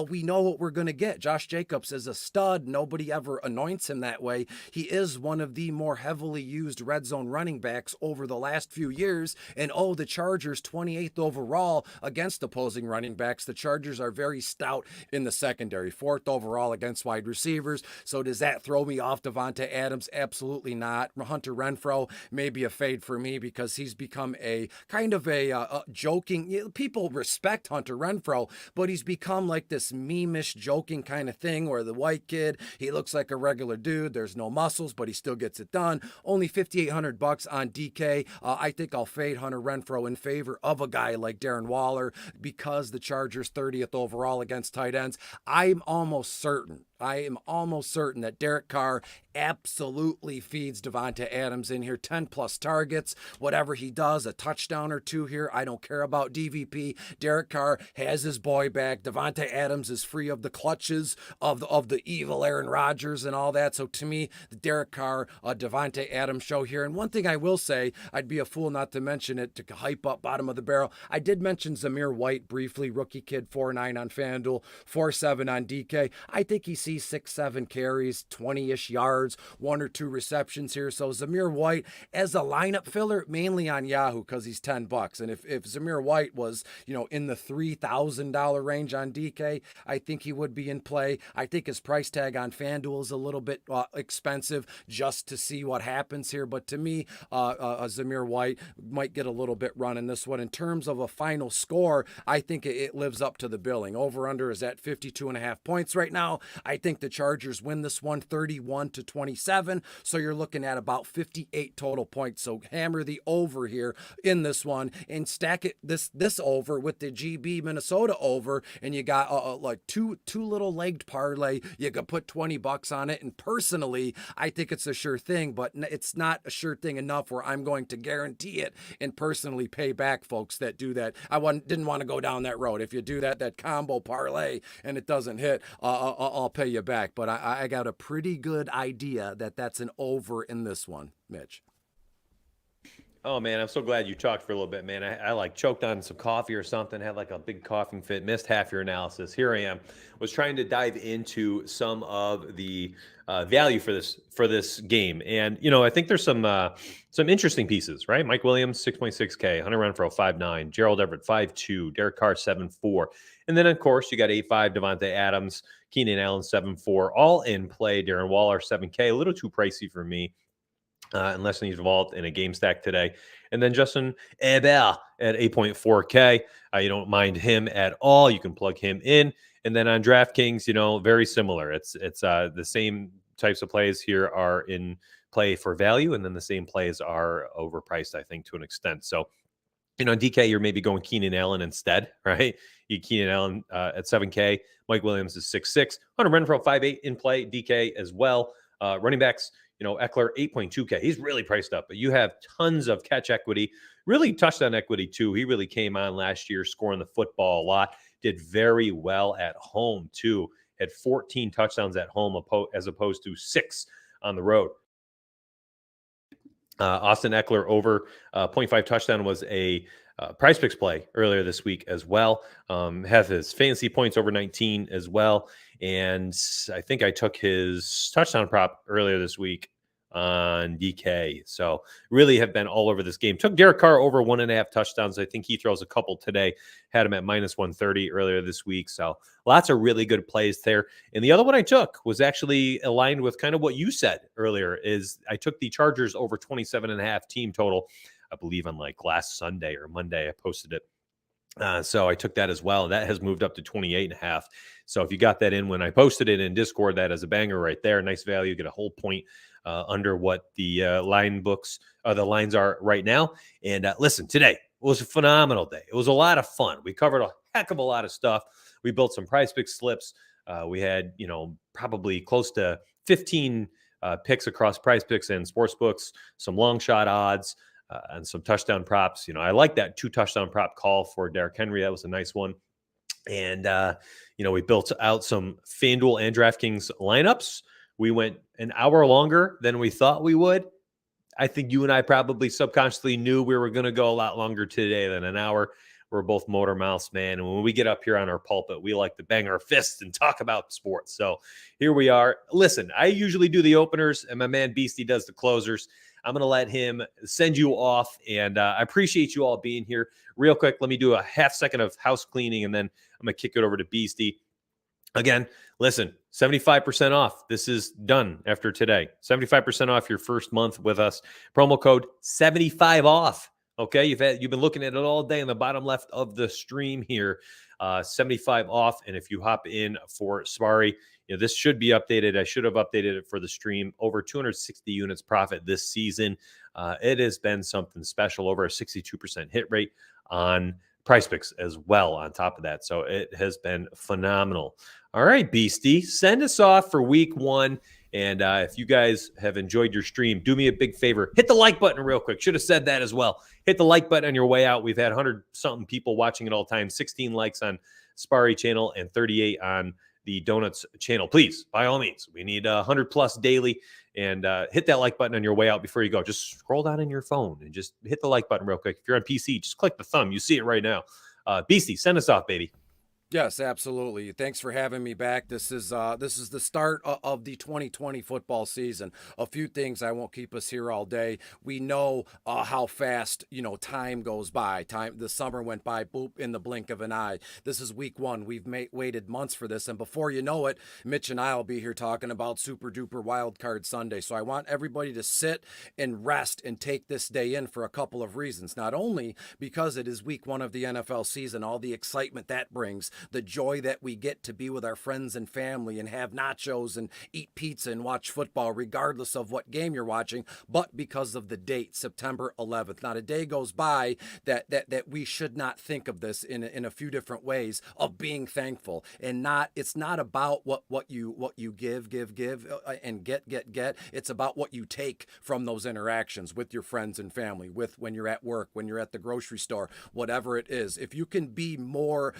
we know what we're going to get. Josh Jacobs is a stud. Nobody ever anoints him that way. He is one of the more heavily used red zone running backs over the last few years. And the Chargers 28th overall against opposing running backs. The Chargers are very stout in the secondary, 4th overall against wide receivers. So does that throw me off Devontae Adams? Absolutely not. Hunter Renfrow may be a fade for me because he's become a kind of a joking. People respect Hunter Renfrow, but he's become like this meme-ish joking kind of thing where the white kid, he looks like a regular dude. There's no muscles, but he still gets it done. Only $5,800 on DK. I think I'll fade Hunter Renfrow in favor of a guy like Darren Waller because the Chargers 30th overall against tight ends. I am almost certain that Derek Carr absolutely feeds Devontae Adams in here. 10+ targets, whatever he does, a touchdown or 2 here. I don't care about DVP. Derek Carr has his boy back. Devontae Adams is free of the clutches of the evil Aaron Rodgers and all that. So to me, the Derek Carr, Devontae Adams show here. And one thing I will say, I'd be a fool not to mention it to hype up bottom of the barrel. I did mention Zamir White briefly, rookie kid, 4.9 on FanDuel, 4.7 on DK. I think he sees 6-7 carries, 20-ish yards. yards, 1 or 2 receptions here. So Zamir White as a lineup filler, mainly on Yahoo because he's $10. And if Zamir White was, in the $3,000 range on DK, I think he would be in play. I think his price tag on FanDuel is a little bit expensive just to see what happens here. But to me, Zamir White might get a little bit run in this one. In terms of a final score, I think it lives up to the billing. Over-under is at 52.5 points right now. I think the Chargers win this one 31-27. So you're looking at about 58 total points. So hammer the over here in this one and stack it this over with the GB Minnesota over, and you got like two little legged parlay. You could put $20 on it, and personally, I think it's a sure thing, but it's not a sure thing enough where I'm going to guarantee it and personally pay back folks that do that. Didn't want to go down that road. If you do that combo parlay and it doesn't hit, I'll pay you back. But I got a pretty good idea that that's an over in this one, Mitch. Oh, man, I'm so glad you talked for a little bit, man. I like choked on some coffee or something, had like a big coughing fit, missed half your analysis. Here I am, was trying to dive into some of the value for this game. And, I think there's some interesting pieces, right? Mike Williams, 6.6K, Hunter Renfrow, 5.9, Gerald Everett, 5.2, Derek Carr, 7.4. And then, of course, you got 8.5, Devontae Adams, Keenan Allen, 7.4, all in play. Darren Waller, 7K, a little too pricey for me. Unless he's involved in a game stack today. And then Justin Herbert at 8.4K. You don't mind him at all. You can plug him in. And then on DraftKings, very similar. It's the same types of plays here are in play for value, and then the same plays are overpriced, I think, to an extent. So, DK, you're maybe going Keenan Allen instead, right? Keenan Allen at 7K. Mike Williams is 6.6. Hunter Renfrow, 5.8 in play. DK as well. Running backs, Eckler, 8.2K. He's really priced up, but you have tons of catch equity, really touchdown equity too. He really came on last year, scoring the football a lot, did very well at home too, had 14 touchdowns at home as opposed to 6 on the road. Austin Eckler over 0.5 touchdown was a Price Picks play earlier this week as well. Have his fantasy points over 19 as well. And I think I took his touchdown prop earlier this week on DK. So really have been all over this game. Took Derek Carr over 1.5 touchdowns. I think he throws a couple today. Had him at minus 130 earlier this week. So lots of really good plays there. And the other one I took was actually aligned with kind of what you said earlier is I took the Chargers over 27.5 team total. I believe on like last Sunday or Monday, I posted it. So I took that as well. That has moved up to 28.5. So if you got that in when I posted it in Discord, that is a banger right there. Nice value. Get a whole point under what the the lines are right now. And listen, today was a phenomenal day. It was a lot of fun. We covered a heck of a lot of stuff. We built some Prize Pick slips. We had, probably close to 15 picks across Prize Picks and sports books, some long shot odds. And some touchdown props. I like that 2 touchdown prop call for Derrick Henry. That was a nice one. And, we built out some FanDuel and DraftKings lineups. We went an hour longer than we thought we would. I think you and I probably subconsciously knew we were going to go a lot longer today than an hour. We're both motor mouths, man. And when we get up here on our pulpit, we like to bang our fists and talk about sports. So here we are. Listen, I usually do the openers and my man Beastie does the closers. I'm going to let him send you off, and I appreciate you all being here. Real quick, let me do a half second of house cleaning, and then I'm going to kick it over to Beastie. Again, listen, 75% off. This is done after today. 75% off your first month with us. Promo code 75 off. Okay, you've been looking at it all day in the bottom left of the stream here. 75 off, and if you hop in for Sparry, this should be updated. I should have updated it for the stream. Over 260 units profit this season. It has been something special. Over a 62% hit rate on Price Picks as well on top of that. So it has been phenomenal. All right, Beastie, send us off for week 1. And if you guys have enjoyed your stream, do me a big favor. Hit the like button real quick. Should have said that as well. Hit the like button on your way out. We've had 100-something people watching it all the time. 16 likes on Sparry channel and 38 on the Donuts channel. Please, by all means, we need 100+ daily. And hit that like button on your way out before you go. Just scroll down in your phone and just hit the like button real quick. If you're on PC, just click the thumb. You see it right now. Beastie, send us off, baby. Yes, absolutely. Thanks for having me back. This is the start of the 2020 football season. A few things, I won't keep us here all day. We know how fast time goes by. The summer went by, boop, in the blink of an eye. This is week one. We've waited months for this, and before you know it, Mitch and I will be here talking about Super Duper Wild Card Sunday. So I want everybody to sit and rest and take this day in for a couple of reasons. Not only because it is week one of the NFL season, all the excitement that brings, the joy that we get to be with our friends and family and have nachos and eat pizza and watch football, regardless of what game you're watching, but because of the date, September 11th. Not a day goes by that we should not think of this in a few different ways of being thankful. And it's not about what you give and get. It's about what you take from those interactions with your friends and family, with when you're at work, when you're at the grocery store, whatever it is. If you can be more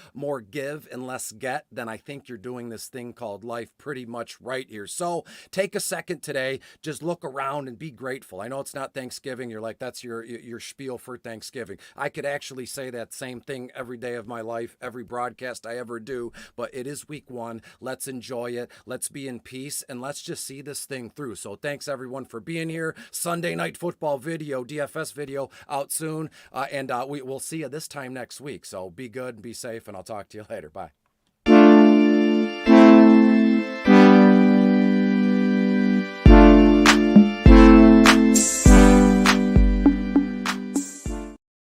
give and less get, then I think you're doing this thing called life pretty much right here. So take a second today, just look around and be grateful. I know it's not Thanksgiving. You're like, that's your spiel for Thanksgiving. I could actually say that same thing every day of my life, every broadcast I ever do, but it is week one. Let's enjoy it. Let's be in peace, and let's just see this thing through. So thanks everyone for being here. Sunday Night Football video, DFS video out soon, and we'll see you this time next week. So be good and be safe, and I'll talk to you later. Bye.